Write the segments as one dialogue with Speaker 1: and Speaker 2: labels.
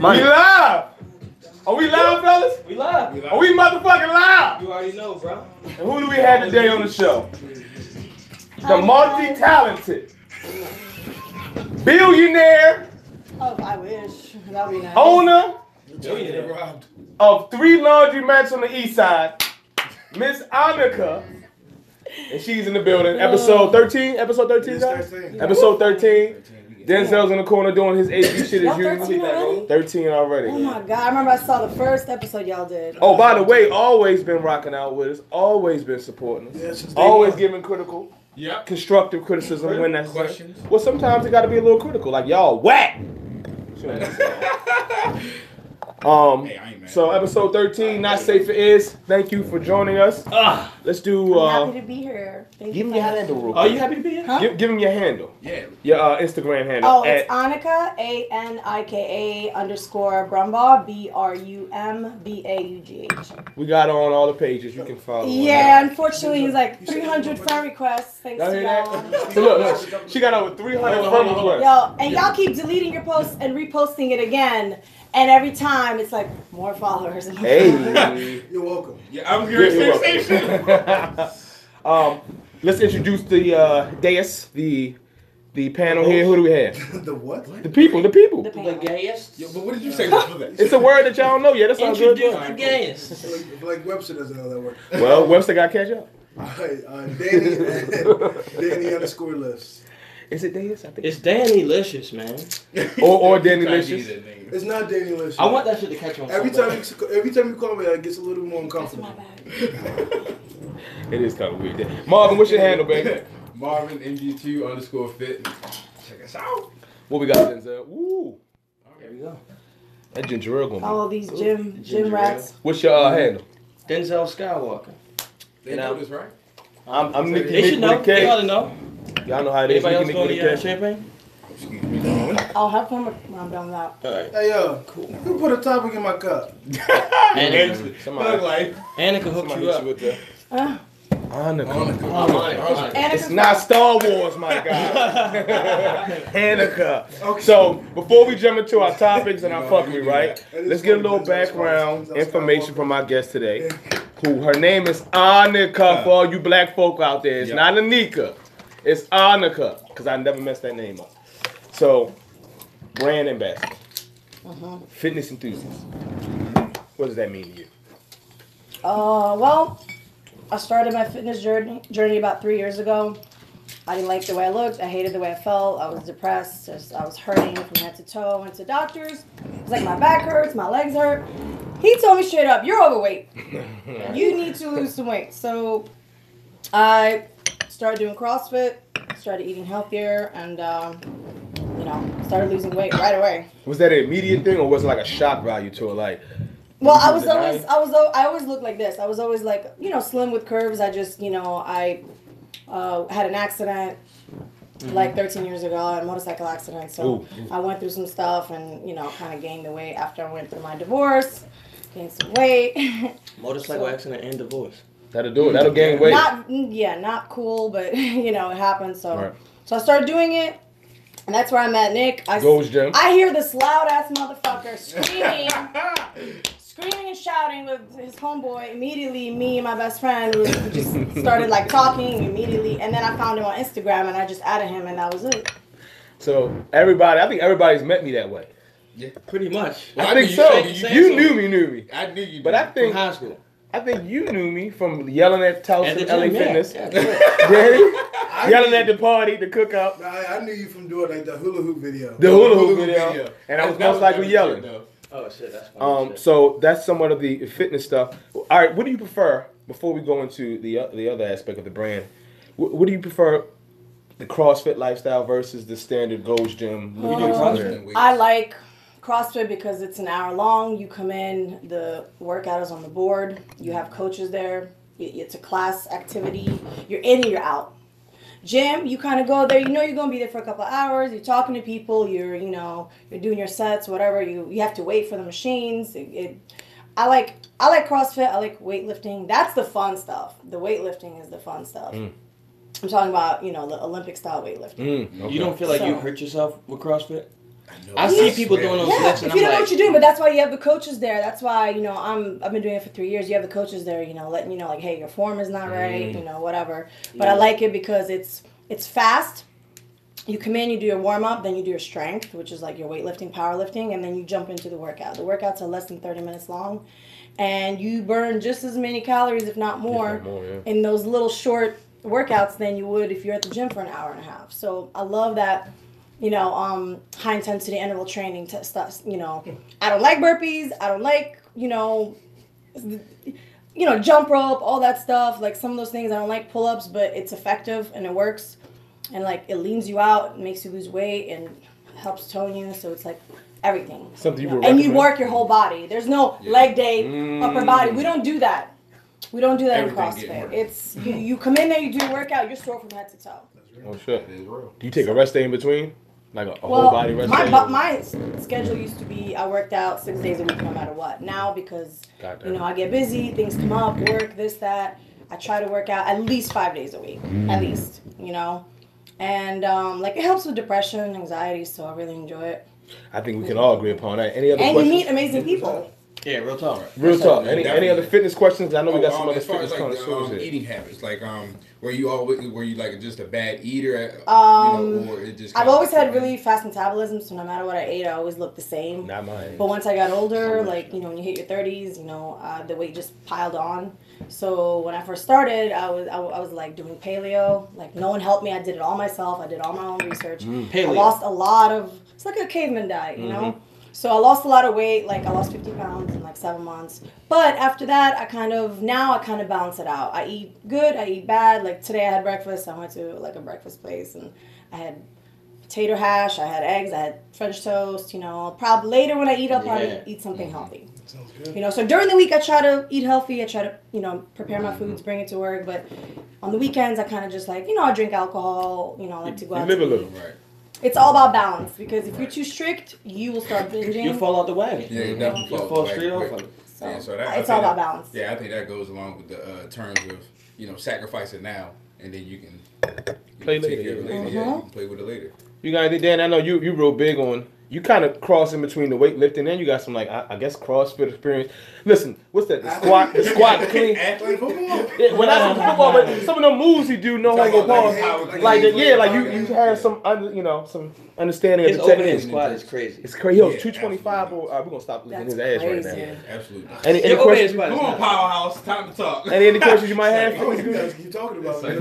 Speaker 1: We live. Are we live, fellas?
Speaker 2: We live.
Speaker 1: Are we motherfucking live?
Speaker 2: You already know, bro.
Speaker 1: And who do we have today on the show? The multi-talented, billionaire,
Speaker 3: Oh, I wish. That would be nice.
Speaker 1: owner
Speaker 2: Billionaire.
Speaker 1: of 3 laundromats on the east side, Miss Anika. And she's in the building. Episode 13? Episode 13, guys?
Speaker 4: 13.
Speaker 1: Episode 13. Denzel's in the corner doing his AB shit as
Speaker 3: Y'all
Speaker 1: usual.
Speaker 3: 13 already?
Speaker 1: 13 already.
Speaker 3: Oh my god, I remember I saw the first episode y'all did.
Speaker 1: Oh, by the way, always been rocking out with us. Always been supporting us.
Speaker 4: Yeah, since day
Speaker 1: Always
Speaker 4: one.
Speaker 1: giving critical,
Speaker 4: Yep.
Speaker 1: constructive criticism when that's
Speaker 4: Questions.
Speaker 1: Well, sometimes it got to be a little critical. Like, y'all whack.
Speaker 4: Hey, I ain't mad.
Speaker 1: So episode 13, Not Safe It Is. Thank you for joining us. Let's do.
Speaker 3: I'm happy to be here. Thank
Speaker 1: Give
Speaker 3: you
Speaker 1: him your
Speaker 3: for
Speaker 1: handle, real
Speaker 2: Are
Speaker 1: quick.
Speaker 2: you happy to be here?
Speaker 3: Huh?
Speaker 1: Give him your handle.
Speaker 4: Yeah.
Speaker 1: Your Instagram handle.
Speaker 3: Oh, it's Anika, Anika _ Brumbaugh, BRUMBAUGH.
Speaker 1: We got her on all the pages. You can follow.
Speaker 3: Yeah, unfortunately, it's like 300 friend requests. Thanks
Speaker 1: Y'all
Speaker 3: to
Speaker 1: hear
Speaker 3: y'all.
Speaker 1: that? So look, she got over 300 friend requests.
Speaker 3: Yo, and y'all keep deleting your posts and reposting it again. And every time it's like more followers. And more followers.
Speaker 1: Hey.
Speaker 4: You're welcome. Yeah, I'm
Speaker 1: You're
Speaker 4: here.
Speaker 1: welcome. Let's introduce the dais, the panel here. Who do we have?
Speaker 4: The what?
Speaker 1: The people.
Speaker 3: The
Speaker 2: The
Speaker 3: panel.
Speaker 2: gayest?
Speaker 4: Yo, but what did you say before that?
Speaker 1: It's a word that y'all don't know yet. That sounds good.
Speaker 2: Introduce the gayest.
Speaker 4: Like Webster doesn't know that word.
Speaker 1: Well, Webster got to catch up.
Speaker 4: Danny _ lists.
Speaker 1: Is it dais? I think.
Speaker 2: It's Danny Licious, man.
Speaker 1: Or Danny Licious.
Speaker 4: It's not Danny List.
Speaker 2: I want that shit to catch on.
Speaker 4: Every
Speaker 2: so
Speaker 4: time you call me, it gets a little more
Speaker 3: That's
Speaker 4: uncomfortable.
Speaker 3: my bad.
Speaker 1: It is kind of weird. Marvin, what's your handle, baby?
Speaker 5: Marvin MG2_fit. Check us out.
Speaker 1: What we got, Denzel? Woo.
Speaker 2: There we go.
Speaker 1: That ginger ale gonna be.
Speaker 3: All these gym
Speaker 2: Ginger
Speaker 3: rats.
Speaker 1: What's your handle?
Speaker 2: Denzel Skywalker.
Speaker 5: They know this, right?
Speaker 1: I'm Nicky
Speaker 2: They should
Speaker 1: Nick
Speaker 2: know.
Speaker 1: with a
Speaker 2: They
Speaker 1: K.
Speaker 2: ought to know.
Speaker 1: Y'all know how it is.
Speaker 2: Anybody else
Speaker 1: Nicky
Speaker 2: going
Speaker 1: Nick
Speaker 2: to
Speaker 1: with a K.
Speaker 2: champagne?
Speaker 4: Excuse me.
Speaker 3: I'll have fun when I'm done with that.
Speaker 2: All right.
Speaker 4: Hey, who put a topic in my cup?
Speaker 2: Anika.
Speaker 1: Somebody
Speaker 2: Anika hooked you
Speaker 1: hit
Speaker 2: up.
Speaker 1: you with the
Speaker 3: Uh,
Speaker 1: Hanukkah.
Speaker 2: Anika.
Speaker 1: It's not Star Wars, my guy. Hanukkah.
Speaker 4: Okay.
Speaker 1: So, before we jump into our topics and our fuckery, right? Let's get a little background information from our guest today. Her name is Anika, for all you black folk out there. It's not Anika. It's Anika, because I never messed that name up. So, brand ambassador. Fitness enthusiast. What does that mean to you?
Speaker 3: well, I started my fitness journey about 3 years ago. I didn't like the way I looked. I hated the way I felt. I was depressed. I was hurting from head to toe. I went to doctors. It's like my back hurts, my legs hurt. He told me straight up, you're overweight. You need to lose some weight. So I started doing CrossFit, started eating healthier, and started losing weight right away.
Speaker 1: Was that an immediate thing, or was it like a shock value to it? Like,
Speaker 3: Well, I always looked like this. I was always like, slim with curves. I just, I had an accident like 13 years ago, a motorcycle accident. So I went through some stuff and, kind of gained the weight after I went through my divorce, gained some weight.
Speaker 2: Motorcycle accident and divorce.
Speaker 1: that'll do it. That'll gain weight.
Speaker 3: Not cool, but, it happened. So,
Speaker 1: Right.
Speaker 3: so I started doing it. And that's where I met Nick.
Speaker 1: Goes Jim.
Speaker 3: I hear this loud ass motherfucker screaming and shouting with his homeboy. Immediately, me and my best friend we just started like talking immediately, and then I found him on Instagram and I just added him, and that was it.
Speaker 1: So I think everybody's met me that way.
Speaker 5: Yeah.
Speaker 2: Pretty much.
Speaker 1: I think so. You knew me.
Speaker 5: I knew you.
Speaker 1: But I
Speaker 2: From
Speaker 1: think
Speaker 2: high school.
Speaker 1: you knew me from yelling at Towson,
Speaker 2: At the
Speaker 1: LA
Speaker 2: gym, yeah.
Speaker 1: Fitness.
Speaker 2: Yeah.
Speaker 1: Daddy, yelling at the party, the cookout,
Speaker 4: I knew you from doing like the hula hoop video.
Speaker 1: the hula hoop video, and I was most likely yelling.
Speaker 2: Oh shit, that's funny. Shit.
Speaker 1: So that's somewhat of the fitness stuff. All right, what do you prefer before we go into the other aspect of the brand? What do you prefer, the CrossFit lifestyle versus the standard Gold's Gym? What do you do CrossFit?
Speaker 3: I like CrossFit because it's an hour long. You come in, the workout is on the board. You have coaches there. It's a class activity. You're in and you're out. Gym, you kind of go there. You know you're gonna be there for a couple of hours. You're talking to people. You're doing your sets, whatever. You have to wait for the machines. I like CrossFit. I like weightlifting. That's the fun stuff. The weightlifting is the fun stuff. I'm talking about the Olympic style weightlifting.
Speaker 1: Okay.
Speaker 2: You don't feel like you hurt yourself with CrossFit? I see people doing those
Speaker 3: Yeah,
Speaker 2: lifts,
Speaker 3: if
Speaker 2: and
Speaker 3: you
Speaker 2: I'm
Speaker 3: don't know
Speaker 2: like,
Speaker 3: what you're doing, but that's why you have the coaches there. That's why, I've been doing it for 3 years. You have the coaches there, letting you know, like, hey, your form is not right, whatever. But I like it because it's fast. You come in, you do your warm-up, then you do your strength, which is like your weightlifting, powerlifting, and then you jump into the workout. The workouts are less than 30 minutes long, and you burn just as many calories, if not more, in those little short workouts than you would if you're at the gym for an hour and a half. So I love that, high intensity interval training stuff. I don't like burpees. I don't like, jump rope, all that stuff. Like some of those things, I don't like pull-ups, but it's effective and it works. And like it leans you out, makes you lose weight, and helps tone you. So it's like everything.
Speaker 1: Something
Speaker 3: and you work your whole body. There's no leg day, upper body. We don't do that. We don't do that in CrossFit. It's you come in there, you do your workout, you're sore from head to toe.
Speaker 1: Oh shit! Do you take a rest day in between? Like a whole body rest day?
Speaker 3: My schedule used to be I worked out 6 days a week no matter what. Now because I get busy, things come up, work, this, that. I try to work out at least 5 days a week. At least, And it helps with depression, anxiety, so I really enjoy it.
Speaker 1: I think we can all agree upon that. Any other
Speaker 3: questions?
Speaker 1: questions?
Speaker 3: You meet amazing people.
Speaker 2: Yeah, real talk.
Speaker 1: Real talk. Any other fitness questions? I know we got some other
Speaker 6: as far
Speaker 1: fitness
Speaker 6: as
Speaker 1: connoisseurs here.
Speaker 6: eating habits, were you like just a bad eater? Or it just
Speaker 3: I've always had really fast metabolism, so no matter what I ate, I always looked the same.
Speaker 1: Not mine.
Speaker 3: But once I got older, when you hit your 30s, the weight just piled on. So when I first started, I was like doing paleo. Like no one helped me. I did it all myself. I did all my own research.
Speaker 2: Paleo.
Speaker 3: I lost a lot of. It's like a caveman diet, So I lost a lot of weight. Like I lost 50 pounds in like 7 months. But after that, I kind of balance it out. I eat good. I eat bad. Like today, I had breakfast. I went to like a breakfast place and I had potato hash. I had eggs. I had French toast. Probably later when I eat, I'll probably eat something healthy.
Speaker 4: Sounds good.
Speaker 3: So during the week I try to eat healthy. I try to, prepare my foods, bring it to work. But on the weekends I kind of just like, I drink alcohol. I like to go out.
Speaker 1: You live
Speaker 3: to
Speaker 1: a little,
Speaker 6: right?
Speaker 3: It's all about balance because if you're too strict, you will start binging.
Speaker 2: You'll fall out the wagon.
Speaker 6: Yeah, you definitely
Speaker 2: fall straight off of it.
Speaker 3: So it's all about balance.
Speaker 6: Yeah, I think that goes along with the terms of sacrifice it now, and then you can
Speaker 1: Play
Speaker 6: take
Speaker 1: later.
Speaker 6: it later. Yeah, you can play with it later.
Speaker 1: You got anything, Dan? I know you real big on. You kind of cross in between the weightlifting and you got some I guess CrossFit experience. Listen, what's that? The squat clean.
Speaker 4: Athlete football?
Speaker 1: Yeah, when I say football, but some of them moves he do, no homo pause. You have some some understanding
Speaker 2: His
Speaker 1: of the
Speaker 2: overhead
Speaker 1: technique.
Speaker 2: squat is crazy.
Speaker 1: It's crazy. Yo,
Speaker 6: Yeah,
Speaker 1: 225. We're gonna stop licking his
Speaker 3: That's
Speaker 1: ass right
Speaker 3: crazy.
Speaker 1: now.
Speaker 6: Absolutely.
Speaker 1: Any
Speaker 2: Your overhead
Speaker 1: questions?
Speaker 2: squat is
Speaker 5: Come on,
Speaker 2: not-
Speaker 5: powerhouse. Time to talk.
Speaker 1: Any questions you might have?
Speaker 4: Oh, you guys keep talking about it.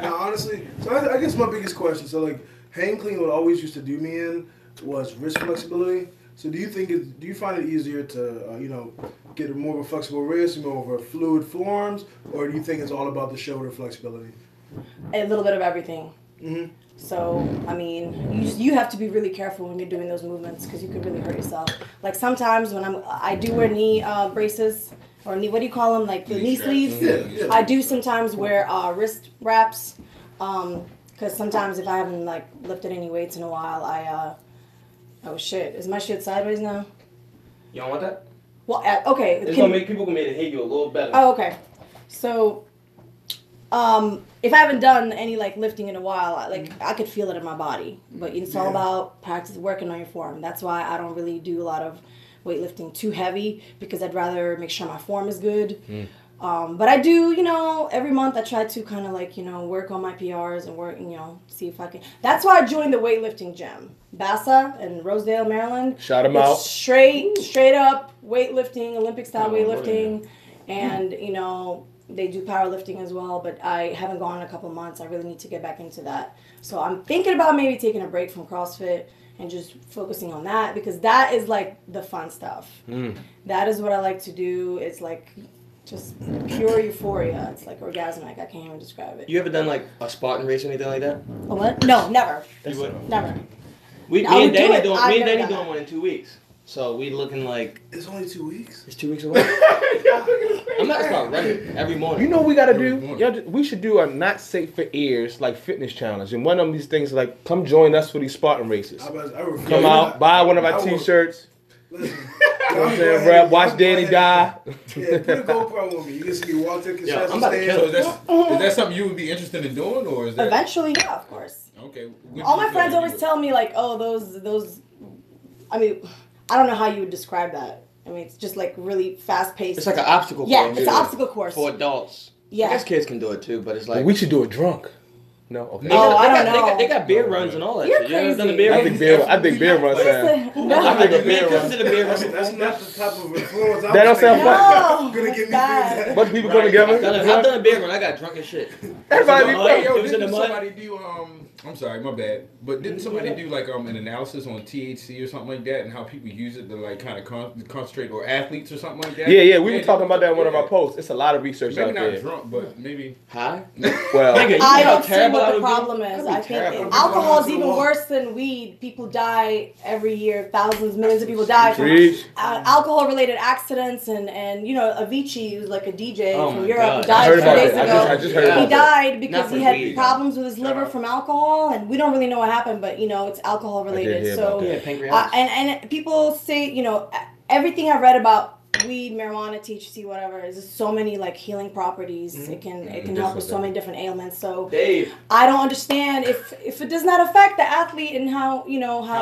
Speaker 4: No, honestly, so I guess my biggest question, so like hang clean, what always used to do me in was wrist flexibility. So do you find it easier to get more of a flexible wrist, more of a fluid forms, or do you think it's all about the shoulder flexibility?
Speaker 3: A little bit of everything.
Speaker 4: Mm-hmm.
Speaker 3: So, I mean, you have to be really careful when you're doing those movements because you could really hurt yourself. Like sometimes when I do wear knee braces or knee, what do you call them? Like the knee sleeves.
Speaker 4: Yeah.
Speaker 3: I do sometimes wear wrist wraps because sometimes if I haven't like lifted any weights in a while, oh shit, is my shit sideways now?
Speaker 2: You don't want that?
Speaker 3: Well, okay.
Speaker 2: It's gonna make people maybe hate you a little better.
Speaker 3: Oh, okay. So, if I haven't done any like lifting in a while, I could feel it in my body. But it's all about practice, working on your form. That's why I don't really do a lot of weightlifting too heavy because I'd rather make sure my form is good. But I do, every month I try to kind of like, work on my PRs and work, see if I can. That's why I joined the weightlifting gym, Bassa in Rosedale, Maryland.
Speaker 1: Shout them out.
Speaker 3: Straight up weightlifting, Olympic style weightlifting, and they do powerlifting as well. But I haven't gone in a couple months. I really need to get back into that. So I'm thinking about maybe taking a break from CrossFit and just focusing on that because that is like the fun stuff. That is what I like to do. It's like just pure euphoria. It's like orgasmic. I can't even describe it.
Speaker 2: You ever done like a Spartan race or anything like that?
Speaker 3: A what? No, never.
Speaker 2: You would?
Speaker 3: Never.
Speaker 2: Me
Speaker 3: I would
Speaker 2: and
Speaker 3: do
Speaker 2: Danny
Speaker 3: it.
Speaker 2: doing.
Speaker 3: I've
Speaker 2: Me and
Speaker 3: never
Speaker 2: Danny
Speaker 3: done
Speaker 2: doing
Speaker 3: that.
Speaker 2: one in 2 weeks. So we looking like
Speaker 4: It's only 2 weeks.
Speaker 2: it's 2 weeks away. I'm not start running every morning.
Speaker 1: You know what we gotta
Speaker 6: Every
Speaker 1: do?
Speaker 6: morning.
Speaker 1: Yeah, we should do a not safe for ears like fitness challenge. And one of these things is like, come join us for these Spartan races.
Speaker 4: I refuse.
Speaker 1: Come out, buy one of our
Speaker 4: I will-
Speaker 1: t-shirts.
Speaker 4: Listen,
Speaker 1: know what I'm saying? Rap, watch Danny die.
Speaker 4: Yeah, put a GoPro on me. You can see me walk to the concession
Speaker 2: I'm about to kill
Speaker 4: stand.
Speaker 6: So is that something you would be interested in doing, or is that
Speaker 3: Eventually, yeah, of course.
Speaker 6: okay?
Speaker 3: All my friends always tell me like, oh, those. I mean, I don't know how you would describe that. I mean, it's just like really fast paced.
Speaker 2: It's like an obstacle course.
Speaker 3: Yeah, it's an obstacle course.
Speaker 2: For adults.
Speaker 3: Yeah.
Speaker 2: I guess kids can do it too, but it's like.
Speaker 1: We should do it drunk. No, okay.
Speaker 3: No, I don't know.
Speaker 2: They got beer runs and all that.
Speaker 3: You're
Speaker 2: shit. You ever done the
Speaker 3: crazy.
Speaker 2: beer
Speaker 1: I
Speaker 2: run?
Speaker 1: think beer runs sound.
Speaker 3: No.
Speaker 1: I think a beer run.
Speaker 2: Did a beer run.
Speaker 4: That's not the type of influence I'm
Speaker 1: That don't sound
Speaker 3: No,
Speaker 4: gonna get me
Speaker 3: bad.
Speaker 4: through
Speaker 1: Bunch of people come together.
Speaker 2: I've done a beer run. I got drunk as shit.
Speaker 1: Everybody be
Speaker 2: It was
Speaker 1: playing.
Speaker 2: in the
Speaker 6: Didn't
Speaker 2: mud.
Speaker 6: somebody do I'm sorry, my bad. But didn't somebody do like an analysis on THC or something like that, and how people use it to like kind of concentrate, or athletes or something like that?
Speaker 1: Yeah, we were talking about that in one of our posts. It's a lot of research
Speaker 6: Maybe
Speaker 1: out
Speaker 6: not
Speaker 1: there.
Speaker 6: drunk, but maybe
Speaker 2: High?
Speaker 1: Well,
Speaker 2: Nigga, you
Speaker 3: I
Speaker 2: know how
Speaker 3: don't see
Speaker 2: terrible
Speaker 3: what
Speaker 2: that
Speaker 3: the
Speaker 2: would be?
Speaker 3: problem is. I think
Speaker 2: terrible.
Speaker 3: alcohol is even worse than weed. People die every year. Thousands, millions of people die from
Speaker 1: Preach.
Speaker 3: alcohol-related accidents. And you know, Avicii, who's like a DJ
Speaker 2: Oh
Speaker 3: from
Speaker 2: my
Speaker 3: Europe,
Speaker 2: God.
Speaker 3: who
Speaker 1: I
Speaker 3: died
Speaker 1: heard
Speaker 3: a few
Speaker 1: about
Speaker 3: days
Speaker 1: that.
Speaker 3: ago.
Speaker 1: I just heard
Speaker 2: Yeah.
Speaker 3: He
Speaker 1: about that.
Speaker 3: died because
Speaker 2: Not
Speaker 3: he
Speaker 2: from
Speaker 3: had
Speaker 2: weed.
Speaker 3: problems with his liver from alcohol, and we don't really know what happened, but you know, it's alcohol
Speaker 1: hear
Speaker 3: related. So,
Speaker 1: about that.
Speaker 2: Yeah, pancreatitis.
Speaker 3: and people say, you know, everything I read about weed, marijuana, THC, whatever, is just so many like healing properties. It can help with so many different ailments. So
Speaker 2: Dave.
Speaker 3: I don't understand if it does not affect the athlete and how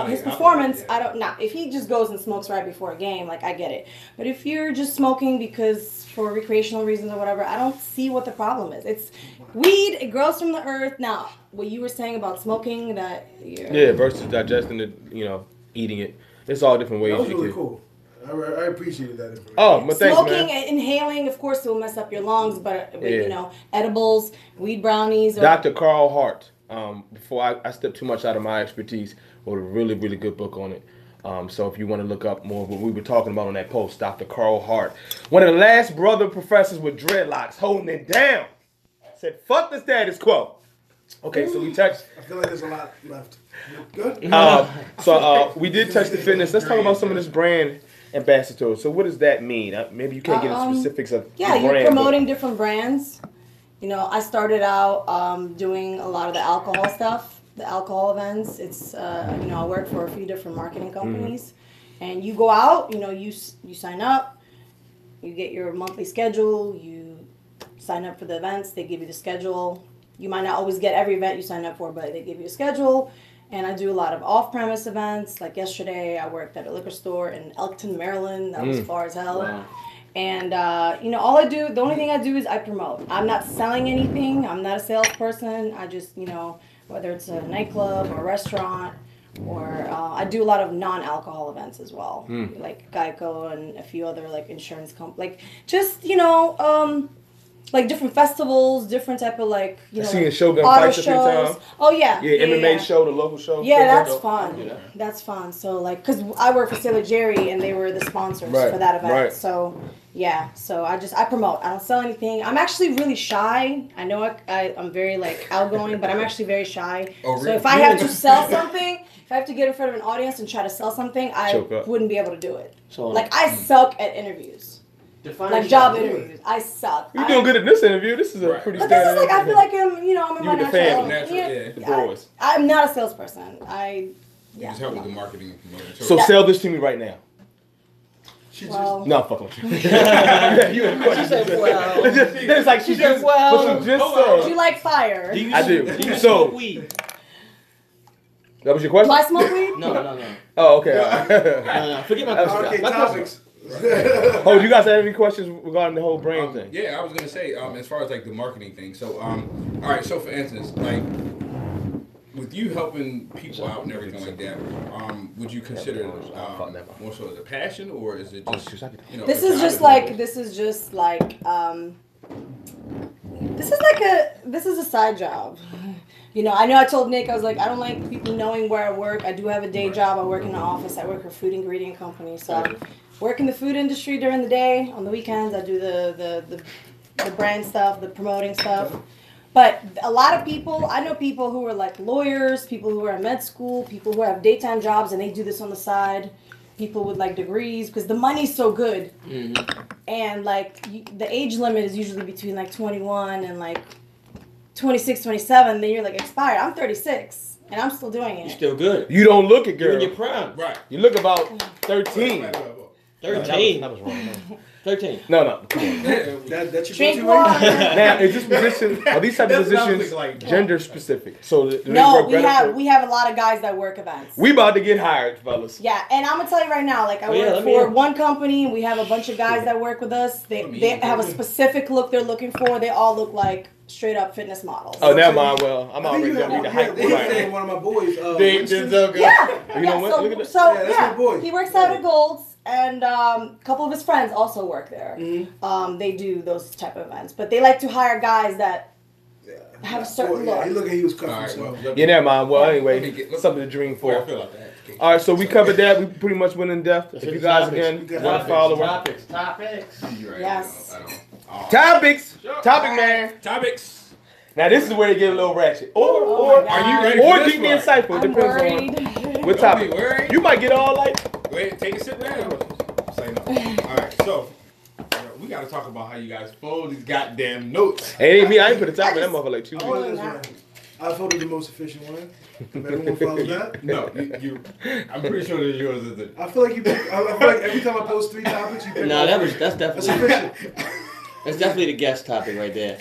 Speaker 3: his performance. I don't know. If he just goes and smokes right before a game, like I get it. But if you're just smoking because for recreational reasons or whatever, I don't see what the problem is. It's weed. It grows from the earth. Now, what you were saying about smoking, that
Speaker 1: Yeah, versus digesting it, eating it. It's all different ways
Speaker 4: That was
Speaker 1: you
Speaker 4: really
Speaker 1: can.
Speaker 4: cool. I appreciated that information.
Speaker 1: Oh, but thanks,
Speaker 3: smoking
Speaker 1: man.
Speaker 3: and inhaling, of course, it will mess up your lungs. But
Speaker 1: Yeah.
Speaker 3: edibles, weed brownies. Or,
Speaker 1: Dr. Carl Hart. Before I step too much out of my expertise, wrote a really, really good book on it. So if you want to look up more of what we were talking about on that post, Dr. Carl Hart, one of the last brother professors with dreadlocks, holding it down, said, "Fuck the status quo." Okay, so we touched.
Speaker 4: I feel like there's a lot left. Good?
Speaker 1: We did touch the fitness. Let's talk about some of this brand ambassador. So what does that mean? Maybe you can't get into specifics of
Speaker 3: Yeah,
Speaker 1: the
Speaker 3: you're
Speaker 1: brand,
Speaker 3: promoting different brands. You know, I started out doing a lot of the alcohol stuff, the alcohol events. It's I work for a few different marketing companies, and you go out. You sign up, you get your monthly schedule, you sign up for the events. They give you the schedule. You might not always get every event you sign up for, but they give you a schedule. And I do a lot of off-premise events. Like yesterday, I worked at a liquor store in Elkton, Maryland. That was far as hell.
Speaker 2: Wow.
Speaker 3: And, the only thing I do is I promote. I'm not selling anything. I'm not a salesperson. I just, whether it's a nightclub or a restaurant, or I do a lot of non-alcohol events as well. Like Geico and a few other, like, insurance companies. Like, just, like different festivals, different type of like,
Speaker 1: I seen a show done
Speaker 3: auto
Speaker 1: fights a few
Speaker 3: shows.
Speaker 1: times.
Speaker 3: Oh yeah.
Speaker 1: Yeah, MMA show, the local show.
Speaker 3: Yeah, that's
Speaker 1: dope.
Speaker 3: fun.
Speaker 2: Yeah.
Speaker 3: That's fun. So like, cause I work for Sailor Jerry and they were the sponsors
Speaker 1: Right,
Speaker 3: for that event.
Speaker 1: right.
Speaker 3: So yeah, so I promote. I don't sell anything. I'm actually really shy. I know I'm very like outgoing, but I'm actually very shy.
Speaker 6: Oh,
Speaker 3: So
Speaker 6: really?
Speaker 3: if I have to sell something, if I have to get in front of an audience and try to sell something, I
Speaker 1: Choke up.
Speaker 3: wouldn't be able to do it.
Speaker 2: So
Speaker 3: Like I suck at interviews.
Speaker 2: define
Speaker 3: Like
Speaker 2: shy.
Speaker 3: job interviews. I suck.
Speaker 1: You're doing good at this interview. This is a
Speaker 6: Right.
Speaker 1: pretty
Speaker 3: But this is
Speaker 1: standard
Speaker 3: like, I feel
Speaker 1: interview.
Speaker 3: like I'm in
Speaker 1: You
Speaker 3: my
Speaker 1: with the family.
Speaker 3: natural.
Speaker 6: Natural,
Speaker 1: The boys.
Speaker 3: I'm not a salesperson.
Speaker 6: You just help with the marketing and promotion.
Speaker 1: So sell this to me right now.
Speaker 3: Well,
Speaker 1: No, fuck with you. You had a question.
Speaker 2: She said, well.
Speaker 1: It's like she
Speaker 2: said,
Speaker 1: just,
Speaker 2: well.
Speaker 1: what you just
Speaker 3: do
Speaker 1: said.
Speaker 3: you like fire?
Speaker 2: Do you
Speaker 1: I do.
Speaker 2: Do you
Speaker 1: So-
Speaker 2: smoke weed?
Speaker 1: That was your
Speaker 3: Do
Speaker 1: question?
Speaker 3: I smoke weed?
Speaker 2: No.
Speaker 1: Oh, okay. all right.
Speaker 2: No. Forget my question.
Speaker 4: Okay,
Speaker 2: My question.
Speaker 4: topics.
Speaker 1: Oh, do you guys have any questions regarding the whole brand thing?
Speaker 6: Yeah, I was gonna say, as far as like the marketing thing. So, all right. So, for instance, like with you helping people out and everything like that, would you consider more so as a passion, or is it just
Speaker 3: This is just like this is a side job. I know I told Nick, I was like, I don't like people knowing where I work. I do have a day job. I work in the office. I work for a food ingredient company. So I work in the food industry during the day. On the weekends, I do the brand stuff, the promoting stuff. But a lot of people, I know people who are like lawyers, people who are in med school, people who have daytime jobs and they do this on the side. People with like degrees, because the money's so good.
Speaker 2: Mm-hmm.
Speaker 3: And like the age limit is usually between like 21 and like 26, 27, then you're like expired. I'm 36 and I'm still doing
Speaker 2: You're
Speaker 3: it.
Speaker 2: still good.
Speaker 1: You don't look it,
Speaker 2: You're
Speaker 1: girl.
Speaker 2: in your prime.
Speaker 6: right?
Speaker 1: You look about 13.
Speaker 2: 13.
Speaker 1: That was wrong.
Speaker 2: 13.
Speaker 1: No, come on.
Speaker 4: That's your
Speaker 3: Drink
Speaker 4: go-to
Speaker 3: water.
Speaker 4: range?
Speaker 1: Now, is this position, are these type of
Speaker 5: That sounds
Speaker 1: positions
Speaker 5: like-
Speaker 1: gender specific? So do they
Speaker 3: No,
Speaker 1: work
Speaker 3: we
Speaker 1: better
Speaker 3: have
Speaker 1: for-
Speaker 3: we have a lot of guys that work events.
Speaker 1: We about to get hired, fellas.
Speaker 3: Yeah, and I'm gonna tell you right now, like I
Speaker 2: Oh, yeah,
Speaker 3: work
Speaker 2: let me
Speaker 3: for
Speaker 2: hear.
Speaker 3: one company, and we have a bunch of guys that work with us. They have a specific look they're looking for. They all look like straight up fitness models.
Speaker 1: Oh, never mind. Well, I'm
Speaker 4: I think
Speaker 1: already
Speaker 4: you
Speaker 1: gonna
Speaker 4: have
Speaker 1: be the
Speaker 4: one,
Speaker 1: hype
Speaker 4: they
Speaker 1: right.
Speaker 4: have one of my boys.
Speaker 5: They
Speaker 4: Winston.
Speaker 5: did so good.
Speaker 3: Yeah,
Speaker 1: You know what? Look at this.
Speaker 3: So
Speaker 4: Yeah, that's my boy.
Speaker 3: he works out at Gold's, and a couple of his friends also work there.
Speaker 4: Mm-hmm.
Speaker 3: They do those type of events, but they like to hire guys that have a certain
Speaker 4: Yeah,
Speaker 3: look.
Speaker 4: he looked like he was cut
Speaker 5: All right,
Speaker 4: himself.
Speaker 5: well,
Speaker 1: Yeah, never mind. Well,
Speaker 5: Let me
Speaker 1: anyway,
Speaker 5: get-
Speaker 1: something to dream
Speaker 5: I
Speaker 1: for.
Speaker 5: feel like that.
Speaker 1: All right, so we covered that. We pretty much went in depth. If
Speaker 2: hit
Speaker 1: you
Speaker 2: the
Speaker 1: guys
Speaker 2: topics.
Speaker 1: again
Speaker 4: We got
Speaker 1: want to follow her.
Speaker 2: Topics.
Speaker 5: You're right.
Speaker 3: Yes.
Speaker 5: I don't. Oh.
Speaker 1: Topics.
Speaker 5: Sure.
Speaker 1: Topic man.
Speaker 5: Topics.
Speaker 1: Now this is where they get a little ratchet.
Speaker 3: Oh
Speaker 1: Or
Speaker 3: my God.
Speaker 5: Are you ready
Speaker 1: or
Speaker 5: for this
Speaker 1: keep me
Speaker 5: one?
Speaker 1: insightful.
Speaker 3: I'm
Speaker 1: Depends
Speaker 3: worried.
Speaker 1: on what topic.
Speaker 5: Don't be worried.
Speaker 1: You might get all like.
Speaker 5: Wait, take a sip now. Say no. All right, so we got to talk about how you guys fold these goddamn notes.
Speaker 1: Hey, it ain't me. I ain't put a topic. That motherfucker like 2
Speaker 4: I put
Speaker 1: weeks.
Speaker 4: it this way. I voted the most efficient one. If everyone follows that.
Speaker 5: No, you I'm pretty sure that yours is the.
Speaker 4: I feel like I feel like every time I post 3 topics, you pick
Speaker 2: No,
Speaker 4: one.
Speaker 2: that's
Speaker 4: That's
Speaker 2: definitely
Speaker 4: efficient.
Speaker 2: the guest topic right there.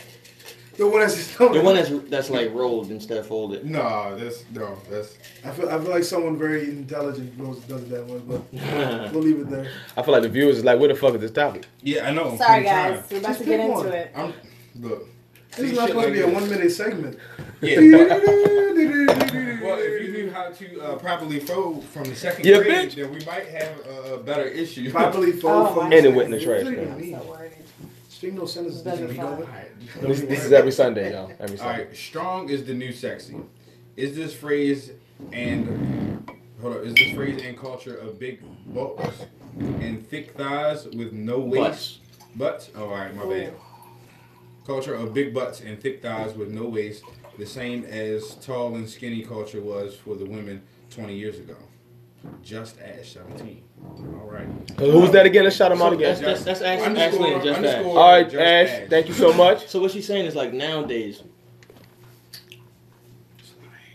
Speaker 4: The one that's
Speaker 2: The one that's like rolled instead of folded.
Speaker 5: No, that's.
Speaker 4: I feel like someone very intelligent does it that way, but we'll leave it there.
Speaker 1: I feel like the viewers is like, where the fuck is this topic?
Speaker 5: Yeah, I know.
Speaker 3: Sorry,
Speaker 5: I'm
Speaker 3: guys.
Speaker 5: trying.
Speaker 3: We're about
Speaker 4: Just
Speaker 3: to get
Speaker 4: pick
Speaker 3: into
Speaker 4: one.
Speaker 3: it.
Speaker 5: Look.
Speaker 4: This is
Speaker 5: see
Speaker 4: not
Speaker 5: shit
Speaker 4: supposed to be
Speaker 5: like
Speaker 4: a
Speaker 5: this.
Speaker 4: 1-minute segment.
Speaker 5: Yeah. Well, if you knew how to properly fold from the second
Speaker 1: Yeah,
Speaker 5: grade,
Speaker 1: bitch.
Speaker 5: then we might have a better issue.
Speaker 4: Properly fold
Speaker 3: Oh,
Speaker 4: from
Speaker 3: my
Speaker 1: And it
Speaker 4: second
Speaker 1: went in the
Speaker 4: grade.
Speaker 1: trash,
Speaker 4: What do you
Speaker 1: man.
Speaker 4: mean?
Speaker 3: So worried.
Speaker 4: String those sentences
Speaker 3: Doesn't
Speaker 4: together.
Speaker 3: fly.
Speaker 4: Don't
Speaker 1: This
Speaker 4: be
Speaker 1: is
Speaker 4: worried.
Speaker 1: every Sunday, y'all. Every
Speaker 5: All
Speaker 1: Sunday.
Speaker 5: right, strong is the new sexy. Is this phrase and culture of big butts and thick thighs with no waist? Butts. Oh, all right, my bad. Culture of big butts and thick thighs with no waist, the same as tall and skinny culture was for the women 20 years ago. Just Ash 17. All right.
Speaker 1: Who's that again? Let's shout him out again.
Speaker 2: That's actually just that.
Speaker 5: Underscore
Speaker 1: All right,
Speaker 5: Just
Speaker 1: Ash. Thank you so much.
Speaker 2: So what she's saying is like nowadays,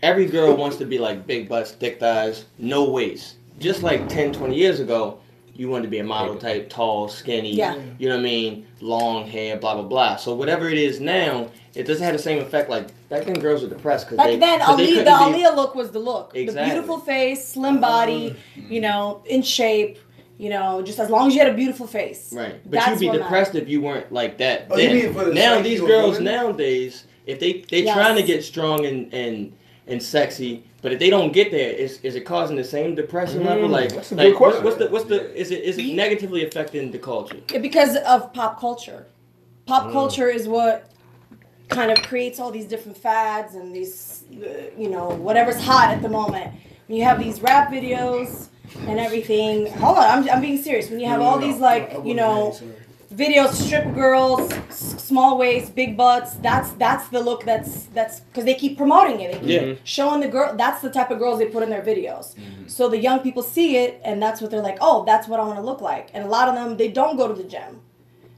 Speaker 2: every girl wants to be like big butts, thick thighs, no waist. Just like 10, 20 years ago, you wanted to be a model type, tall, skinny,
Speaker 3: Yeah.
Speaker 2: you know what I mean, long hair, blah, blah, blah. So whatever it is now, it doesn't have the same effect. Like, back then girls were depressed because
Speaker 3: Back then, the Aaliyah look was the look.
Speaker 2: Exactly.
Speaker 3: The beautiful face, slim body, you know, in shape, you know, just as long as you had a beautiful face.
Speaker 2: Right. But
Speaker 3: That's
Speaker 2: you'd be
Speaker 3: what
Speaker 2: depressed if you weren't like that.
Speaker 4: Oh, you
Speaker 2: then.
Speaker 4: mean for the
Speaker 2: Now
Speaker 4: psyche
Speaker 2: these
Speaker 4: of
Speaker 2: girls
Speaker 4: women?
Speaker 2: nowadays, if they
Speaker 3: Yes.
Speaker 2: trying to get strong and sexy, but if they don't get there, is it causing the same depression level? Like,
Speaker 1: that's a
Speaker 2: like
Speaker 1: good question.
Speaker 2: what's the is it negatively affecting the culture?
Speaker 3: Because of pop culture. Pop culture is what kind of creates all these different fads and these, you know, whatever's hot at the moment. When you have these rap videos and everything. Hold on, I'm being serious. When you have all these, like, you know, videos, stripper girls, small waist, big butts. That's the look. That's because they keep promoting it. They keep showing the girl. That's the type of girls they put in their videos. So the young people see it, and that's what they're like. Oh, that's what I want to look like. And a lot of them, they don't go to the gym.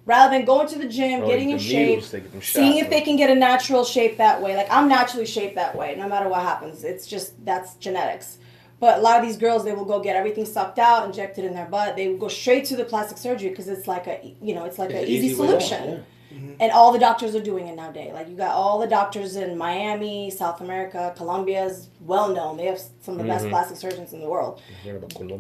Speaker 3: Rather than going to the gym, getting in shape, seeing if they can get a natural shape that way. Like, I'm naturally shaped that way, no matter what happens. It's just, that's genetics. But a lot of these girls, they will go get everything sucked out, injected in their butt. They will go straight to the plastic surgery because it's like a, you know, it's like an easy solution. And all the doctors are doing it nowadays. Like, you got all the doctors in Miami, South America, Colombia is well known. They have some of the best plastic surgeons in the world.
Speaker 2: You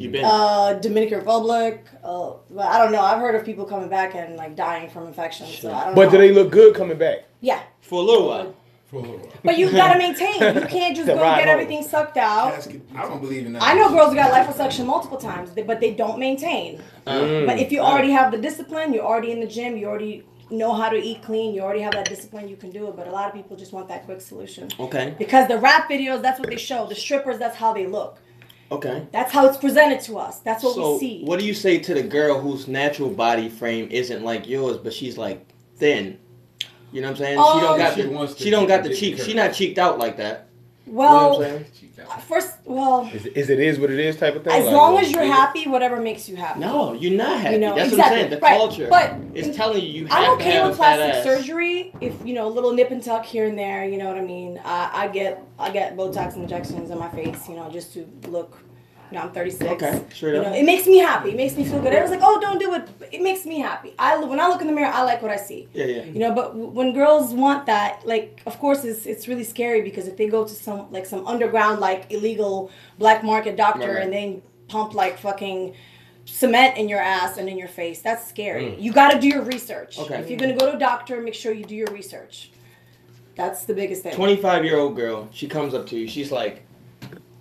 Speaker 2: been
Speaker 3: Dominican Republic. But I don't know. I've heard of people coming back and like dying from infections. So I don't know.
Speaker 1: But do they look good coming back?
Speaker 3: Yeah.
Speaker 2: for a little while.
Speaker 3: But you gotta maintain. You can't just go
Speaker 1: ride
Speaker 3: get
Speaker 1: home.
Speaker 3: everything sucked out.
Speaker 5: I don't believe in that.
Speaker 3: I know girls who got liposuction multiple times, but they don't maintain. But if you already have the discipline, you're already in the gym, you already know how to eat clean, you already have that discipline, you can do it. But a lot of people just want that quick solution.
Speaker 2: Okay.
Speaker 3: Because the rap videos, that's what they show. The strippers, that's how they look.
Speaker 2: Okay.
Speaker 3: That's how it's presented to us. That's what
Speaker 2: So
Speaker 3: we see.
Speaker 2: what do you say to the girl whose natural body frame isn't like yours, but she's like thin? You know what I'm saying? She don't got
Speaker 5: She
Speaker 2: the
Speaker 5: wants to
Speaker 2: she don't got the
Speaker 5: get
Speaker 2: cheeks.
Speaker 5: the
Speaker 2: She not cheeked out like that.
Speaker 3: Well,
Speaker 2: you know what I'm saying?
Speaker 3: first, well,
Speaker 1: Is what it is type of thing?
Speaker 3: as
Speaker 1: Like,
Speaker 3: long
Speaker 1: well,
Speaker 3: as you're happy, whatever makes you happy.
Speaker 2: No, you're not happy.
Speaker 3: You know,
Speaker 2: That's
Speaker 3: exactly.
Speaker 2: what I'm saying. The
Speaker 3: Right.
Speaker 2: culture
Speaker 3: But
Speaker 2: is telling you
Speaker 3: I'm
Speaker 2: have to
Speaker 3: okay
Speaker 2: have
Speaker 3: with
Speaker 2: a fat
Speaker 3: plastic
Speaker 2: ass.
Speaker 3: surgery if, you know, a little nip and tuck here and there, you know what I mean? I get Botox injections in my face, you know, just to look You know, I'm 36.
Speaker 2: Okay, straight up.
Speaker 3: It makes me happy. It makes me feel good. Everyone's like, oh, don't do it. It makes me happy. When I look in the mirror, I like what I see.
Speaker 2: Yeah.
Speaker 3: But when girls want that, like, of course, it's really scary because if they go to some underground, like, illegal black market doctor and they pump, like, fucking cement in your ass and in your face, that's scary. You got to do your research.
Speaker 2: Okay.
Speaker 3: If you're going to go to a doctor, make sure you do your research. That's the biggest thing.
Speaker 2: 25-year-old girl, she comes up to you. She's like,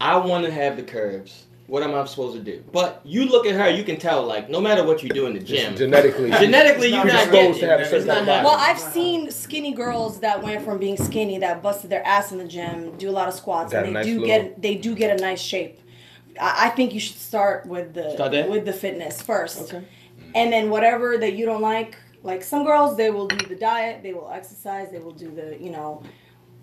Speaker 2: I want to have the curves. What am I supposed to do? But you look at her, you can tell, like, no matter what you do in the gym.
Speaker 1: Genetically,
Speaker 2: you're not getting
Speaker 1: to have a certain body.
Speaker 3: Well, I've seen skinny girls that went from being skinny, that busted their ass in the gym, do a lot of squats, and they do get a nice shape. I think you should start with the fitness first.
Speaker 2: Okay.
Speaker 3: And then whatever that you don't like some girls, they will do the diet, they will exercise, they will do the,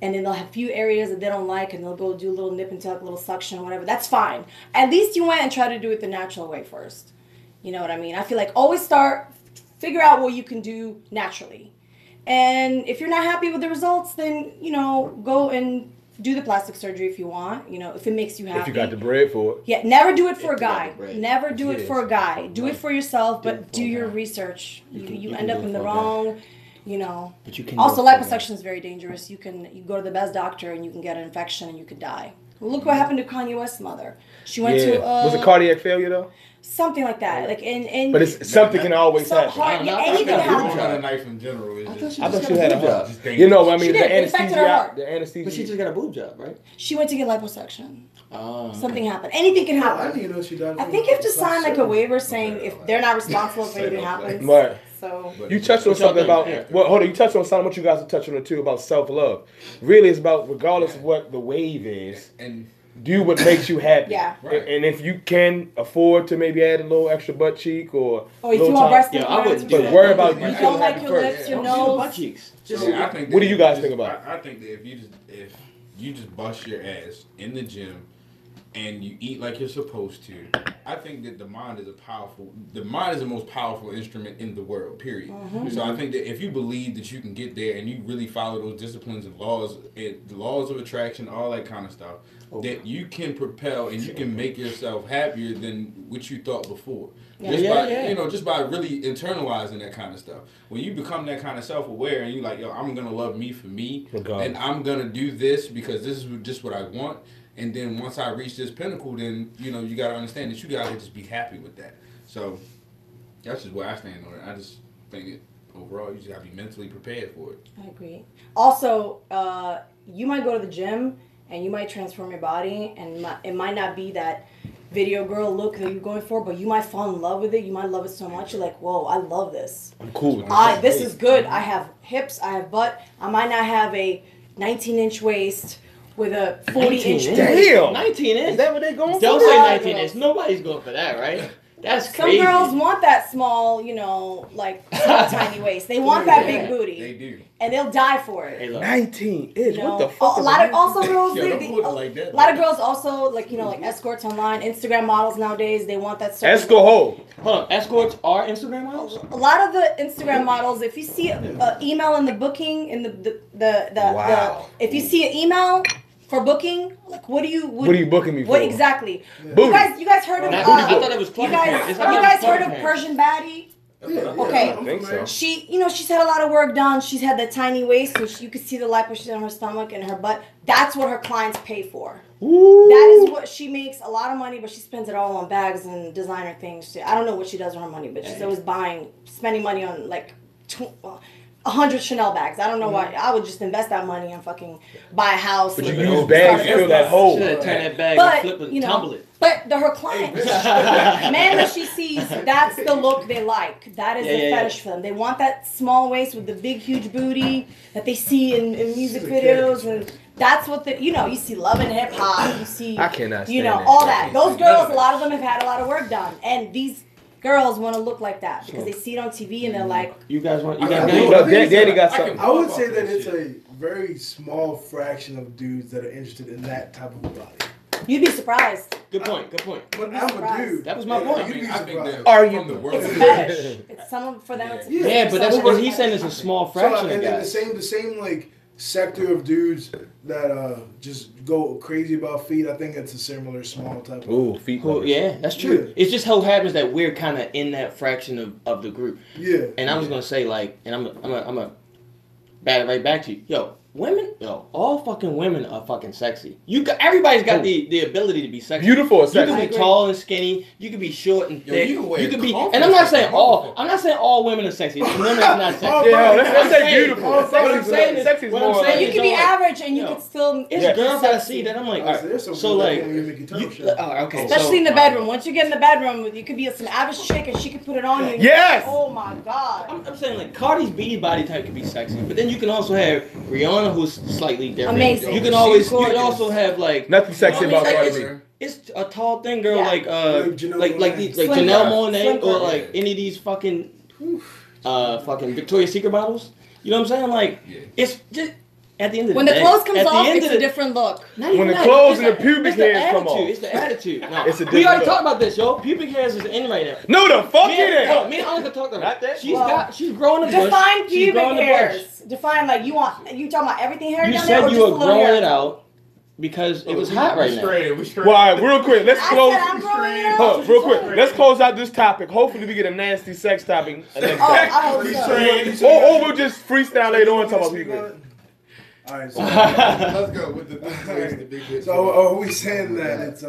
Speaker 3: and then they'll have a few areas that they don't like, and they'll go do a little nip and tuck, a little suction, whatever. That's fine. At least you went and tried to do it the natural way first. You know what I mean? I feel like always figure out what you can do naturally. And if you're not happy with the results, then, go and do the plastic surgery if you want, if it makes you happy.
Speaker 1: If you got the bread for it.
Speaker 3: Yeah, never do it for a guy. Never do it for a guy. Do it for yourself, but do your research. You end up in the wrong...
Speaker 2: But you can
Speaker 3: also, liposuction is very dangerous. You go to the best doctor and you can get an infection and you could die. Well, look what happened to Kanye West's mother. She went to
Speaker 1: was it cardiac failure though?
Speaker 3: Something like that.
Speaker 1: But something can always happen.
Speaker 3: Anything can happen.
Speaker 5: Trying to knife in general is
Speaker 1: I thought she had a heart.
Speaker 3: She did.
Speaker 1: The
Speaker 3: It affected her heart.
Speaker 1: anesthesia.
Speaker 2: But she just got a boob job, right?
Speaker 3: She went to get liposuction.
Speaker 2: Oh.
Speaker 3: Something happened. Anything can happen.
Speaker 4: I didn't even know she died.
Speaker 3: I think you have to sign like a waiver saying if they're not responsible if anything happens.
Speaker 1: Right.
Speaker 3: So
Speaker 1: you touched on something about hold on. You touched on something. What you guys are touching on too about self-love. Really, it's about regardless of what the wave is.
Speaker 5: and
Speaker 1: Do what makes you happy.
Speaker 3: Yeah.
Speaker 5: Right.
Speaker 1: And if you can afford to maybe add a little extra butt cheek or
Speaker 3: if you want breast implants,
Speaker 2: I wouldn't do
Speaker 1: but
Speaker 2: that.
Speaker 1: worry about you
Speaker 3: you
Speaker 1: feeling
Speaker 3: don't like
Speaker 1: happy
Speaker 3: your
Speaker 1: first.
Speaker 3: lips, your
Speaker 2: Don't do the butt
Speaker 3: nose.
Speaker 2: cheeks.
Speaker 5: I think
Speaker 1: What do you guys think about it?
Speaker 5: I think that if you just bust your ass in the gym and you eat like you're supposed to, I think that the mind is the most powerful instrument in the world, period.
Speaker 3: Mm-hmm.
Speaker 5: So I think that if you believe that you can get there and you really follow those disciplines and the laws of attraction, all that kind of stuff, that you can propel and you can make yourself happier than what you thought before. Just by really internalizing that kind of stuff. When you become that kind of self-aware and you're like, I'm going to love me for me, and I'm going to do this because this is just what I want. And then once I reach this pinnacle, then, you got to understand that you got to just be happy with that. So that's just where I stand on it. I just think that overall, you just got to be mentally prepared for it.
Speaker 3: I agree. Also, you might go to the gym and you might transform your body, and it might not be that video girl look that you're going for, but you might fall in love with it. You might love it so much, you're like, whoa, I love this.
Speaker 1: I'm cool with this.
Speaker 3: This is good. I have hips, I have butt. I might not have a 19-inch waist with a 40-inch.
Speaker 1: Damn.
Speaker 2: 19 inch?
Speaker 1: Is that what they going for?
Speaker 2: Don't say 19 inch. Nobody's going for that, right? That's
Speaker 3: Some
Speaker 2: crazy.
Speaker 3: girls want that small, like small, tiny waist. They want that big booty.
Speaker 5: They do.
Speaker 3: And they'll die for it.
Speaker 2: Hey, look.
Speaker 1: 19 inch.
Speaker 3: You know,
Speaker 1: What the fuck?
Speaker 3: a lot of also girls.
Speaker 5: Yo, don't put it like that,
Speaker 3: a lot of girls also like escorts online, Instagram models nowadays. They want that. certain-
Speaker 1: Escort hoe.
Speaker 2: Hold on. Escorts are Instagram models?
Speaker 3: A lot of the Instagram models, if you see an email in the booking in
Speaker 1: Wow.
Speaker 3: if you see an email for booking, like what are you
Speaker 1: booking me for?
Speaker 3: What exactly?
Speaker 1: Booty.
Speaker 3: You guys heard of?
Speaker 2: I thought it was
Speaker 3: you guys heard of Persian baddie? Okay.
Speaker 1: I think so.
Speaker 3: She's had a lot of work done. She's had that tiny waist, so you could see the lipo she's on her stomach and her butt. That's what her clients pay for.
Speaker 1: Ooh.
Speaker 3: That is what she makes a lot of money, but she spends it all on bags and designer things. I don't know what she does with her money, but she's always spending money on like 100 Chanel bags. I don't know why. I would just invest that money and fucking buy a house.
Speaker 1: But
Speaker 3: and
Speaker 1: you use bags to fill that hole.
Speaker 2: Should have turned that bag
Speaker 3: But,
Speaker 2: and flip and tumble it.
Speaker 3: But her clients, man that she sees, that's the look they like. That is the fetish for them. They want that small waist with the big, huge booty that they see in music videos, and that's what you see Love and Hip Hop. You see,
Speaker 1: I cannot stand
Speaker 3: all that. Those girls, a lot of them have had a lot of work done, and these girls want to look like that because they see it on TV and they're like,
Speaker 2: You guys
Speaker 1: Danny got something.
Speaker 4: I would say that it's a very small fraction of dudes that are interested in that type of a body.
Speaker 3: you'd be surprised.
Speaker 2: Good point.
Speaker 4: But I'm a dude.
Speaker 2: That was my point.
Speaker 4: You'd be
Speaker 5: I think
Speaker 4: surprised.
Speaker 5: that
Speaker 1: Are you?
Speaker 5: from the world.
Speaker 3: It's a fetish. It's for them. It's a
Speaker 2: Yeah, but that's what he's saying is a small
Speaker 4: So,
Speaker 2: fraction of
Speaker 4: and then
Speaker 2: guys.
Speaker 4: the same like sector of dudes that just go crazy about feet. I think it's a similar small type.
Speaker 1: Ooh, feet.
Speaker 2: Well, yeah, that's true.
Speaker 4: Yeah.
Speaker 2: It's just how it happens that we're kind of in that fraction of the group.
Speaker 4: Yeah.
Speaker 2: And I was gonna say like, and I'm a bat it right back to you. All fucking women are fucking sexy. Everybody's got the ability to be sexy.
Speaker 1: Beautiful or
Speaker 2: You
Speaker 1: sexy.
Speaker 2: can be tall and skinny. You can be short and thick.
Speaker 5: you can wear
Speaker 2: be,
Speaker 5: confidence
Speaker 2: and I'm not
Speaker 5: like
Speaker 2: saying
Speaker 5: a
Speaker 2: all.
Speaker 5: motherfucker.
Speaker 2: I'm not saying all women are sexy. Women are not sexy.
Speaker 1: Yeah, let's
Speaker 2: What I'm
Speaker 1: say
Speaker 2: saying-
Speaker 1: beautiful.
Speaker 2: What I'm saying is,
Speaker 1: Sexy is
Speaker 2: what I'm
Speaker 1: more
Speaker 2: saying
Speaker 3: You
Speaker 1: like-
Speaker 2: is
Speaker 3: can be
Speaker 2: like,
Speaker 3: average and you
Speaker 2: yo,
Speaker 3: can still.
Speaker 2: It's
Speaker 1: Yeah.
Speaker 2: girls that I
Speaker 3: sexy.
Speaker 2: see that I'm like,
Speaker 4: Honestly, there's some
Speaker 2: so
Speaker 4: girls that
Speaker 2: like,
Speaker 4: can't even make you turtle
Speaker 2: you,
Speaker 4: shit.
Speaker 2: okay,
Speaker 3: Especially in
Speaker 2: so,
Speaker 3: the bedroom. Once you get in the bedroom, you could be some average chick and she can put it on you. And you're
Speaker 1: Yes!
Speaker 3: like, oh my god.
Speaker 2: I'm saying like Cardi's beady body type could be sexy, but then you can also have Rihanna who's slightly different.
Speaker 3: Amazing.
Speaker 2: You can
Speaker 3: She's
Speaker 2: also have like
Speaker 1: Nothing sexy
Speaker 2: you know
Speaker 1: about
Speaker 2: what I mean?
Speaker 1: Cardi
Speaker 2: Like, it's a tall thin girl
Speaker 3: Yeah.
Speaker 2: like
Speaker 4: Janelle
Speaker 2: like
Speaker 4: Monáe.
Speaker 2: Janelle Monáe
Speaker 3: Slim
Speaker 2: or
Speaker 3: girl.
Speaker 2: like any of these fucking Victoria's Secret models. You know what I'm saying? Like it's just at the end of
Speaker 3: When
Speaker 2: the
Speaker 3: the
Speaker 2: day,
Speaker 3: clothes comes
Speaker 2: at the
Speaker 3: off,
Speaker 2: end
Speaker 3: it's
Speaker 2: of
Speaker 3: a
Speaker 2: the-
Speaker 3: different look.
Speaker 2: not even
Speaker 1: When the
Speaker 2: that,
Speaker 1: clothes
Speaker 2: it's
Speaker 1: and the pubic
Speaker 2: it's
Speaker 1: hairs come
Speaker 2: attitude,
Speaker 1: off.
Speaker 2: It's the attitude. No,
Speaker 1: It's a
Speaker 2: we
Speaker 1: different
Speaker 2: already
Speaker 1: look.
Speaker 2: talked about this, yo. Pubic hairs is in right now.
Speaker 1: No, the fuck
Speaker 2: Me
Speaker 1: it
Speaker 2: and
Speaker 1: ain't.
Speaker 2: Anika talked about
Speaker 1: Not
Speaker 2: it.
Speaker 1: that.
Speaker 2: She's growing a bush.
Speaker 3: Define
Speaker 2: She's
Speaker 3: pubic
Speaker 2: growing a bush.
Speaker 3: hairs. Define like you talking about everything hair
Speaker 2: You
Speaker 3: down there or
Speaker 2: said
Speaker 3: just
Speaker 2: you
Speaker 3: a
Speaker 2: were
Speaker 3: little
Speaker 2: growing
Speaker 3: hair?
Speaker 2: it out because it was hot right now.
Speaker 5: We straight.
Speaker 1: Well, all right, real quick, let's
Speaker 3: I
Speaker 1: close.
Speaker 3: said I'm growing it
Speaker 1: Hold
Speaker 3: out.
Speaker 1: on, real quick, let's close out this topic. Hopefully, we get a nasty sex topic next
Speaker 3: Oh,
Speaker 1: time.
Speaker 3: I hope so.
Speaker 1: Or we'll just freestyle later on and talk about people.
Speaker 4: Alright, so,
Speaker 5: Let's go with the big hit.
Speaker 4: so are we saying that it's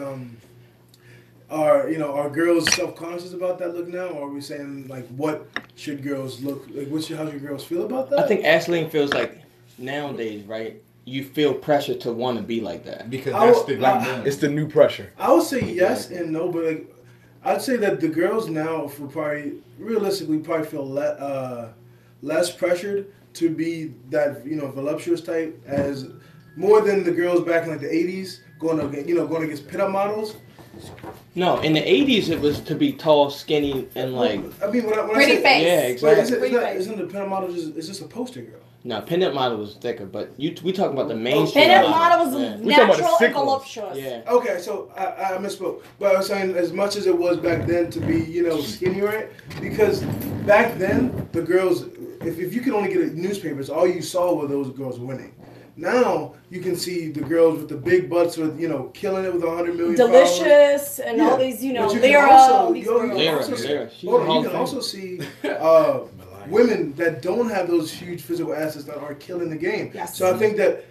Speaker 4: are girls self-conscious about that look now, or are we saying like what should girls look like? How should girls feel about that?
Speaker 2: I think Ashley feels like nowadays, right? You feel pressure to want to be like that.
Speaker 5: because
Speaker 4: I
Speaker 5: that's
Speaker 4: will-
Speaker 5: the new norm.
Speaker 1: It's the new pressure.
Speaker 4: I would say yes and no, but like I'd say that the girls now for probably realistically probably feel less pressured to be that voluptuous type as more than the girls back in like the 80s going against pinup models.
Speaker 2: No, in the 80s it was to be tall, skinny, and like
Speaker 4: I mean when I
Speaker 3: Pretty
Speaker 4: say,
Speaker 3: face.
Speaker 2: yeah,
Speaker 4: But
Speaker 2: exactly.
Speaker 3: Pretty face.
Speaker 4: isn't the pinup model it's just a poster girl?
Speaker 2: No, pinup model was thicker, but we talking about the mainstream.
Speaker 3: Pinup model was
Speaker 2: Yeah.
Speaker 1: We talking about the
Speaker 3: natural
Speaker 1: sick
Speaker 3: and
Speaker 1: ones.
Speaker 3: voluptuous.
Speaker 2: Yeah.
Speaker 4: Okay, so I misspoke. But I was saying as much as it was back then to be, skinny, right? Because back then, the girls, if you could only get newspapers, all you saw were those girls winning. Now, you can see the girls with the big butts with, killing it with 100 million followers.
Speaker 3: Delicious and all these,
Speaker 4: But you can
Speaker 3: Lyra,
Speaker 4: also-
Speaker 3: all these
Speaker 4: you can
Speaker 3: girls.
Speaker 2: Lyra,
Speaker 4: also see-
Speaker 2: Lyra. She's
Speaker 4: hold
Speaker 2: a
Speaker 4: on,
Speaker 2: Hall
Speaker 4: you
Speaker 2: of
Speaker 4: can
Speaker 2: Famer.
Speaker 4: also see women that don't have those huge physical assets that are killing the game.
Speaker 3: Yes.
Speaker 4: So I think that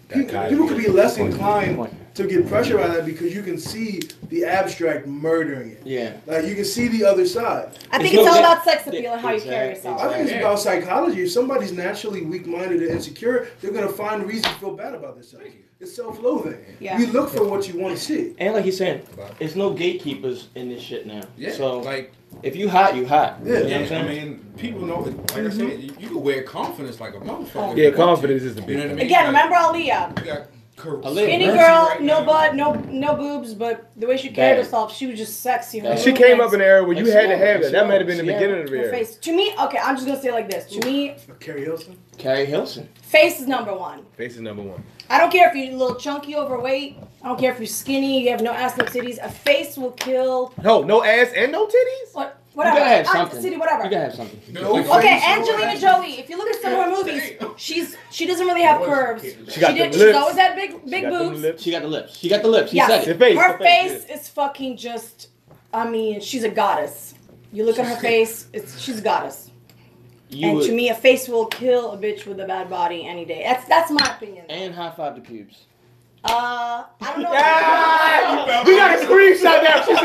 Speaker 4: people could be less inclined to get pressure out of that because you can see the abstract murdering it.
Speaker 2: Yeah.
Speaker 4: Like you can see the other side.
Speaker 3: I think
Speaker 2: It's
Speaker 3: it's
Speaker 2: no
Speaker 3: all
Speaker 2: that-
Speaker 3: about sex appeal and how you carry
Speaker 2: Exactly.
Speaker 3: yourself.
Speaker 4: I think it's about psychology. If somebody's naturally weak-minded and insecure, they're gonna find reason to feel bad about themselves. It's self-loathing.
Speaker 3: Yeah.
Speaker 4: You look for what you want to see.
Speaker 2: And like he's saying, it's no gatekeepers in this shit now.
Speaker 5: Yeah,
Speaker 2: So
Speaker 5: like
Speaker 2: if you hot, you hot.
Speaker 4: Yeah.
Speaker 2: You know what I'm
Speaker 5: I
Speaker 2: saying?
Speaker 5: mean, people know. Like I said, you can wear confidence like a motherfucker.
Speaker 1: Yeah, confidence is the
Speaker 5: You
Speaker 1: big
Speaker 5: know what I
Speaker 1: thing.
Speaker 5: mean?
Speaker 3: Again,
Speaker 5: Like,
Speaker 3: remember Aaliyah.
Speaker 5: you got
Speaker 2: Aaliyah.
Speaker 3: Skinny
Speaker 5: Mercy
Speaker 3: girl,
Speaker 5: right
Speaker 3: no
Speaker 5: now.
Speaker 3: butt, no boobs, but the way she carried
Speaker 2: Bad.
Speaker 3: herself, she was just sexy. Her
Speaker 2: And
Speaker 1: She came up in an era where
Speaker 2: Like
Speaker 1: you had to
Speaker 2: Sierra,
Speaker 1: have that. That might have been the
Speaker 2: Sierra.
Speaker 1: beginning of the
Speaker 3: her
Speaker 1: era.
Speaker 3: face. To me, okay, I'm just gonna say it like this. To me,
Speaker 4: Carrie Hilson.
Speaker 2: Carrie Hilson.
Speaker 3: face is number one.
Speaker 1: Face is number one.
Speaker 3: I don't care if you're a little chunky, overweight. I don't care if you're skinny, you have no ass, no titties. A face will kill.
Speaker 1: No ass and no titties?
Speaker 3: What?
Speaker 2: You
Speaker 3: Whatever.
Speaker 2: gotta have
Speaker 3: I'm
Speaker 2: something.
Speaker 3: city, whatever.
Speaker 2: You gotta have something.
Speaker 3: Okay, Angelina Jolie. If you look at some of her movies, she doesn't really have curves.
Speaker 1: She got them
Speaker 3: She's
Speaker 1: lips.
Speaker 3: always had big
Speaker 1: She got them
Speaker 3: boobs.
Speaker 1: lips.
Speaker 2: She got the lips. She got the lips. He
Speaker 3: Yes.
Speaker 2: said
Speaker 1: The
Speaker 2: it.
Speaker 1: face.
Speaker 3: Her
Speaker 1: the face,
Speaker 3: face is fucking just. I mean, she's a goddess. You look at her face, she's a goddess.
Speaker 2: You
Speaker 3: And
Speaker 2: would,
Speaker 3: to me, a face will kill a bitch with a bad body any day. That's my opinion.
Speaker 2: and high five the pubes.
Speaker 3: I don't know.
Speaker 1: Ah, we got a screenshot there. She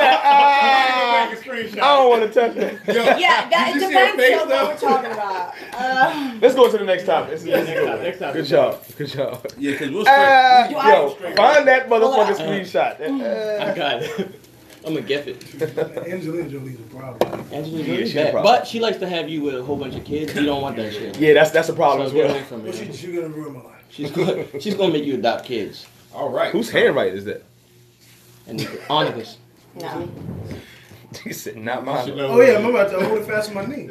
Speaker 1: said, I don't want to touch that.
Speaker 3: Yeah, that
Speaker 5: Did
Speaker 3: it
Speaker 5: you see her
Speaker 3: depends
Speaker 5: face,
Speaker 3: on
Speaker 5: though?
Speaker 3: what we're talking about.
Speaker 1: Let's go to the next topic. This is a good one.
Speaker 2: Next topic.
Speaker 1: Good job. Good job.
Speaker 5: Yeah, because we'll
Speaker 3: Do I-
Speaker 1: Yo, find that motherfucking
Speaker 3: Hold on.
Speaker 1: screenshot.
Speaker 2: I got it. I'm gonna gift it.
Speaker 4: Angelina Jolie's a problem.
Speaker 2: Angelina
Speaker 1: Yeah,
Speaker 2: Jolie's
Speaker 1: she's a
Speaker 2: bad,
Speaker 1: problem.
Speaker 2: but she likes to have you with a whole bunch of kids. You don't want that shit.
Speaker 1: Yeah, that's a problem as
Speaker 2: So get
Speaker 1: well.
Speaker 2: away from
Speaker 4: But
Speaker 2: her.
Speaker 4: she's gonna ruin my life.
Speaker 2: She's gonna make you adopt kids.
Speaker 5: All right.
Speaker 1: Whose handwriting is that?
Speaker 2: And Anika's.
Speaker 3: No.
Speaker 1: He said, not mine.
Speaker 4: Oh yeah, I'm about to hold it fast on my knee.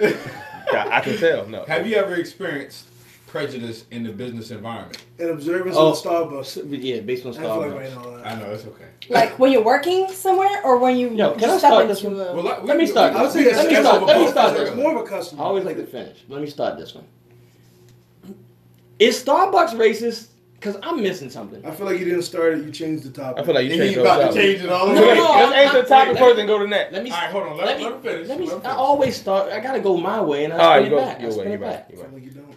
Speaker 1: I can tell. No.
Speaker 5: Have you ever experienced prejudice in the business environment?
Speaker 4: And observers
Speaker 2: Oh.
Speaker 4: at Starbucks.
Speaker 2: Yeah, based on
Speaker 4: I feel like
Speaker 2: Starbucks.
Speaker 4: right now.
Speaker 5: I know it's okay.
Speaker 3: Like when you're working somewhere, or when you
Speaker 2: Yo, can
Speaker 3: just
Speaker 2: I
Speaker 3: step
Speaker 2: start
Speaker 3: into
Speaker 2: this one?
Speaker 3: a-
Speaker 5: Well,
Speaker 2: Let me start.
Speaker 4: I would say
Speaker 2: Let me start. Let me start
Speaker 4: It's
Speaker 2: this
Speaker 4: more
Speaker 2: one.
Speaker 4: of a customer.
Speaker 2: I always like to finish. Let me start this one. Is Starbucks racist? Because I'm missing something.
Speaker 4: I feel like you didn't start it. You changed the topic.
Speaker 1: I feel like you
Speaker 5: He's
Speaker 1: changed
Speaker 5: about to
Speaker 1: the
Speaker 5: change it all
Speaker 2: No,
Speaker 5: over.
Speaker 2: no,
Speaker 1: Let's answer the topic
Speaker 2: wait,
Speaker 1: first and go to the next.
Speaker 2: Let me.
Speaker 5: All right, hold on. Let him finish.
Speaker 2: Let me.
Speaker 5: Let him
Speaker 2: I
Speaker 5: finish.
Speaker 2: always start. I gotta go my way, and I
Speaker 1: All right,
Speaker 2: spin
Speaker 1: you
Speaker 2: it
Speaker 1: go
Speaker 2: back.
Speaker 1: your way.
Speaker 2: I spin
Speaker 1: You're
Speaker 2: it
Speaker 1: right.
Speaker 2: back.
Speaker 4: I
Speaker 1: You're
Speaker 4: feel
Speaker 1: right.
Speaker 4: like you don't.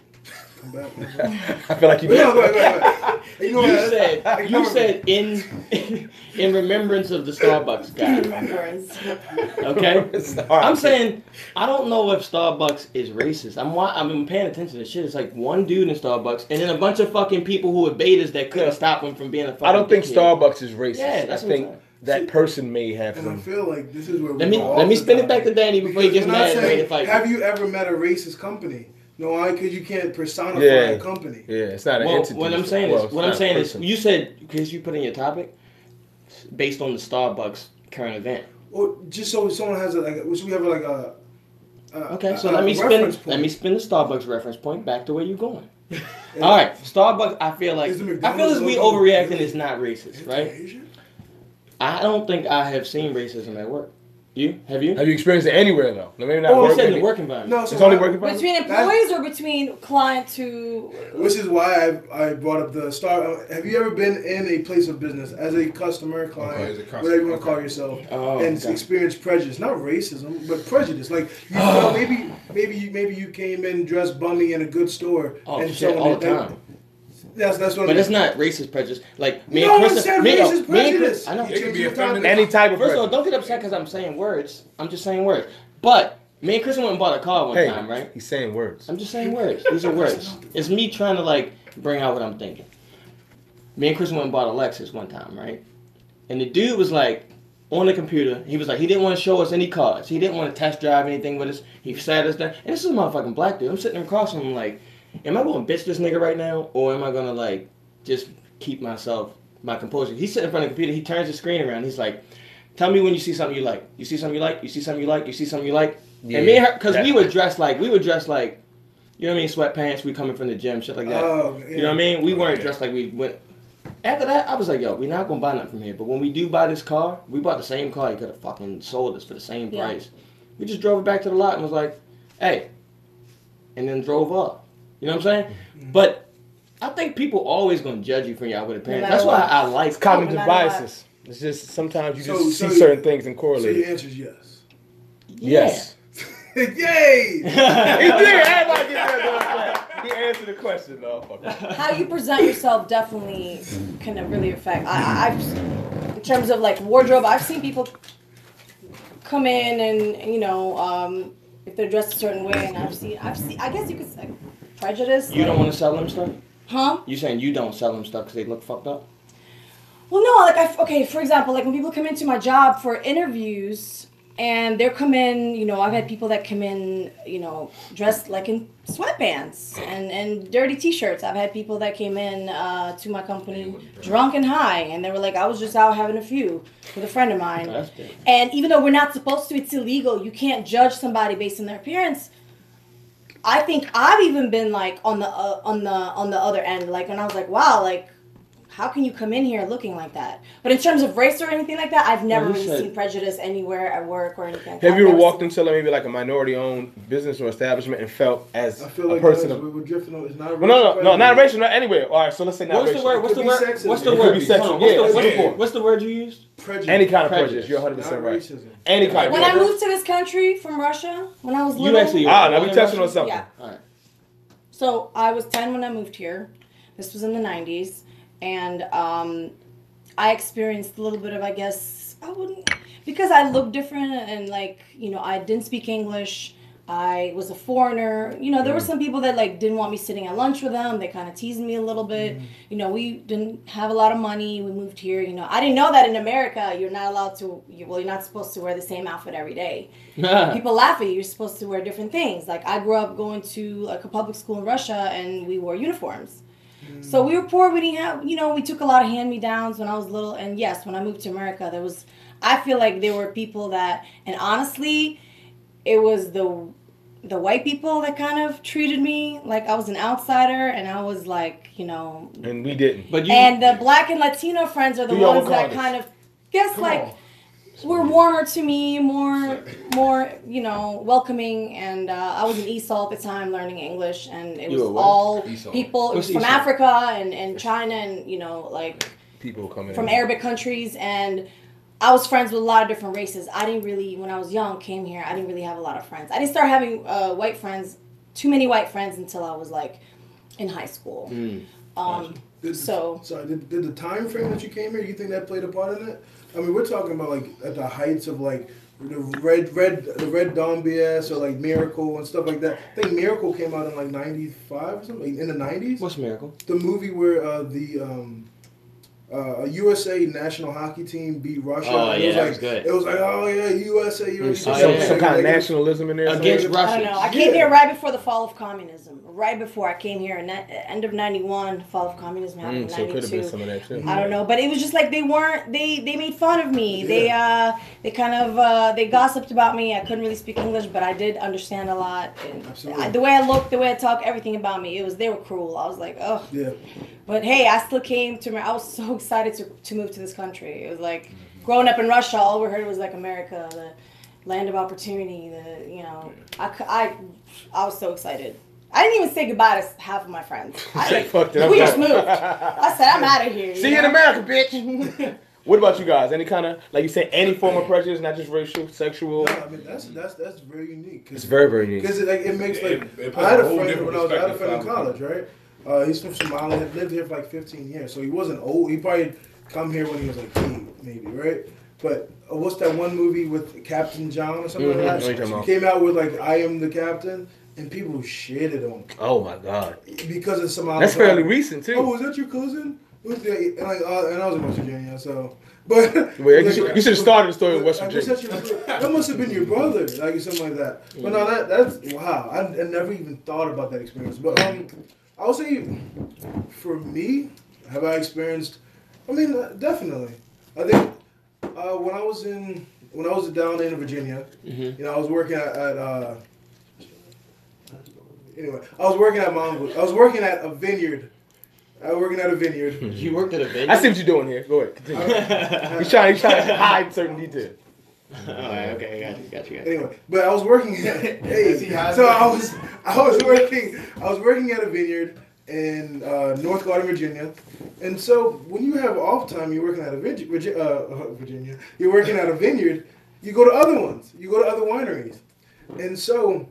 Speaker 4: Come back.
Speaker 1: I feel like you
Speaker 4: No,
Speaker 1: did.
Speaker 4: go ahead. You know
Speaker 2: You
Speaker 4: what?
Speaker 2: said you said in remembrance of the Starbucks guy.
Speaker 3: Remembrance.
Speaker 2: Okay,
Speaker 1: All right,
Speaker 2: I'm saying I don't know if Starbucks is racist. I've been paying attention to shit. It's like one dude in Starbucks, and then a bunch of fucking people who were betas that couldn't stop him from being a fucking.
Speaker 1: I don't think
Speaker 2: dickhead.
Speaker 1: Starbucks is racist.
Speaker 2: Yeah, that's
Speaker 1: I
Speaker 2: what I'm
Speaker 1: think
Speaker 2: saying.
Speaker 1: that person may have
Speaker 4: And I
Speaker 1: some.
Speaker 4: feel like this is where
Speaker 2: Let
Speaker 4: we
Speaker 2: me
Speaker 4: go
Speaker 2: let me
Speaker 4: off the
Speaker 2: spin it back
Speaker 4: topic.
Speaker 2: to Danny before he gets
Speaker 4: Because we're not
Speaker 2: mad and ready to
Speaker 4: saying,
Speaker 2: fight.
Speaker 4: have you ever met a racist company? No, why? Because you can't personify
Speaker 1: Yeah.
Speaker 4: a company.
Speaker 1: Yeah, it's not an
Speaker 2: Well,
Speaker 1: entity.
Speaker 2: what I'm saying
Speaker 1: Well,
Speaker 2: is,
Speaker 1: it's
Speaker 2: what
Speaker 1: not
Speaker 2: I'm
Speaker 1: a
Speaker 2: saying is,
Speaker 1: person.
Speaker 2: you said because you put in your topic based on the Starbucks current event.
Speaker 4: Or just so someone has so we have like a.
Speaker 2: Okay, so
Speaker 4: a
Speaker 2: let me spin.
Speaker 4: reference point.
Speaker 2: Let me spin the Starbucks reference point back to where you're going. All right, Starbucks. I feel
Speaker 4: Is the
Speaker 2: as
Speaker 4: McDonald's
Speaker 2: we
Speaker 4: logo
Speaker 2: overreacting
Speaker 4: really
Speaker 2: is not racist, right?
Speaker 4: Asian?
Speaker 2: I don't think I have seen racism at work. You have you?
Speaker 1: Have you experienced it anywhere though? Maybe not
Speaker 2: Oh, you
Speaker 1: work.
Speaker 2: said in
Speaker 1: maybe-
Speaker 2: the work environment.
Speaker 4: No, so
Speaker 1: It's only
Speaker 4: I-
Speaker 1: work environment.
Speaker 3: Between employees or between client to.
Speaker 4: Which is why I brought up the star. Have you ever been in a place of business as a customer, client,
Speaker 5: as a customer,
Speaker 4: whatever you want to
Speaker 5: okay.
Speaker 4: call yourself,
Speaker 2: Oh,
Speaker 4: and
Speaker 2: okay.
Speaker 4: experienced prejudice? Not racism, but prejudice. Like you felt maybe you came in dressed bummy in a good store,
Speaker 2: Oh
Speaker 4: and
Speaker 2: shit, all the time.
Speaker 4: That's what.
Speaker 2: But
Speaker 4: I mean.
Speaker 2: it's not racist prejudice. Like me
Speaker 4: No
Speaker 2: and
Speaker 4: one
Speaker 2: Chris.
Speaker 4: said
Speaker 2: me-
Speaker 4: racist
Speaker 2: me and Chris-
Speaker 4: prejudice.
Speaker 2: I know.
Speaker 5: It can be offended.
Speaker 1: Any type of
Speaker 2: First of all,
Speaker 1: prejudice.
Speaker 2: don't get upset because I'm saying words. I'm just saying words. But me and Chris went and bought a car one
Speaker 1: Hey,
Speaker 2: time, right?
Speaker 1: he's saying words.
Speaker 2: I'm just saying words. These are words. It's me trying to like bring out what I'm thinking. Me and Chris went and bought a Lexus one time, right? And the dude was like on the computer. He was like, he didn't want to show us any cars. He didn't want to test drive anything with us. He sat us down. And this is a motherfucking black dude. I'm sitting across from him like, am I going to bitch this nigga right now? Or am I going to like just keep my composure? He's sitting in front of the computer. He turns the screen around. He's like, tell me when you see something you like. You see something you like? You see something you like? You see something you like?
Speaker 1: Yeah,
Speaker 2: and me and her, because
Speaker 1: that-
Speaker 2: we were dressed like, you know what I mean? Sweatpants. We coming from the gym, shit like that.
Speaker 4: Oh, yeah.
Speaker 2: You know what I mean? We weren't
Speaker 5: Yeah.
Speaker 2: dressed like we went. After that, I was like, yo, we're not gonna buy nothing from here. But when we do buy this car, we bought the same car. You could have fucking sold us for the same
Speaker 3: Yeah.
Speaker 2: price. We just drove it back to the lot and was like, hey, and then drove up. You know what I'm saying?
Speaker 4: Mm-hmm.
Speaker 2: But I think people always gonna judge you from your outward appearance.
Speaker 3: matter
Speaker 2: That's why
Speaker 3: what.
Speaker 2: I like.
Speaker 1: It's cognitive
Speaker 3: No matter what.
Speaker 1: biases. It's just sometimes you
Speaker 4: So-
Speaker 1: just
Speaker 4: so
Speaker 1: see
Speaker 4: you-
Speaker 1: certain things and
Speaker 4: So
Speaker 1: correlate.
Speaker 4: your
Speaker 1: it.
Speaker 4: answer is yes.
Speaker 1: Yes.
Speaker 4: Yay!
Speaker 1: He did. Everybody get that. He answered the question, though.
Speaker 3: How you present yourself definitely can really affect. I've, in terms of like wardrobe, I've seen people come in and if they're dressed a certain way, and I've seen. I guess you could say prejudice.
Speaker 2: You don't want to sell them stuff?
Speaker 3: Huh?
Speaker 2: You saying you don't sell them stuff because they look fucked up?
Speaker 3: Well, no. Like for example, like when people come into my job for interviews. And they're come in, I've had people that come in, dressed like in sweatpants and dirty t-shirts. I've had people that came in to my company drunk and high, and they were like, I was just out having a few with a friend of mine.
Speaker 2: Oh, that's big.
Speaker 3: And even though we're not supposed to, it's illegal. You can't judge somebody based on their appearance. I think I've even been like on the other end, like when I was like, wow, like, how can you come in here looking like that? But in terms of race or anything like that, I've never
Speaker 2: you
Speaker 3: really
Speaker 2: said-
Speaker 3: seen prejudice anywhere at work or anything. Like that.
Speaker 1: Have you
Speaker 3: I've
Speaker 1: ever
Speaker 3: never
Speaker 1: walked
Speaker 3: seen-
Speaker 1: into maybe like a minority-owned business or establishment and felt as
Speaker 4: I feel
Speaker 1: a
Speaker 4: like
Speaker 1: person
Speaker 4: guys,
Speaker 1: of?
Speaker 4: we're drifting on. It's not.
Speaker 1: Well, no, not racial, not anywhere. All right, so let's say not
Speaker 2: What's the
Speaker 1: racial.
Speaker 2: word? What's the
Speaker 4: It could
Speaker 2: word?
Speaker 4: be sexism.
Speaker 2: What's the
Speaker 1: It could
Speaker 2: word?
Speaker 1: be sexual.
Speaker 2: Hold on, What's
Speaker 1: Yeah,
Speaker 2: the-
Speaker 1: it's
Speaker 2: what's the- What's the word you used?
Speaker 4: Prejudice.
Speaker 1: Any kind of
Speaker 2: Prejudice.
Speaker 1: prejudice. You're 100%
Speaker 4: Not
Speaker 1: right.
Speaker 4: racism.
Speaker 1: Any kind of
Speaker 3: When I
Speaker 1: prejudice.
Speaker 3: moved to this country from Russia, when I was
Speaker 2: You
Speaker 3: little,
Speaker 2: actually.
Speaker 1: Ah, now we
Speaker 2: born in
Speaker 1: touching on
Speaker 2: Russia?
Speaker 1: something.
Speaker 3: Yeah.
Speaker 2: All right.
Speaker 3: So I was 10 when I moved here. This was in the 90s. And I experienced a little bit of, I guess, because I looked different and like, I didn't speak English. I was a foreigner. There were some people that like didn't want me sitting at lunch with them. They kind of teased me a little bit. We didn't have a lot of money. We moved here. I didn't know that in America you're not allowed to, you're not supposed to wear the same outfit every day. People laugh at you. You're supposed to wear different things. Like I grew up going to like a public school in Russia and we wore uniforms. So we were poor. We didn't have, we took a lot of hand-me-downs when I was little. And yes, when I moved to America, I feel like there were people that, and honestly, it was the white people that kind of treated me like I was an outsider, and I was like,
Speaker 1: And we didn't.
Speaker 2: But you.
Speaker 3: and the black and Latino friends are the
Speaker 1: Who y'all
Speaker 3: ones
Speaker 1: would call
Speaker 3: that
Speaker 1: this?
Speaker 3: kind of, guess
Speaker 4: Come
Speaker 3: like,
Speaker 4: on.
Speaker 3: were warmer to me, more welcoming, and I was in Esau at the time learning English, and it was all people. It was from Africa and China, and like
Speaker 1: people coming
Speaker 3: from Arabic countries, and I was friends with a lot of different races. I didn't really, when I was young, came here, I didn't really have a lot of friends. I didn't start having white friends, too many white friends until I was like in high school.
Speaker 4: Did the time frame that you came here, you think that played a part in it? I mean, we're talking about like at the heights of like the Red Dawn BS or like Miracle and stuff like that. I think Miracle came out in like 95 or something, in the 90s.
Speaker 2: What's Miracle?
Speaker 4: The movie where the USA national hockey team beat Russia.
Speaker 2: Oh, yeah,
Speaker 4: it
Speaker 2: was good.
Speaker 4: It was like, oh yeah, USA.
Speaker 1: Some kind of nationalism in there.
Speaker 2: Against Russia.
Speaker 3: I don't know. I came here right before the fall of communism. Right before I came here, end of 91, fall of communism happened in 92.
Speaker 1: So it could have been some of that too.
Speaker 3: I don't know, but it was just like they made fun of me.
Speaker 4: Yeah.
Speaker 3: They kind of they gossiped about me. I couldn't really speak English, but I did understand a lot. And the way I looked, the way I talked, everything about me, they were cruel. I was like, oh.
Speaker 4: Yeah.
Speaker 3: But hey, I still came to. I was so excited to move to this country. It was like growing up in Russia. All we heard was like America, the land of opportunity. I was so excited. I didn't even say goodbye to half of my friends. We just moved. I said, I'm out of here.
Speaker 1: See you in America, bitch. What about you guys? Any kind of, like you said, any form of prejudice, not just racial, sexual?
Speaker 4: No, I mean that's very unique.
Speaker 1: It's very, very unique.
Speaker 4: Because it makes like I had a friend when I was in college, right? He's from Somalia, had lived here for like 15 years, so he wasn't old. He probably come here when he was like 8, maybe, right? But what's that one movie with Captain John or something like that? He came out with like I Am the Captain. And people shitted on him.
Speaker 1: Oh my God!
Speaker 4: Because of some.
Speaker 1: That's fairly recent too.
Speaker 4: Oh, was that your cousin? And I was in West Virginia, so. But
Speaker 1: well, you should have started the story in West Virginia.
Speaker 4: That must have been your brother, like something like that. But no, that's wow. I never even thought about that experience. But I would say, for me, have I experienced? I mean, definitely. I think when I was down in Virginia, I was working at anyway, I was working at a vineyard. You worked at a vineyard?
Speaker 1: I see what you're doing here. Go ahead. Continue. He's trying to hide certain details.
Speaker 2: Okay, got you.
Speaker 4: Anyway, but I was working at I was working at a vineyard in North Garden, Virginia. And so when you have off time, you're working at a Virginia. You're working at a vineyard. You go to other ones. You go to other wineries. And so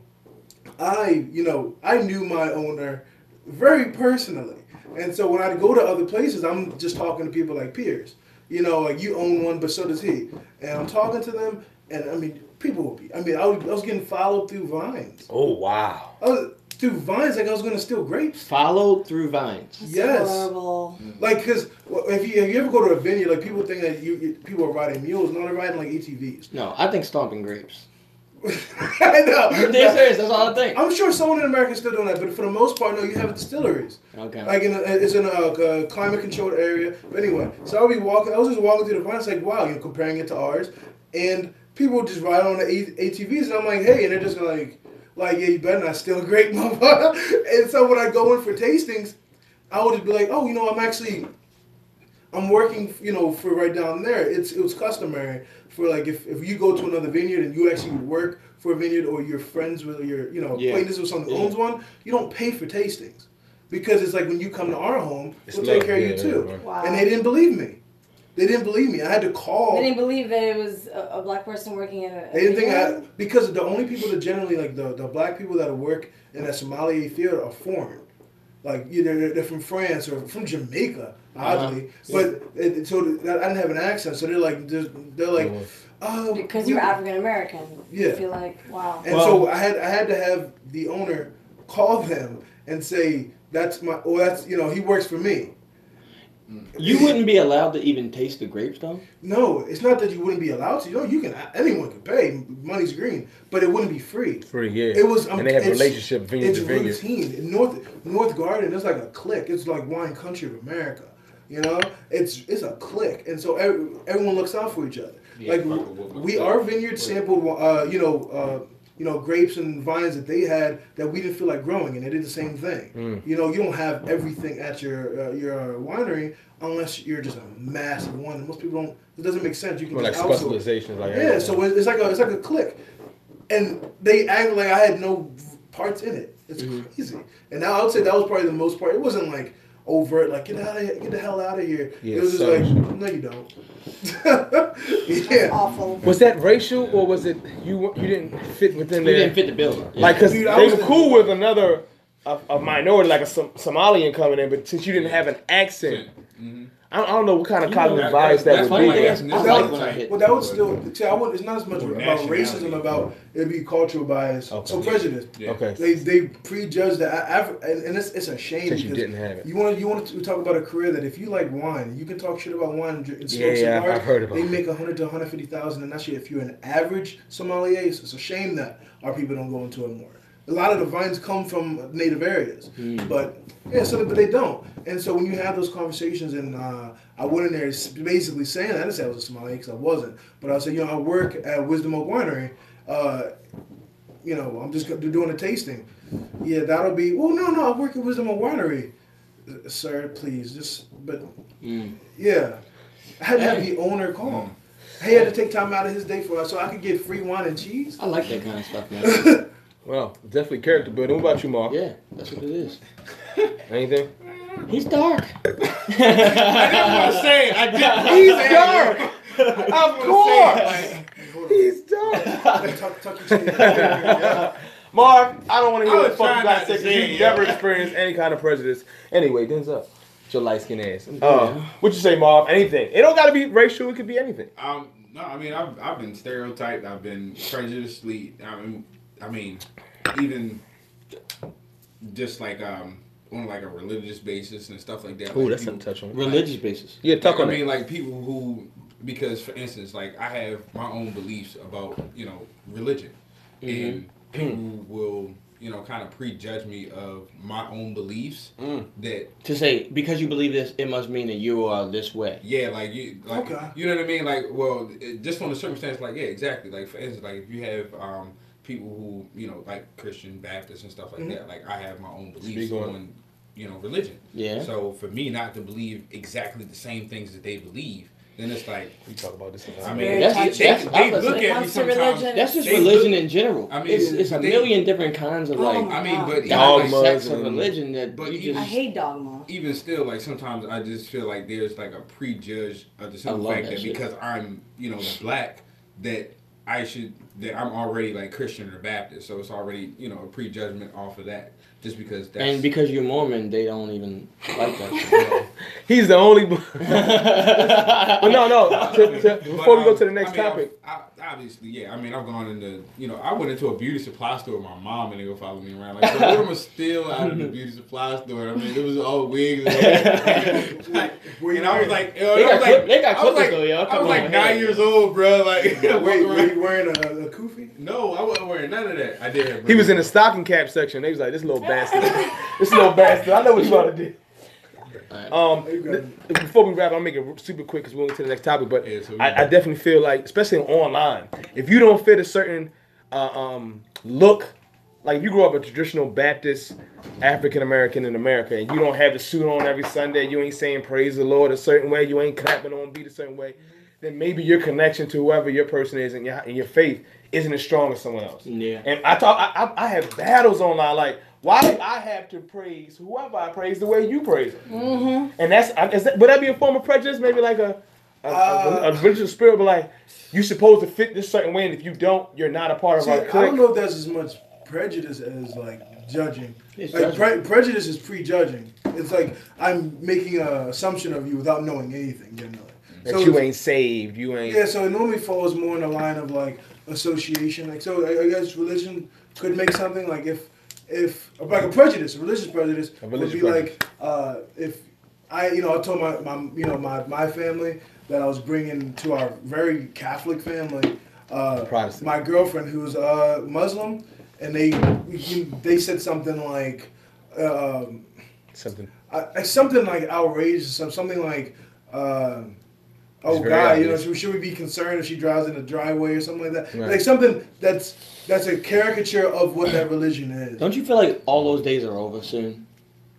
Speaker 4: I knew my owner very personally. And so when I go to other places, I'm just talking to people like peers. Like you own one, but so does he. And I'm talking to them, and I mean, I was getting followed through vines.
Speaker 1: Oh, wow.
Speaker 4: Through vines, like I was going to steal grapes.
Speaker 2: Followed through vines.
Speaker 3: That's
Speaker 4: yes.
Speaker 3: horrible.
Speaker 4: Like, because if you ever go to a vineyard, like people think that people are riding mules. No, they're riding like ATVs.
Speaker 2: No, I think stomping grapes.
Speaker 4: I know.
Speaker 2: I'm dead serious. That's all I think.
Speaker 4: I'm sure someone in America is still doing that, but for the most part, no. You have distilleries.
Speaker 2: Okay.
Speaker 4: Like it's in a climate-controlled area. But anyway, so I was just walking through the vine. It's like, wow, comparing it to ours, and people just ride on the ATVs, and I'm like, hey, and they're just like, yeah, you better not steal a grape, motherfucker. And so when I go in for tastings, I would just be like, oh, I'm working, for right down there. It was customary for like if you go to another vineyard and you actually work for a vineyard or you're friends with your acquaintances with someone who owns one, you don't pay for tastings because it's like when you come to our home, we'll take care of you too.
Speaker 3: Wow.
Speaker 4: And they didn't believe me. I had to call.
Speaker 3: They didn't believe that it was a black person working at a.
Speaker 4: They didn't think because the only people that generally like the black people that work in that Somali theater are foreign. Like either they're from France or from Jamaica, oddly, but I didn't have an accent, so they're like,
Speaker 3: because you're African American.
Speaker 4: Yeah.
Speaker 3: I feel like wow.
Speaker 4: And so I had to have the owner call them and say he works for me.
Speaker 2: You wouldn't be allowed to even taste the grapes, though?
Speaker 4: No, it's not that you wouldn't be allowed to. Anyone can pay. Money's green, but it wouldn't be free.
Speaker 1: Free, yeah.
Speaker 4: It was.
Speaker 1: And they have a relationship vineyard to vineyard.
Speaker 4: It's routine. In North Garden, it's like a clique. It's like wine country of America. It's a clique, and so everyone looks out for each other. Yeah, like our vineyard sampled, grapes and vines that they had that we didn't feel like growing, and they did the same thing. You don't have everything at your winery unless you're just a massive one. And most people don't. It doesn't make sense. You can just outsource.
Speaker 1: Specializations, like
Speaker 4: So it's like a click, and they act like I had no parts in it. It's crazy. And now I would say that was probably the most part. It wasn't like overt, like get out of here, get the hell out of here.
Speaker 1: Yeah,
Speaker 4: it was just like, no, you don't. Yeah.
Speaker 3: Awful.
Speaker 1: Was that racial, or was it you didn't fit within there?
Speaker 2: You didn't fit the bill. Yeah.
Speaker 1: Like, because they were cool with another a minority, like a Somalian coming in, but since you didn't have an accent, I don't know what kind of cognitive bias that would be.
Speaker 4: Well, that would still. See, it's not as much about racism, about it'd be cultural bias. Okay. So prejudice.
Speaker 5: Yeah.
Speaker 1: Okay.
Speaker 4: They prejudge the and it's a shame
Speaker 1: Since
Speaker 4: because
Speaker 1: you didn't have it.
Speaker 4: You want to talk about a career that if you like wine, you can talk shit about wine and smoke cigars.
Speaker 1: I've heard about
Speaker 4: They
Speaker 1: that.
Speaker 4: make 100 to 150,000, and that's if you're an average sommelier. So it's a shame that our people don't go into it more. A lot of the vines come from native areas, but they don't. And so when you have those conversations, and I went in there basically saying, I didn't say I was a sommelier because I wasn't, but I said, I work at Wisdom Oak Winery. I'm just doing a tasting. Yeah, that'll be. Well, no, I work at Wisdom Oak Winery, sir. Please, yeah. I had to have the owner call. He had to take time out of his day for us so I could get free wine and cheese.
Speaker 2: I like that kind of stuff, man.
Speaker 1: Well, definitely character building. What about you, Mark?
Speaker 2: Yeah, that's what it is.
Speaker 1: Anything?
Speaker 2: He's dark.
Speaker 5: I didn't want to say it.
Speaker 1: He's dark. Of course. He's dark.
Speaker 4: Tuck your chin.
Speaker 1: Mark, I don't want to hear
Speaker 5: I
Speaker 1: what the
Speaker 5: was
Speaker 1: fuck
Speaker 5: trying
Speaker 1: you got
Speaker 5: not
Speaker 1: to
Speaker 5: to
Speaker 1: say
Speaker 5: say
Speaker 1: because
Speaker 5: it,
Speaker 1: you
Speaker 5: yo.
Speaker 1: never experienced any kind of prejudice. Anyway, Denzel, it's your light skinned ass.
Speaker 2: Yeah.
Speaker 1: What you say, Mark? Anything. It don't got to be racial. It could be anything.
Speaker 5: No, I mean I've been stereotyped. I've been prejudicedly. I mean, even just like on like a religious basis and stuff like that.
Speaker 1: Ooh,
Speaker 5: like
Speaker 1: that's
Speaker 5: people,
Speaker 1: something to touch on.
Speaker 2: Religious basis.
Speaker 1: Yeah, talk on
Speaker 5: I mean,
Speaker 1: it.
Speaker 5: like people who, because for instance, like I have my own beliefs about religion, and people will kind of prejudge me of my own beliefs that.
Speaker 2: To say, because you believe this, it must mean that you are this way.
Speaker 5: Yeah, like you know what I mean. Like, well, just on the circumstance, like exactly. Like for instance, like if you have people who like Christian Baptists and stuff like that. Like I have my own beliefs on religion.
Speaker 2: Yeah.
Speaker 5: So for me not to believe exactly the same things that they believe, then it's like
Speaker 1: We talk about this.
Speaker 5: I mean,
Speaker 2: That's-
Speaker 5: they look
Speaker 3: When it
Speaker 5: at me
Speaker 3: comes to
Speaker 5: sometimes.
Speaker 3: religion,
Speaker 2: That's just
Speaker 5: They
Speaker 2: religion
Speaker 5: look-
Speaker 2: in general.
Speaker 5: I mean,
Speaker 2: it's a
Speaker 5: but they-
Speaker 2: million different kinds of like
Speaker 3: Oh,
Speaker 5: I mean, but
Speaker 1: Dogmas
Speaker 2: sects of
Speaker 1: and-
Speaker 2: religion that
Speaker 5: but
Speaker 2: you
Speaker 5: even-
Speaker 2: just.
Speaker 3: I hate dogma.
Speaker 5: even still, like sometimes I just feel like there's like a prejudge of the
Speaker 2: I
Speaker 5: simple
Speaker 2: love
Speaker 5: fact
Speaker 2: that
Speaker 5: that
Speaker 2: shit.
Speaker 5: because I'm black that I'm already like Christian or Baptist, so it's already a prejudgment off of that just because that's
Speaker 2: And because you're Mormon, they don't even like that shit.
Speaker 1: He's the only. But no. Before we go to the next topic.
Speaker 5: Obviously, yeah. I mean, I've gone into, I went into a beauty supply store with my mom and they go follow me around. Like, so what am I still out of the beauty supply store? I mean, it was all wigs. And I was like,
Speaker 2: They got
Speaker 5: I was
Speaker 2: clippers
Speaker 5: like,
Speaker 2: though, yo.
Speaker 5: I
Speaker 2: Come
Speaker 5: was like
Speaker 2: on,
Speaker 5: 9 years old, bro. Like,
Speaker 4: Wait, were you wearing a kufi?
Speaker 5: No, I wasn't wearing none of that. I did.
Speaker 1: He was in the stocking cap section. They was like, this little bastard. This little bastard. I know what you want to do. Before we wrap, I'll make it super quick because we'll go to the next topic. But
Speaker 5: Yeah, so
Speaker 1: I definitely feel like, especially online, if you don't fit a certain look, like if you grow up a traditional Baptist African American in America and you don't have the suit on every Sunday, you ain't saying praise the Lord a certain way, you ain't clapping on beat a certain way, then maybe your connection to whoever your person is and your faith isn't as strong as someone else.
Speaker 2: Yeah.
Speaker 1: And I have battles online like, why do I have to praise whoever I praise the way you praise them? Mm-hmm. And would that be a form of prejudice? Maybe like a religious spirit, but like you're supposed to fit this certain way, and if you don't, you're not a part of our clique.
Speaker 4: I don't know if that's as much prejudice as like judging.
Speaker 2: It's
Speaker 4: Like
Speaker 2: judging.
Speaker 4: prejudice is prejudging. It's like I'm making an assumption of you without knowing anything generally.
Speaker 1: That you ain't saved, you ain't.
Speaker 4: Yeah, so it normally falls more in the line of like association. Like so, I guess religion could make something like if like a prejudice, a religious prejudice would be like if I told my family that I was bringing to our very Catholic family
Speaker 1: Protestant.
Speaker 4: my girlfriend who's Muslim, and they said something like
Speaker 1: Something.
Speaker 4: something like outrageous, something like oh God, you know, should we be concerned if she drives in the driveway or something like that? Right. Like something that's a caricature of what that religion is.
Speaker 2: Don't you feel like all those days are over soon?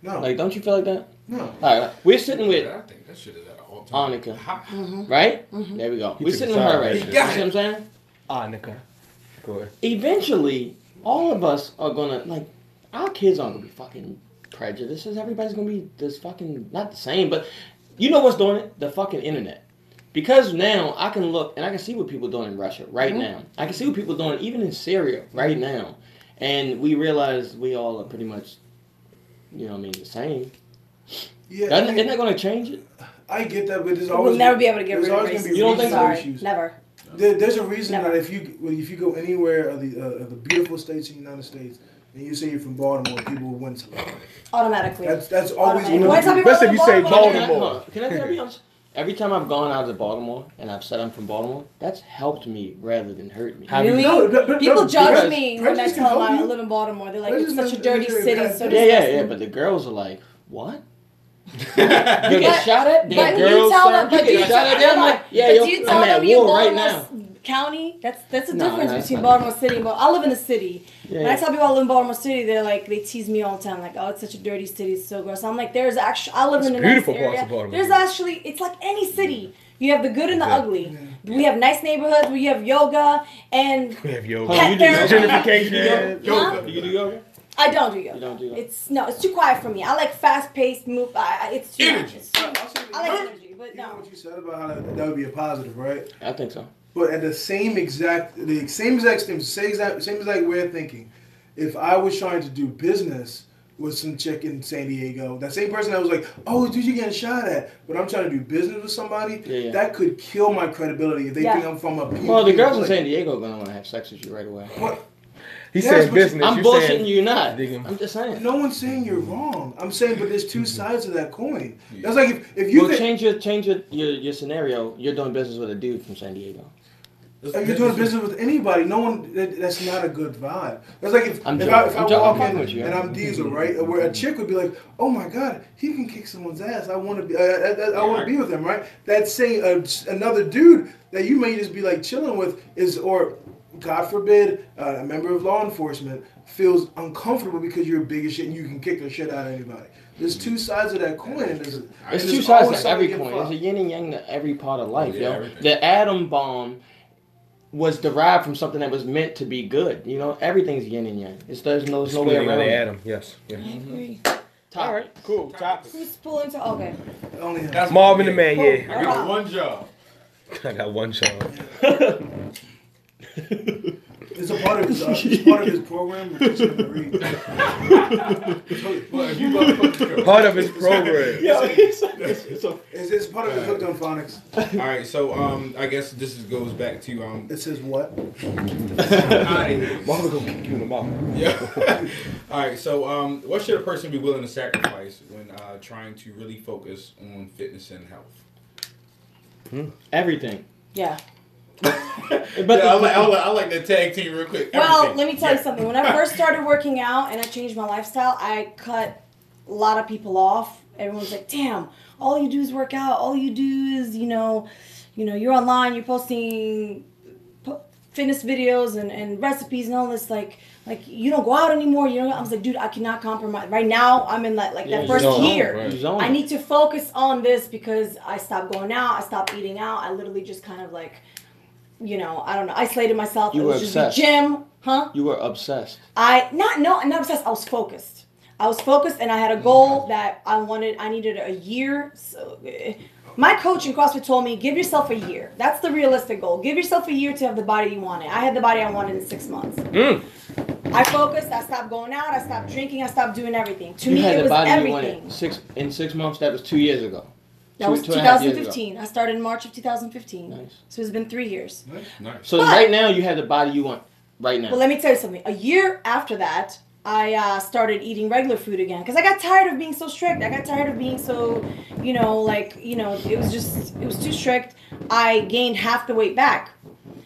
Speaker 4: No.
Speaker 2: Like, don't you feel like that?
Speaker 4: No.
Speaker 2: All right, we're sitting with
Speaker 6: I think that shit is at all time.
Speaker 2: Anika, right? There we go. We're sitting with her right now. You see what I'm saying?
Speaker 1: Anika. Go ahead.
Speaker 2: Eventually, all of us are gonna, like, our kids aren't gonna be fucking prejudices. Everybody's gonna be this fucking, not the same, but you know what's doing it? The fucking internet. Because now I can look and I can see what people are doing in Russia right now. I can see what people are doing even in Syria right now. And we realize we all are pretty much, you know what I mean, the same.
Speaker 4: Yeah,
Speaker 2: isn't that going to change it?
Speaker 4: I get that, but there's always...
Speaker 3: We'll never be able to get rid of racism.
Speaker 2: You don't think so?
Speaker 3: Sorry, never.
Speaker 4: There's a reason that if you go anywhere of the beautiful states in the United States, and you say you're from Baltimore, people will win something.
Speaker 3: Automatically.
Speaker 4: That's always...
Speaker 1: Especially if you say Baltimore.
Speaker 2: Can I be honest? Every time I've gone out of Baltimore and I've said I'm from Baltimore, that's helped me rather than hurt me.
Speaker 3: Really? People judge me when I tell them I live in Baltimore. They're like, it's such a dirty city. So
Speaker 2: yeah, but the girls are like, what? You get shot at?
Speaker 3: But do you tell them?
Speaker 2: But do you tell
Speaker 3: them you're Baltimore County? That's the difference between Baltimore City and Baltimore. I live in the city. When I tell people I live in Baltimore City, they're like, they tease me all the time, like, oh, it's such a dirty city, it's so gross. I'm like, there's actually, I live in a nice area. There's actually, it's like any city. You have the good and the ugly. We have nice neighborhoods. We have yoga and pet therapy.
Speaker 1: Gentrification.
Speaker 2: Yoga. Do you do yoga?
Speaker 3: I don't do yoga.
Speaker 2: You don't do yoga?
Speaker 3: It's too quiet for me. I like fast-paced move. It's too much. I like energy, but no.
Speaker 4: You know what you said about how that would be a positive, right?
Speaker 2: I think so.
Speaker 4: But at the same exact way of thinking, if I was trying to do business with some chick in San Diego, that same person that was like, oh, dude, you're getting shot at, but I'm trying to do business with somebody, that could kill my credibility if they think I'm from a...
Speaker 2: Well, the girls in San Diego are going to want to have sex with you right away.
Speaker 4: What?
Speaker 1: He said business.
Speaker 2: I'm bullshitting you not. I'm just saying.
Speaker 4: No one's saying you're wrong. I'm saying, but there's two sides of that coin. That's like if you...
Speaker 2: Well, change your scenario. You're doing business with a dude from San Diego.
Speaker 4: If you're doing business with anybody, no one. That's not a good vibe. That's like if I walk in and I'm Diesel, right? Where a chick would be like, "Oh my God, he can kick someone's ass. I want to be. I want to be with him." Right? That's saying another dude that you may just be like chilling with is, or God forbid, a member of law enforcement feels uncomfortable because you're big as shit and you can kick the shit out of anybody. There's two sides of that coin. And
Speaker 2: there's two sides to every coin. There's a yin and yang to every part of life, yo. Everything. The atom bomb was derived from something that was meant to be good. You know, everything's yin and yang. There's no way around it.
Speaker 1: Atom, yes.
Speaker 3: I agree.
Speaker 1: All right, cool. Topics.
Speaker 3: Who's pulling to? Okay.
Speaker 1: That's Marvin the Man, yeah.
Speaker 6: I got one job.
Speaker 1: I got one job.
Speaker 4: It's a part of his program.
Speaker 1: Part of his program.
Speaker 4: It's part of his hooked on phonics.
Speaker 6: All right, so I guess this goes back to
Speaker 4: It says what?
Speaker 1: Marvin gonna kick you in the mouth.
Speaker 6: Yeah. All right, so what should a person be willing to sacrifice when trying to really focus on fitness and health?
Speaker 2: Everything.
Speaker 3: Yeah.
Speaker 6: But I like that tag team real quick.
Speaker 3: Well, let me tell you something. When I first started working out and I changed my lifestyle, I cut a lot of people off. Everyone's like, "Damn, all you do is work out. All you do is, you know, you're online, you're posting fitness videos and recipes and all this. Like you don't go out anymore. You know." I was like, "Dude, I cannot compromise. Right now, I'm in that first year. Right. I need to focus on this because I stopped going out. I stopped eating out. I literally just kind of like." I don't know, isolated myself.
Speaker 2: You were
Speaker 3: just
Speaker 2: obsessed.
Speaker 3: The gym, huh?
Speaker 2: You were obsessed.
Speaker 3: Not obsessed. I was focused. And I had a goal that I needed a year. So, my coach in CrossFit told me, give yourself a year. That's the realistic goal. Give yourself a year to have the body you wanted. I had the body I wanted in 6 months. I focused. I stopped going out. I stopped drinking. I stopped doing everything. To me, it was everything.
Speaker 2: In 6 months. That was 2 years ago.
Speaker 3: That was 2015. I started in March of 2015.
Speaker 2: Nice.
Speaker 3: So it's been 3 years.
Speaker 6: Nice.
Speaker 2: So right now you have the body you want right now.
Speaker 3: Well, let me tell you something. A year after that, I started eating regular food again because I got tired of being so strict. I got tired of being so, it was too strict. I gained half the weight back.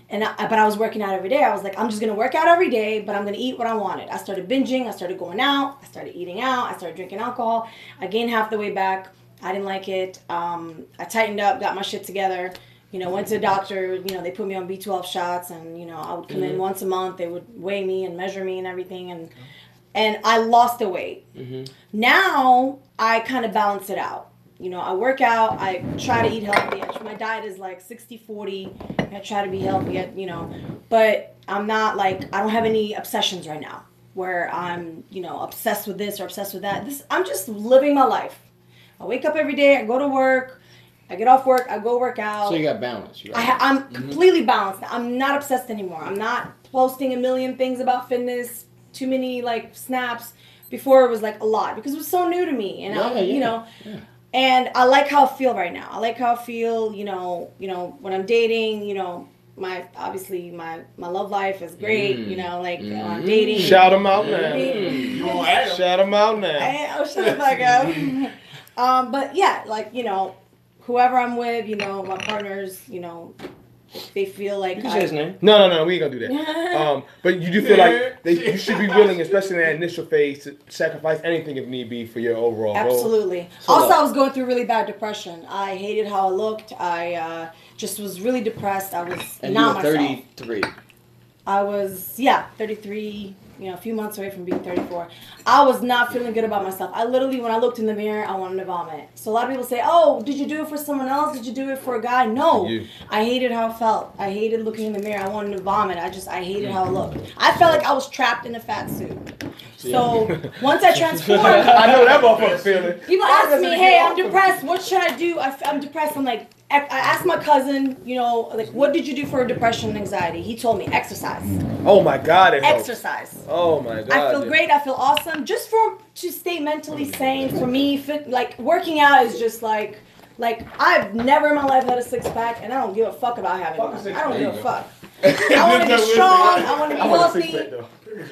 Speaker 3: But I was working out every day. I was like, I'm just going to work out every day, but I'm going to eat what I wanted. I started binging. I started going out. I started eating out. I started drinking alcohol. I gained half the weight back. I didn't like it. I tightened up, got my shit together, You know, went to the doctor, you know, they put me on B12 shots and, you know, I would come in once a month. They would weigh me and measure me and everything. And I lost the weight. Now I kind of balance it out. You know, I work out. I try to eat healthy. My diet is like 60-40. I try to be healthy, you know. But I'm not like, I don't have any obsessions right now where I'm, you know, obsessed with this or obsessed with that. I'm just living my life. I wake up every day. I go to work. I get off work, I go work out.
Speaker 2: So you got balance, right?
Speaker 3: I'm completely balanced. I'm not obsessed anymore. I'm not posting a million things about fitness, too many like snaps. Before it was like a lot because it was so new to me, and you know, and I like how I feel right now. I like how I feel, you know, when I'm dating, you know, my love life is great, you know, like I'm dating.
Speaker 1: Shout them out now. Shout them out now.
Speaker 3: I'll shut the fuck up. But yeah, like, you know, whoever I'm with, you know, my partners, you know, if they feel like
Speaker 2: you can say his name.
Speaker 1: No, we ain't gonna do that. But you do feel like you should be willing, especially in that initial phase, to sacrifice anything if need be for your overall goal.
Speaker 3: Absolutely. So also, I was going through really bad depression. I hated how I looked. I just was really depressed. I was not myself.
Speaker 2: 33.
Speaker 3: I was 33. You know, a few months away from being 34. I was not feeling good about myself. I literally, when I looked in the mirror, I wanted to vomit. So a lot of people say, oh, did you do it for someone else? Did you do it for a guy? No. I hated how I felt. I hated looking in the mirror. I wanted to vomit. I hated how I looked. I felt like I was trapped in a fat suit. So once I transformed.
Speaker 1: I know that motherfucker feeling.
Speaker 3: People ask me, hey, I'm depressed. What should I do? I'm depressed. I'm like, I asked my cousin, you know, like, what did you do for depression and anxiety? He told me, exercise.
Speaker 1: Oh my God, it helps.
Speaker 3: Exercise.
Speaker 1: Oh my God.
Speaker 3: I feel great. I feel awesome. Just to stay mentally sane. For me, like working out is just like I've never in my life had a six pack, and I don't give a fuck about having one. I don't give a fuck. I want to be strong. I want to be healthy.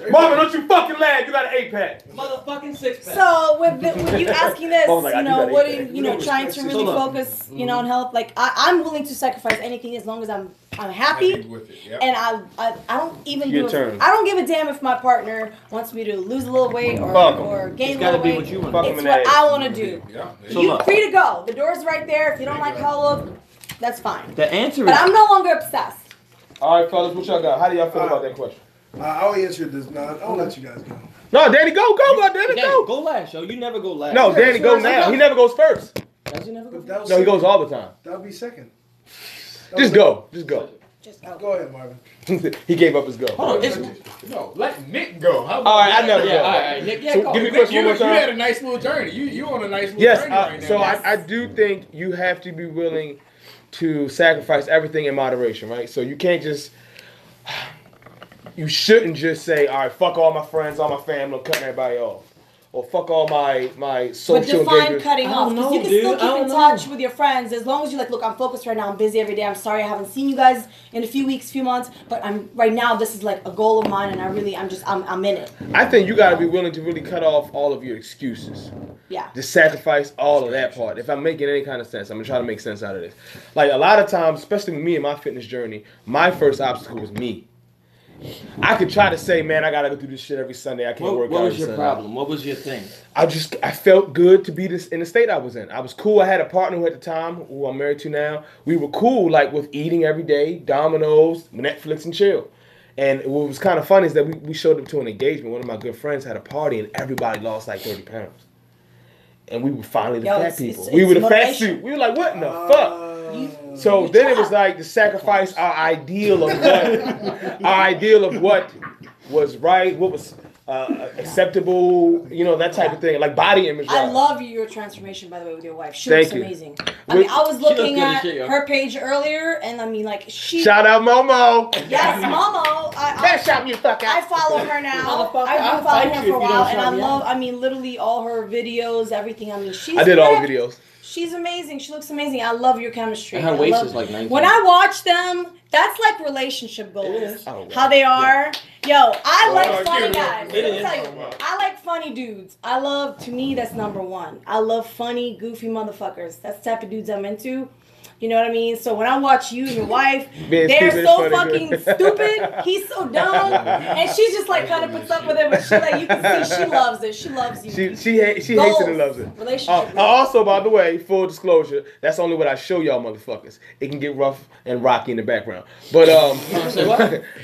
Speaker 1: Mama, don't you fucking laugh. You got an 8-pack.
Speaker 2: Motherfucking 6-pack.
Speaker 3: So with you asking this,
Speaker 1: Oh my God,
Speaker 3: you know,
Speaker 1: you got
Speaker 3: what
Speaker 1: eight
Speaker 3: are you know, trying to really focus, you know, on health. Like I'm willing to sacrifice anything as long as I'm happy
Speaker 5: with it. Yep.
Speaker 3: and I don't even
Speaker 1: Your
Speaker 3: do
Speaker 1: turn.
Speaker 3: I don't give a damn if my partner wants me to lose a little weight or gain a little weight.
Speaker 2: What you want.
Speaker 3: It's what I want to do.
Speaker 5: Yeah.
Speaker 2: So
Speaker 3: You're
Speaker 2: look.
Speaker 3: free to go. The door's right there. If you don't like how I look, that's fine.
Speaker 2: The answer
Speaker 3: But
Speaker 2: is.
Speaker 3: I'm no longer obsessed.
Speaker 1: All right, fellas, what y'all got? How do y'all feel about that question?
Speaker 4: I'll answer this now. I'll let you guys go.
Speaker 1: No, Danny, go, Danny, go.
Speaker 2: Go last, yo. You never go last.
Speaker 1: No, Danny, go now. He never goes first.
Speaker 2: Does he never go?
Speaker 1: No, he goes all the time.
Speaker 4: That'll be second.
Speaker 1: Just go.
Speaker 3: Just go.
Speaker 4: Go ahead, Marvin.
Speaker 1: He gave up his go.
Speaker 2: Hold on,
Speaker 5: No, let Nick go. How about
Speaker 1: All right, I never
Speaker 2: Yeah,
Speaker 1: go.
Speaker 2: all right, Nick. Yeah,
Speaker 1: So
Speaker 2: go.
Speaker 1: give me the
Speaker 5: Nick,
Speaker 1: question one more
Speaker 5: you had
Speaker 1: time.
Speaker 5: a nice little journey. You on a nice little
Speaker 1: Yes,
Speaker 5: journey right now.
Speaker 1: so I do think you have to be willing to sacrifice everything in moderation, right? So you can't just, you shouldn't just say, all right, fuck all my friends, all my family, I'm cutting everybody off. Or fuck all my
Speaker 3: But
Speaker 1: social
Speaker 3: define
Speaker 1: engagements.
Speaker 3: cutting off.
Speaker 2: know,
Speaker 3: Because you can
Speaker 2: dude.
Speaker 3: still
Speaker 2: I
Speaker 3: keep
Speaker 2: don't
Speaker 3: in
Speaker 2: know.
Speaker 3: touch with your friends as long as you're like, look, I'm focused right now. I'm busy every day. I'm sorry I haven't seen you guys in a few weeks, few months. But I'm right now. This is like a goal of mine, and I'm in it.
Speaker 1: I think you got to be willing to really cut off all of your excuses.
Speaker 3: Yeah.
Speaker 1: Just sacrifice all of that part. If I'm making any kind of sense, I'm gonna try to make sense out of this. Like a lot of times, especially with me and my fitness journey, my first obstacle was me. I could try to say, man, I gotta go through this shit every Sunday. I can't work out.
Speaker 2: What was
Speaker 1: every
Speaker 2: your
Speaker 1: Sunday.
Speaker 2: problem? What was your thing?
Speaker 1: I felt good to be in the state I was in. I was cool. I had a partner who at the time, who I'm married to now, we were cool, like with eating every day, Domino's, Netflix, and chill. And what was kind of funny is that we showed up to an engagement. One of my good friends had a party, and everybody lost like 30 pounds. And we were finally the fat people. We were the fat suit. We were like, what in the fuck? So then it was like to sacrifice our ideal of what was right, what was acceptable, you know, that type of thing, like body image.
Speaker 3: I love your transformation, by the way, with your wife. She
Speaker 1: Thank
Speaker 3: looks
Speaker 1: you.
Speaker 3: amazing. I mean, I was looking
Speaker 2: good as
Speaker 3: at
Speaker 2: shit, yo.
Speaker 3: her page earlier, and I mean, like, she.
Speaker 1: Shout out Momo.
Speaker 3: Yes, Momo.
Speaker 1: Cash out, you fuck
Speaker 3: I
Speaker 1: out.
Speaker 3: follow her now.
Speaker 2: Motherfucker,
Speaker 3: I've
Speaker 2: I'll
Speaker 3: been following
Speaker 2: fight
Speaker 3: her
Speaker 2: you
Speaker 3: for a
Speaker 2: if you
Speaker 3: while,
Speaker 2: don't
Speaker 3: and I
Speaker 2: shout me
Speaker 3: love,
Speaker 2: out.
Speaker 3: I mean, literally all her videos, everything. I mean, she's.
Speaker 1: I did all the videos.
Speaker 3: She's amazing. She looks amazing. I love your chemistry.
Speaker 2: And her
Speaker 3: I
Speaker 2: waist
Speaker 3: love-
Speaker 2: is like 19.
Speaker 3: When I watch them, that's like relationship goals.
Speaker 2: is.
Speaker 1: Oh,
Speaker 3: How they are. Yo, I like
Speaker 5: Oh,
Speaker 3: funny
Speaker 5: yeah.
Speaker 3: guys.
Speaker 2: It
Speaker 3: Let me
Speaker 2: is.
Speaker 3: tell you, I like funny dudes. To me, that's number one. I love funny, goofy motherfuckers. That's the type of dudes I'm into. You know what I mean? So when I watch you and your wife,
Speaker 1: Being
Speaker 3: they're
Speaker 1: stupid is
Speaker 3: so
Speaker 1: funny,
Speaker 3: fucking stupid. He's so dumb, and she's just like kind of puts up with it, but she like you can see she loves it. She loves you.
Speaker 1: She hates it and loves it.
Speaker 3: Relationship.
Speaker 1: Also, by the way, full disclosure, that's only what I show y'all motherfuckers. It can get rough and rocky in the background, but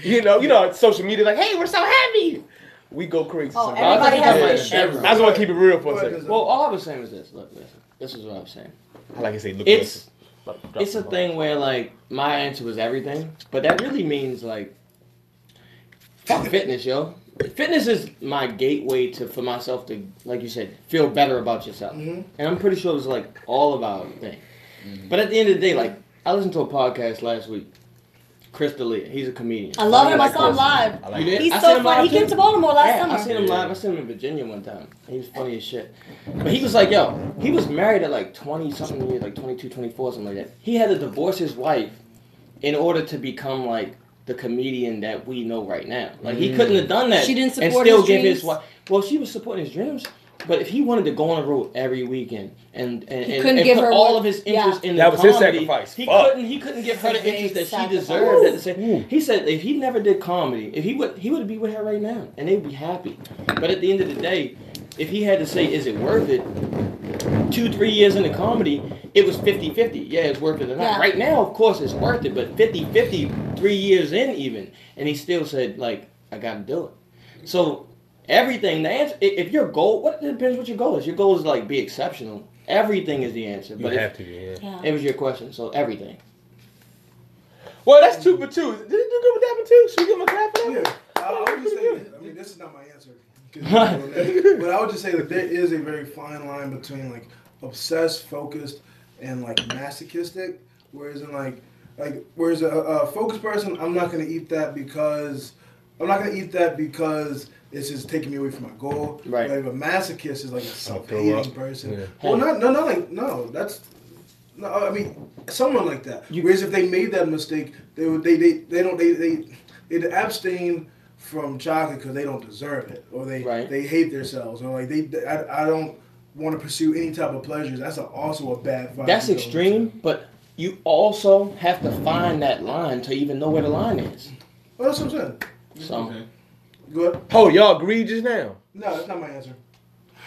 Speaker 1: you know, social media like, hey, we're so happy. We go crazy.
Speaker 3: Oh,
Speaker 1: sometimes.
Speaker 3: everybody has their shit.
Speaker 1: I just want to keep it real for a second.
Speaker 2: Well, all I was saying was this. Look, listen. This is what I was saying.
Speaker 1: I like to say, look.
Speaker 2: It's a thing where like my answer was everything, but that really means like fuck fitness, yo. Fitness is my gateway for myself to, like you said, feel better about yourself. And I'm pretty sure it's like all about thing. But at the end of the day, like I listened to a podcast last week. Chris D'Elia, he's a comedian.
Speaker 3: I love him. I saw him live.
Speaker 1: Like
Speaker 3: He's so funny. He came to Baltimore last summer.
Speaker 2: I seen him live. I seen him in Virginia one time. He was funny as shit. But he was like, yo, he was married at like 20-something years, like 22, 24, something like that. He had to divorce his wife in order to become like the comedian that we know right now. Like he couldn't have done that.
Speaker 3: She didn't support
Speaker 2: and still
Speaker 3: his
Speaker 2: give
Speaker 3: dreams?
Speaker 2: his wife. Well, she was supporting his dreams. But if he wanted to go on the road every weekend and
Speaker 3: give
Speaker 2: put
Speaker 3: her
Speaker 2: all
Speaker 3: what-
Speaker 2: of his interest in the
Speaker 1: That was
Speaker 2: comedy,
Speaker 1: his sacrifice.
Speaker 2: He
Speaker 1: Fuck.
Speaker 2: couldn't give her the
Speaker 3: Big
Speaker 2: interest that she
Speaker 3: sacrifice.
Speaker 2: deserved at the same. He said if he never did comedy, if he would be with her right now and they'd be happy. But at the end of the day, if he had to say, is it worth it? 2-3 years into comedy, it was 50-50. Yeah, it's worth it or not.
Speaker 3: Yeah.
Speaker 2: Right now, of course, it's worth it, but 50-50, 3 years in even, and he still said like, I got to do it. So. Everything, the answer, if your goal, it depends what your goal is. Your goal is like be exceptional. Everything is the answer.
Speaker 1: You
Speaker 2: But
Speaker 1: have to be, yeah.
Speaker 2: It was your question, so everything.
Speaker 1: Well, that's 2 for 2. Did you do good with that one too? Should we give him a clap for that?
Speaker 4: Yeah, I would just say, I mean, this is not my answer. But I would just say that there is a very fine line between like obsessed, focused, and like masochistic. Whereas in whereas a focused person, I'm not gonna eat that because it's just taking me away from my goal.
Speaker 2: Right.
Speaker 4: Like a masochist is like a self-hating person.
Speaker 1: Yeah.
Speaker 4: Well, no. I mean, someone like that. Whereas if they made that mistake, they'd abstain from chocolate because they don't deserve it, or they hate themselves, or like I don't want to pursue any type of pleasures. That's also a bad vibe.
Speaker 2: That's extreme, but you also have to find that line to even know where the line is.
Speaker 4: Well, that's what I'm saying.
Speaker 2: So,
Speaker 4: Go ahead.
Speaker 1: Oh, y'all agreed just now?
Speaker 4: No, that's not my answer.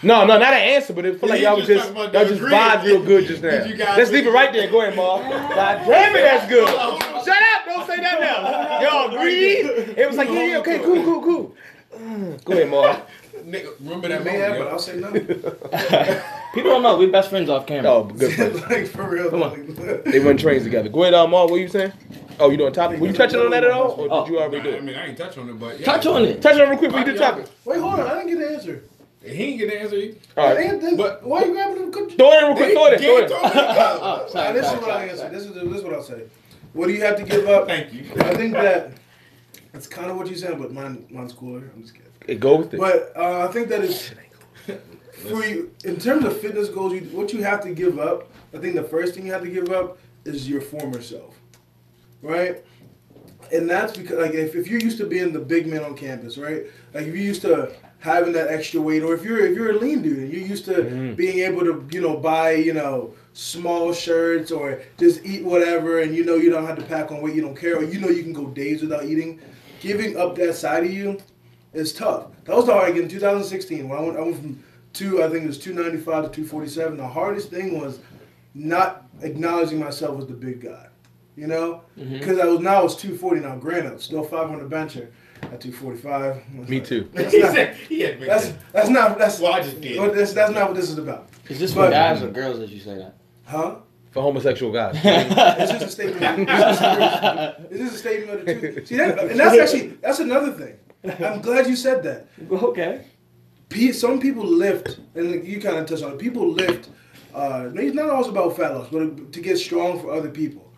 Speaker 1: No, not an answer, but it feel like y'all just vibe real good just now. Let's leave it right there. Go ahead, Mark. God damn it, that's good. Shut up! Don't say that now. Y'all agreed? It was like, yeah, okay, cool. Go ahead, Mark.
Speaker 6: Nigga, remember that
Speaker 4: Man,
Speaker 6: moment,
Speaker 4: but
Speaker 6: yo.
Speaker 4: I'll say no.
Speaker 2: people don't know we're best friends off camera.
Speaker 1: Oh, good friends.
Speaker 4: Like for real.
Speaker 1: Come on. They run trains together. Go ahead, Mark. What you saying? Oh, you doing topic? Were you touching on that at all, or did you already do
Speaker 6: I
Speaker 1: it?
Speaker 6: mean, I ain't touch on it, but yeah.
Speaker 2: Touch on it.
Speaker 1: Touch on it real quick before you do topic.
Speaker 4: Wait, hold on. I didn't get the answer.
Speaker 6: He ain't get the answer.
Speaker 1: All right.
Speaker 6: But
Speaker 4: Why are you grabbing them?
Speaker 1: Throw it in real quick. Throw it in.
Speaker 2: Oh, sorry,
Speaker 4: This is
Speaker 2: sorry,
Speaker 4: what I
Speaker 2: sorry,
Speaker 4: answer.
Speaker 2: sorry.
Speaker 4: This is what I'll say. What do you have to give up?
Speaker 6: Thank you.
Speaker 4: I think that that's kind of what you said, but mine's cooler. I'm just kidding.
Speaker 1: Go with it.
Speaker 4: But I think that it's for you in terms of fitness goals. What you have to give up. I think the first thing you have to give up is your former self, right? And that's because like if you're used to being the big man on campus, right? Like if you're used to having that extra weight, or if you're a lean dude and you're used to being able to buy small shirts or just eat whatever, and you don't have to pack on weight, you don't care, or you can go days without eating. Giving up that side of you is tough. That was the hard in 2016 when I went from I think it was 295 to 247. The hardest thing was not acknowledging myself as the big guy. Because I was 240 now. Granted, still 500 bencher at 245.
Speaker 1: Me too.
Speaker 4: That's
Speaker 6: He
Speaker 4: not,
Speaker 6: said he had been
Speaker 4: that's not.
Speaker 6: Well, I just did.
Speaker 4: That's not what this is about.
Speaker 2: Is this for guys or girls that you say that?
Speaker 4: Huh?
Speaker 1: For homosexual guys.
Speaker 4: It's just a statement. It's just a statement of the truth. See, that's another thing. I'm glad you said that.
Speaker 2: Okay.
Speaker 4: Some people lift, and you kind of touched on it. People lift. It's not always about fat loss, but to get strong for other people.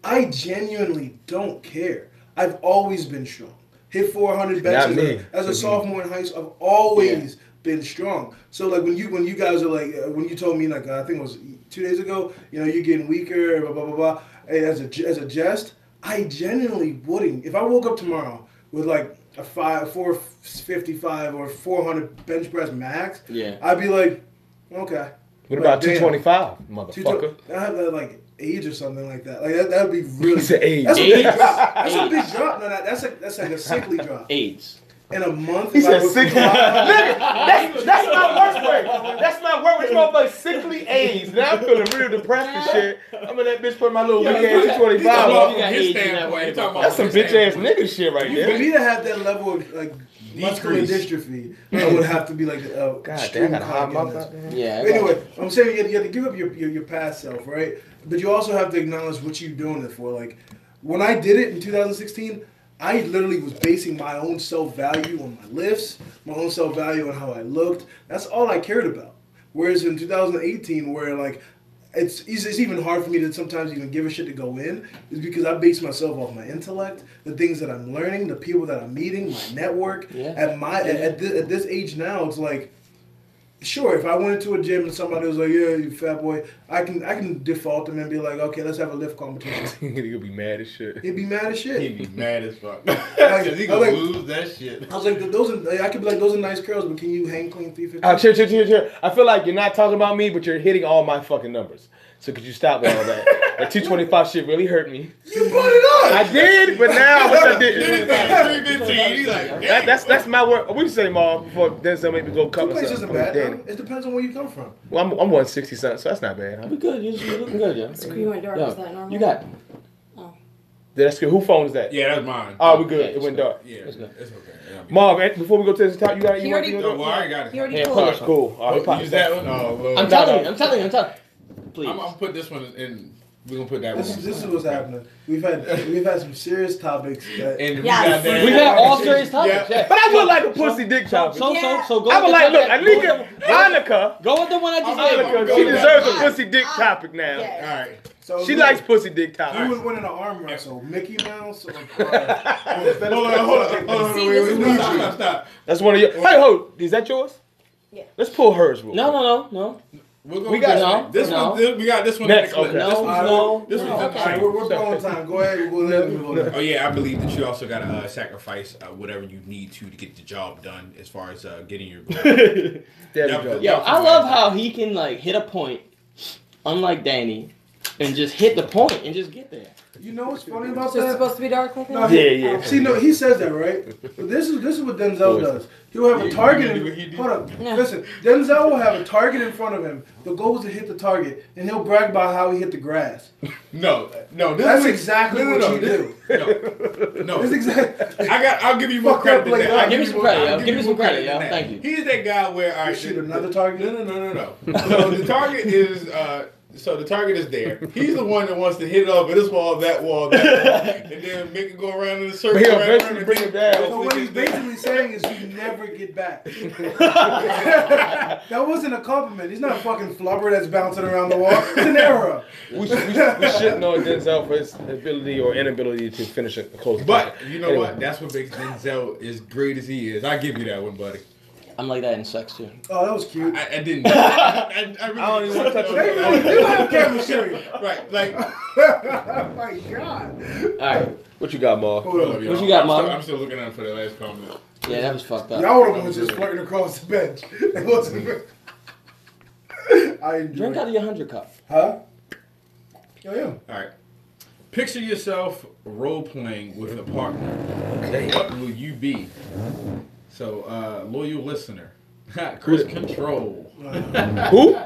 Speaker 4: I genuinely don't care. I've always been strong. Hit 400 benches as a sophomore in high school. I've always been strong. So like when you guys are like when you told me like I think it was 2 days ago, you're getting weaker, blah blah blah blah. As a jest, I genuinely wouldn't. If I woke up tomorrow with like a 455 or 400 bench press max, I'd be like, okay.
Speaker 1: What about 225, motherfucker?
Speaker 4: I have that like AIDS or something like that. Like that would be really.
Speaker 1: He said AIDS.
Speaker 4: That's a big
Speaker 2: AIDS.
Speaker 4: drop. That's a big drop. No, that's like a sickly drop.
Speaker 2: AIDS.
Speaker 4: In a month.
Speaker 1: He
Speaker 4: if I
Speaker 1: said
Speaker 4: was-
Speaker 1: sickly. Nigga, that's my worst word. That's my word. It's called like sickly AIDS. Now I'm feeling real depressed and shit. I'm in that bitch putting my little weak ass 225
Speaker 2: got
Speaker 1: on.
Speaker 2: AIDS
Speaker 6: His
Speaker 2: in that
Speaker 6: standpoint,
Speaker 2: way,
Speaker 6: you talking about
Speaker 1: That's some
Speaker 6: his
Speaker 1: bitch ass
Speaker 6: standpoint.
Speaker 1: nigga shit right
Speaker 4: For
Speaker 1: there.
Speaker 4: me to have that level of like muscular
Speaker 6: Decrease.
Speaker 4: dystrophy, I would have to be like
Speaker 1: God
Speaker 4: extreme
Speaker 1: damn, I gotta hide my
Speaker 4: cognitive.
Speaker 1: mouth out there.
Speaker 2: Yeah.
Speaker 4: But anyway, I'm saying you have to give up your past self, right? But you also have to acknowledge what you're doing it for. Like, when I did it in 2016, I literally was basing my own self-value on my lifts, my own self-value on how I looked. That's all I cared about. Whereas in 2018, where like, it's even hard for me to sometimes even give a shit to go in, is because I base myself off my intellect, the things that I'm learning, the people that I'm meeting, my network.
Speaker 2: Yeah.
Speaker 4: At this age now, it's like, sure, if I went into a gym and somebody was like, "Yeah, you fat boy," I can default them and be like, "Okay, let's have a lift competition."
Speaker 1: He'll be mad as shit.
Speaker 4: He'd be mad as shit.
Speaker 6: He'd be mad as fuck.
Speaker 4: Like,
Speaker 6: He
Speaker 4: I
Speaker 6: gonna
Speaker 4: like-
Speaker 6: lose that shit.
Speaker 4: I was like, I could be like, "Those are nice curls, but can you hang clean 350?"
Speaker 1: Chill. I feel like you're not talking about me, but you're hitting all my fucking numbers. So could you stop with all that? That 225 shit really hurt me.
Speaker 4: You brought it up.
Speaker 1: I did, but now I wish I didn't.
Speaker 6: 315. He's like,
Speaker 1: That's my word. What you say, Mom? Before Denzel made me go cut
Speaker 4: Two places isn't
Speaker 1: myself.
Speaker 4: bad.
Speaker 1: Danny.
Speaker 4: Though. It depends on where you come from.
Speaker 1: Well, I'm 160 something, so that's not bad. Huh?
Speaker 2: We good. You're looking good, yeah.
Speaker 3: You went dark. Is that normal?
Speaker 2: You got.
Speaker 1: That's good. Who phone is that?
Speaker 6: yeah, that's mine.
Speaker 1: Oh, we good.
Speaker 2: Yeah,
Speaker 1: It went dark.
Speaker 6: Yeah,
Speaker 2: That's
Speaker 6: it's
Speaker 2: good.
Speaker 6: okay. Yeah,
Speaker 1: Mom, before we go to this top, you got
Speaker 3: He
Speaker 1: you want to
Speaker 3: already-
Speaker 6: No, well, I already got it.
Speaker 3: He already
Speaker 2: Yeah,
Speaker 3: told
Speaker 2: pull
Speaker 3: us.
Speaker 2: it.
Speaker 1: Cool. All right,
Speaker 6: Oh, use that one? Oh, well.
Speaker 2: I'm telling you. Please.
Speaker 6: I'm gonna put this one in. We're gonna put that one.
Speaker 4: This is what's happening. We've had some serious topics. That,
Speaker 6: And we
Speaker 3: Yes.
Speaker 6: got that.
Speaker 2: We've had all serious topics.
Speaker 6: Yeah.
Speaker 2: Yeah.
Speaker 1: But I would like a pussy dick topic.
Speaker 2: So go.
Speaker 1: I would
Speaker 2: with
Speaker 1: like,
Speaker 2: the-
Speaker 1: look,
Speaker 2: go
Speaker 1: Anika,
Speaker 2: with
Speaker 1: Anika,
Speaker 2: Go with the one I just
Speaker 1: Anika,
Speaker 2: gave.
Speaker 1: she
Speaker 6: Go
Speaker 1: deserves a
Speaker 3: with-
Speaker 1: pussy dick topic now.
Speaker 3: Yeah.
Speaker 6: All right.
Speaker 4: so
Speaker 1: She
Speaker 4: look,
Speaker 1: likes pussy dick
Speaker 4: Who
Speaker 1: topic.
Speaker 4: was winning an arm wrestle? Mickey Mouse or?
Speaker 6: Hold on.
Speaker 3: See,
Speaker 6: Wait,
Speaker 3: this is what I'm-
Speaker 6: stop.
Speaker 1: That's one of your. Hey, hold. Is that yours?
Speaker 3: Yeah.
Speaker 1: Let's pull hers. Real quick.
Speaker 2: No.
Speaker 6: We're gonna
Speaker 1: We got
Speaker 2: no,
Speaker 6: this
Speaker 2: no.
Speaker 6: one. We got this one
Speaker 1: Next,
Speaker 6: in the clip.
Speaker 1: okay.
Speaker 6: This
Speaker 2: No,
Speaker 6: one-
Speaker 2: no.
Speaker 6: This one's
Speaker 3: Okay.
Speaker 4: All right, we're blowing time. Go ahead.
Speaker 6: Oh yeah, I believe that you also gotta sacrifice whatever you need to get the job done as far as getting your goal.
Speaker 1: There we
Speaker 6: Yeah,
Speaker 1: go.
Speaker 2: Yo, I love how he can like hit a point, unlike Danny, and just hit the point and just get there.
Speaker 4: You know what's funny about
Speaker 3: So it's
Speaker 4: that?
Speaker 3: supposed to be dark like
Speaker 4: No,
Speaker 3: that?
Speaker 1: Yeah.
Speaker 4: See, no, he says that, right? But this is what Denzel does. He'll have a target. Hold up.
Speaker 3: No.
Speaker 4: Listen, Denzel will have a target in front of him. The goal is to hit the target, and he'll brag about how he hit the grass.
Speaker 6: No. This
Speaker 4: That's
Speaker 6: is-
Speaker 4: exactly what you do.
Speaker 6: No.
Speaker 4: That's exactly.
Speaker 6: I'll give you more
Speaker 4: Fuck that
Speaker 6: credit than
Speaker 4: plate
Speaker 6: that.
Speaker 4: up.
Speaker 6: I'll
Speaker 2: Give me
Speaker 6: you
Speaker 2: some
Speaker 6: more-
Speaker 2: credit,
Speaker 6: I'll
Speaker 2: yo.
Speaker 6: give
Speaker 2: Give me
Speaker 6: you
Speaker 2: some
Speaker 6: more
Speaker 2: credit,
Speaker 6: than
Speaker 2: yo.
Speaker 6: that.
Speaker 2: Thank you.
Speaker 6: He's that guy where all right,
Speaker 4: Shoot another target.
Speaker 6: No. So the target is the target is there. He's the one that wants to hit it off at this wall, that wall, and then make it go around in a circle.
Speaker 1: But he'll
Speaker 6: around,
Speaker 1: eventually
Speaker 6: and
Speaker 1: bring
Speaker 6: then-
Speaker 1: it down.
Speaker 4: So what he's basically saying is you never get back. That wasn't a compliment. He's not a fucking flubber that's bouncing around the wall. It's an error.
Speaker 1: We shouldn't know Denzel for his ability or inability to finish a close.
Speaker 6: But you know
Speaker 1: Anyway.
Speaker 6: what? That's what makes Denzel as great as he is. I give you that one, buddy.
Speaker 2: I'm like that in sex too.
Speaker 4: Oh, that was cute.
Speaker 6: I didn't. I really
Speaker 1: don't even wanna touch
Speaker 4: Hey,
Speaker 1: it.
Speaker 4: you have chemistry.
Speaker 6: Right, like.
Speaker 4: Oh my god.
Speaker 2: All right.
Speaker 1: What you got, Ma?
Speaker 4: Hold up.
Speaker 2: What you got, Mom?
Speaker 6: I'm still looking at for the last comment.
Speaker 2: Yeah, that was fucked up.
Speaker 4: Y'all would have been just flirting across the bench. It wasn't. I enjoyed
Speaker 2: Drink out
Speaker 4: it.
Speaker 2: of your 100 cup.
Speaker 4: Huh? Yeah.
Speaker 6: All right. Picture yourself role playing with a partner. What will you be? So, loyal listener, Chris Control.
Speaker 1: Who?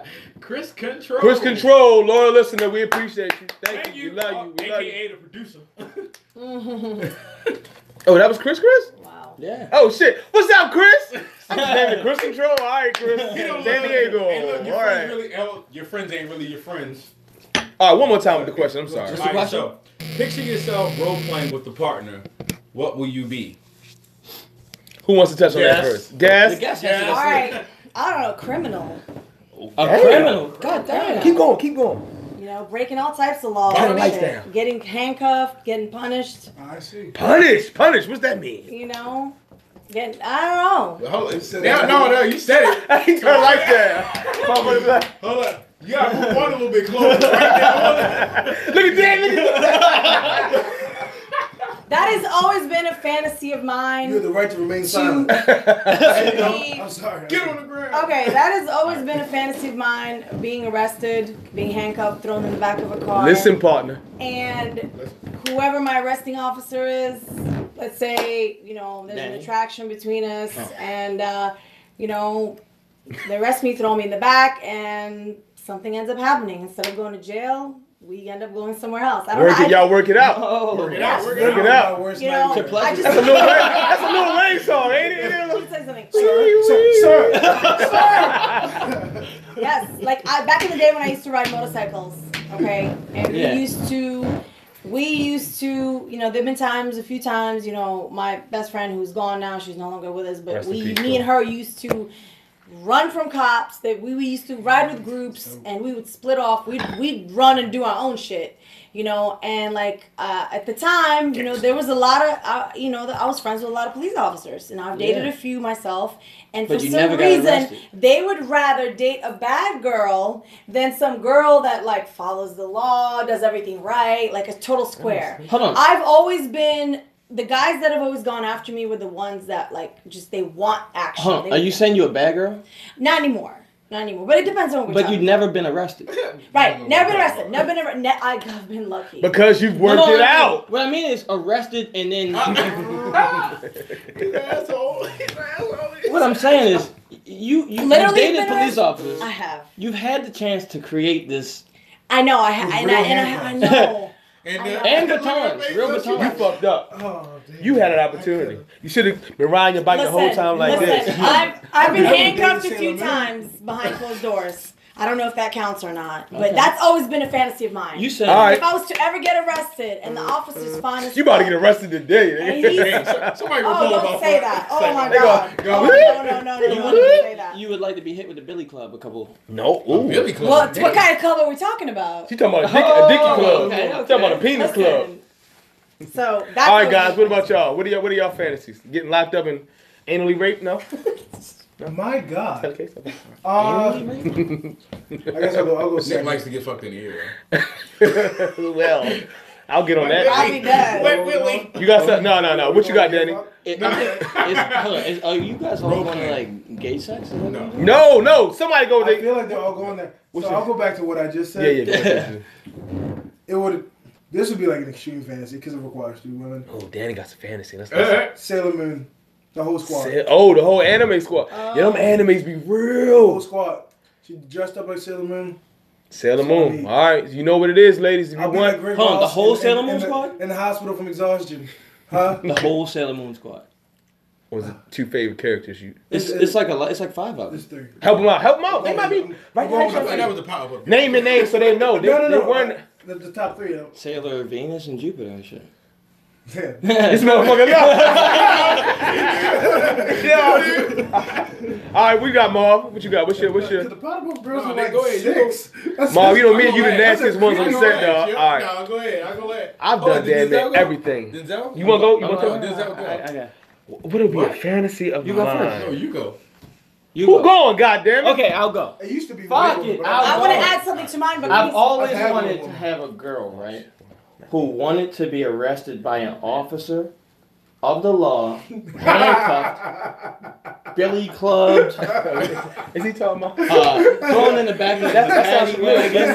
Speaker 6: Chris Control.
Speaker 1: Chris Control, loyal listener. We appreciate you. Thank you. We love you. We love you.
Speaker 6: AKA the producer.
Speaker 1: Oh, that was Chris?
Speaker 3: Wow.
Speaker 2: Yeah.
Speaker 1: Oh shit! What's up, Chris? I'm naming Chris Control. All right, Chris. San Diego.
Speaker 6: Hey, look,
Speaker 1: All right.
Speaker 6: your friends ain't really your friends.
Speaker 1: All right, one more time with the question. I'm sorry.
Speaker 2: Just
Speaker 6: All
Speaker 2: a
Speaker 6: right,
Speaker 2: question?
Speaker 6: so picture yourself role playing with the partner. What will you be?
Speaker 1: Who wants to touch on that
Speaker 6: Guess.
Speaker 1: first?
Speaker 2: The
Speaker 1: Guess.
Speaker 2: guest
Speaker 6: Yes.
Speaker 2: has
Speaker 3: All
Speaker 2: to
Speaker 3: right. I don't know, criminal.
Speaker 2: A
Speaker 1: Damn.
Speaker 2: criminal. God damn.
Speaker 1: Keep going. Keep going.
Speaker 3: You know, breaking all types of laws.
Speaker 1: Turn the lights
Speaker 3: shit.
Speaker 1: down.
Speaker 3: Getting handcuffed, getting punished.
Speaker 4: I see.
Speaker 1: Punish. Punish. What's that mean?
Speaker 3: You know, getting, I don't know.
Speaker 6: Hold on.
Speaker 4: said
Speaker 6: No, you said it.
Speaker 1: I can turn the lights down. Motherfucker, like,
Speaker 6: Hold on. You gotta move one a little bit closer. Right there.
Speaker 1: Look at that. Look at that.
Speaker 3: That has always been a fantasy of mine.
Speaker 4: You have the right to remain silent. I'm sorry.
Speaker 6: Get on the ground.
Speaker 3: Okay, that has always been a fantasy of mine, being arrested, being handcuffed, thrown in the back of a car.
Speaker 1: Listen, partner.
Speaker 3: And whoever my arresting officer is, let's say, you know, there's an attraction between us, and, you know, they arrest me, throw me in the back, and something ends up happening. Instead of going to jail, we end up going somewhere else. I don't know.
Speaker 1: Y'all work it out.
Speaker 6: Work it out.
Speaker 1: Work it out.
Speaker 3: You know, I just,
Speaker 1: That's a Lil Wayne song, ain't it?
Speaker 3: let me tell you something.
Speaker 4: Sir.
Speaker 3: Yes, like back in the day when I used to ride motorcycles, okay, and we used to, you know, there've been times, a few times, you know, my best friend who's gone now, she's no longer with us, but me and her used to run from cops. That we used to ride with groups, and we would split off. We'd run and do our own shit, you know. And like at the time, you know, there was a lot of, you know, I was friends with a lot of police officers, and I've dated a few myself. And for some reason, they would rather date a bad girl than some girl that like follows the law, does everything right, like a total square.
Speaker 2: Hold on.
Speaker 3: I've always been. The guys that have always gone after me were the ones that like just they want action.
Speaker 2: Are you saying you're a bad girl?
Speaker 3: Not anymore. Not anymore. But it depends on what we're
Speaker 2: But
Speaker 3: talking
Speaker 2: you've never been arrested.
Speaker 3: Right. Never been arrested. Never been arrested. I've been lucky.
Speaker 1: Because you've worked it out.
Speaker 2: What I mean is arrested and then.
Speaker 6: He's an asshole.
Speaker 2: What I'm saying is you
Speaker 3: Literally
Speaker 2: dated
Speaker 3: been
Speaker 2: police
Speaker 3: arrested?
Speaker 2: officers.
Speaker 3: I have.
Speaker 2: You've had the chance to create this.
Speaker 3: I know. I know.
Speaker 2: And batons. Real
Speaker 1: You
Speaker 2: batons.
Speaker 1: fucked up.
Speaker 4: Oh, damn.
Speaker 1: You had an opportunity. You should have been riding your bike the whole time like this.
Speaker 3: I've been handcuffed a few times behind closed doors. I don't know if that counts or not, but that's always been a fantasy of mine.
Speaker 2: You said
Speaker 1: All right.
Speaker 3: If I was to ever get arrested and the officers find us,
Speaker 1: You about to get arrested today.
Speaker 6: Somebody
Speaker 3: oh, don't say that. Oh my
Speaker 6: They
Speaker 3: God.
Speaker 6: go,
Speaker 3: Oh, no, don't say that.
Speaker 2: you would like to be hit with the Billy Club a couple.
Speaker 1: No. Ooh.
Speaker 6: Billy Club.
Speaker 3: What kind of club are we talking about?
Speaker 1: She talking about a dicky club.
Speaker 2: okay,
Speaker 1: She talking about a penis club.
Speaker 3: Listen, So that's
Speaker 1: All right, guys. What about y'all? What are y'all fantasies? Getting locked up and anally raped? No.
Speaker 4: My God.
Speaker 1: Okay.
Speaker 4: I guess I'll go
Speaker 6: Nick
Speaker 4: second.
Speaker 6: likes to get fucked in the ear.
Speaker 1: Well, I'll get on that.
Speaker 3: I'll be dead.
Speaker 6: Willie.
Speaker 1: You got something? No. What you got, Danny?
Speaker 2: Hold on, are you guys all going to like gay sex?
Speaker 6: No.
Speaker 1: No. Somebody go
Speaker 4: I
Speaker 1: there.
Speaker 4: feel like they're all going there. So I'll go back to what I just said.
Speaker 1: Yeah.
Speaker 4: This would be like an extreme fantasy because it requires 3 women.
Speaker 1: Oh, Danny got some fantasy. Let's
Speaker 4: Sailor Moon, the whole squad.
Speaker 1: the whole anime squad. Yeah, them animes be
Speaker 4: The whole
Speaker 1: real.
Speaker 4: squad. She dressed up like Sailor Moon.
Speaker 1: Sailor Moon. All right, you know what it is, ladies. If you
Speaker 4: I'll be like
Speaker 1: want,
Speaker 4: Greg
Speaker 2: Hold on, the
Speaker 4: Ross
Speaker 2: whole
Speaker 4: in-
Speaker 2: Sailor
Speaker 4: in
Speaker 2: Moon
Speaker 4: the-
Speaker 2: squad?
Speaker 4: In the hospital from exhaustion. Huh?
Speaker 2: The whole Sailor Moon squad.
Speaker 1: what was the 2 favorite characters? You
Speaker 2: It's like it's like 5 of
Speaker 4: There's
Speaker 2: them.
Speaker 4: 3.
Speaker 1: help them out. They might be right
Speaker 4: I'm going
Speaker 6: I
Speaker 4: with
Speaker 6: thought
Speaker 1: there.
Speaker 6: that was the pop-up.
Speaker 1: Name and name so they know. They
Speaker 4: No.
Speaker 1: weren't.
Speaker 4: The top 3 though.
Speaker 2: Sailor Venus and Jupiter and shit.
Speaker 4: Yeah.
Speaker 1: This motherfucker All right, we got Marv. What you got? What's your?
Speaker 4: The Powerpuff Girls
Speaker 6: No,
Speaker 4: are
Speaker 6: Nick,
Speaker 4: like
Speaker 6: go ahead, you
Speaker 4: 6. That's
Speaker 1: Marv, you know me and you the
Speaker 6: I'll go ahead.
Speaker 1: nastiest ones on the set, dog. All right,
Speaker 6: No, go ahead. I'll go ahead.
Speaker 1: I've
Speaker 6: Oh,
Speaker 1: done
Speaker 6: did
Speaker 1: damn
Speaker 6: Denzel
Speaker 1: near
Speaker 6: go?
Speaker 1: everything.
Speaker 6: Denzel?
Speaker 1: You want to go? You want
Speaker 6: No,
Speaker 1: to?
Speaker 6: Denzel go.
Speaker 2: I got.
Speaker 1: What would be a fantasy of
Speaker 2: You go
Speaker 1: mine?
Speaker 2: first.
Speaker 6: No, you go.
Speaker 2: You
Speaker 1: Who
Speaker 2: go.
Speaker 1: going? Goddamn it!
Speaker 2: Okay, I'll go.
Speaker 4: It used to be.
Speaker 2: Fuck
Speaker 4: way
Speaker 2: it,
Speaker 4: more,
Speaker 2: I'll
Speaker 3: I
Speaker 2: go.
Speaker 3: want to add something to mine, but
Speaker 2: I've
Speaker 3: please.
Speaker 2: always
Speaker 4: I've had
Speaker 2: wanted
Speaker 4: one.
Speaker 2: to have a girl, right, who wanted to be arrested by an officer of the law, handcuffed, billy clubbed,
Speaker 1: Is he talking about?
Speaker 2: thrown in the back of the
Speaker 1: That sounds
Speaker 2: paddy
Speaker 1: familiar.
Speaker 2: wagon.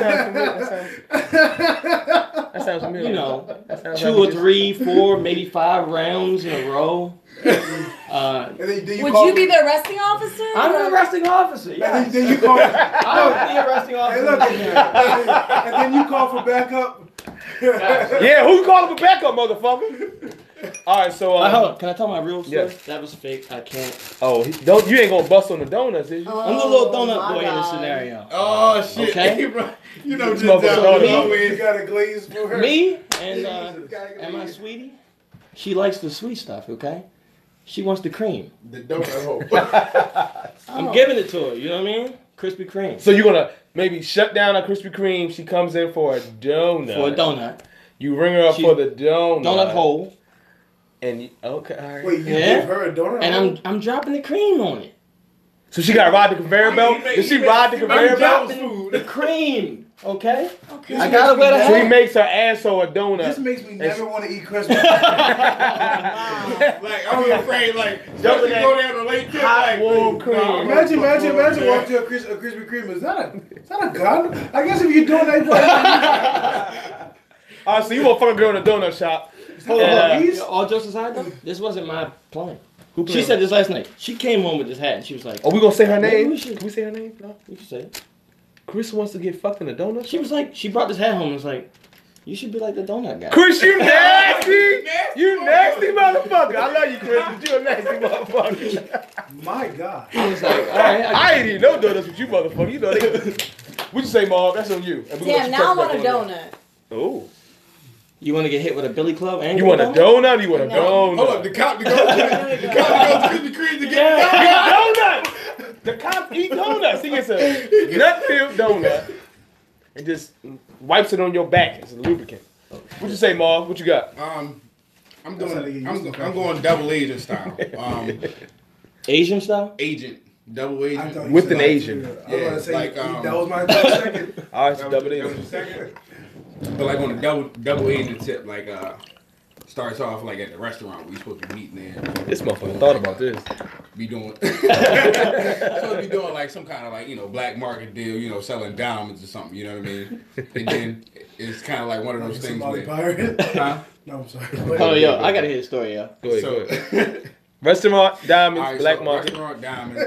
Speaker 1: That sounds familiar.
Speaker 2: You know,
Speaker 1: That sounds
Speaker 2: 2
Speaker 1: like
Speaker 2: or 3, 4, maybe 5 rounds in a row.
Speaker 4: And then you
Speaker 3: Would
Speaker 4: call
Speaker 3: you be the arresting officer?
Speaker 2: I'm an arresting officer. Yeah,
Speaker 4: And then you call.
Speaker 2: I'm the arresting
Speaker 4: Hey,
Speaker 2: officer.
Speaker 4: look. And then you call for backup.
Speaker 1: Yeah, who calling for backup, motherfucker? All right, so
Speaker 2: Hold on, can I tell my real story?
Speaker 1: Yes.
Speaker 2: That was fake. I can't.
Speaker 1: don't you ain't gonna bust on the donuts, is you?
Speaker 2: I'm the little donut
Speaker 3: my
Speaker 2: boy in this
Speaker 3: God.
Speaker 2: scenario.
Speaker 6: Oh, shit.
Speaker 2: Okay.
Speaker 6: You know,
Speaker 1: This motherfucker
Speaker 6: Denzel
Speaker 1: started
Speaker 4: You
Speaker 6: always.
Speaker 4: got a glaze for her.
Speaker 2: Me and my sweetie, she likes the sweet stuff. Okay, she wants the cream.
Speaker 6: The donut hole.
Speaker 2: I'm giving it to her. You know what I mean? Krispy Kreme.
Speaker 1: So you're gonna maybe shut down a Krispy Kreme. She comes in for a donut.
Speaker 2: For a donut.
Speaker 1: You ring her up
Speaker 2: She-
Speaker 1: for the donut.
Speaker 2: Donut hole.
Speaker 1: And okay, all right.
Speaker 4: Wait, you
Speaker 2: Yeah.
Speaker 4: give her a donut?
Speaker 2: And I'm dropping the cream on it.
Speaker 1: So she got to ride the conveyor belt. Did she ride the conveyor belt?
Speaker 2: The cream. Okay.
Speaker 3: Okay.
Speaker 2: I gotta wear the
Speaker 1: So he
Speaker 2: hat.
Speaker 1: makes her asshole a donut.
Speaker 4: This makes me never want to eat Christmas.
Speaker 6: Like I'm afraid, like
Speaker 1: Jumping
Speaker 6: just to go down the lake trip,
Speaker 1: hot
Speaker 6: like
Speaker 1: warm cream.
Speaker 4: Imagine walking to a Krispy Kreme. Is that a gun? I guess if you're doing that,
Speaker 1: Alright, so you want to fuck a girl in a donut shop.
Speaker 4: hold on, please.
Speaker 2: All jokes aside, though, this wasn't my plan.
Speaker 1: Who
Speaker 2: She
Speaker 1: playing?
Speaker 2: said this last night. She came home with this hat and she was like,
Speaker 1: Oh, we gonna say her
Speaker 2: Maybe
Speaker 1: name?
Speaker 2: we should.
Speaker 1: Can we say her name? No.
Speaker 2: you can say it.
Speaker 1: Chris wants to get fucked in a donut
Speaker 2: She
Speaker 1: shop?
Speaker 2: was like, she brought this hat home and was like, you should be like the donut guy.
Speaker 1: Chris, you nasty! You nasty motherfucker! I love you, Chris, but you a nasty motherfucker.
Speaker 4: My God.
Speaker 2: I was like, all right.
Speaker 1: I ain't eating no donuts with you motherfucker. You know they... What you say, Mom? That's on you. And we gonna
Speaker 3: Damn,
Speaker 1: let
Speaker 3: now I
Speaker 1: you
Speaker 3: want a
Speaker 1: touch back on
Speaker 3: donut.
Speaker 1: it. Oh.
Speaker 2: You want to get hit with a billy club? And
Speaker 1: You want a donut or you want a donut?
Speaker 6: hold up, the cop to go to Krispy Kreme to get
Speaker 1: Donut! The cops eat donuts. He gets a nut-filled donut and just wipes it on your back as a lubricant. What you say, Marv? What you got?
Speaker 6: I'm going double agent style.
Speaker 2: Asian style?
Speaker 6: Agent, double agent.
Speaker 4: thought you
Speaker 1: With
Speaker 4: said
Speaker 1: an
Speaker 4: like-
Speaker 1: Asian.
Speaker 4: I was
Speaker 6: Yeah,
Speaker 4: about to say,
Speaker 6: like,
Speaker 4: that was my second.
Speaker 1: All right, so
Speaker 6: That
Speaker 1: double
Speaker 6: was
Speaker 1: it.
Speaker 6: the second. But like on a double agent tip, like starts off like at the restaurant we supposed to be meeting there.
Speaker 1: This motherfucker thought about this.
Speaker 6: Be doing supposed to be doing like some kind of like black market deal, selling diamonds or something. You know what I mean? And then it's kind of like one of those things
Speaker 4: Somebody
Speaker 6: where,
Speaker 4: pirate?
Speaker 6: huh?
Speaker 4: No, I'm sorry.
Speaker 2: Oh, yo, I gotta hear the story, yo.
Speaker 1: Go ahead,
Speaker 6: So.
Speaker 1: go ahead. Restaurant, diamonds,
Speaker 6: All right,
Speaker 1: black
Speaker 6: so
Speaker 1: market.
Speaker 6: restaurant diamond,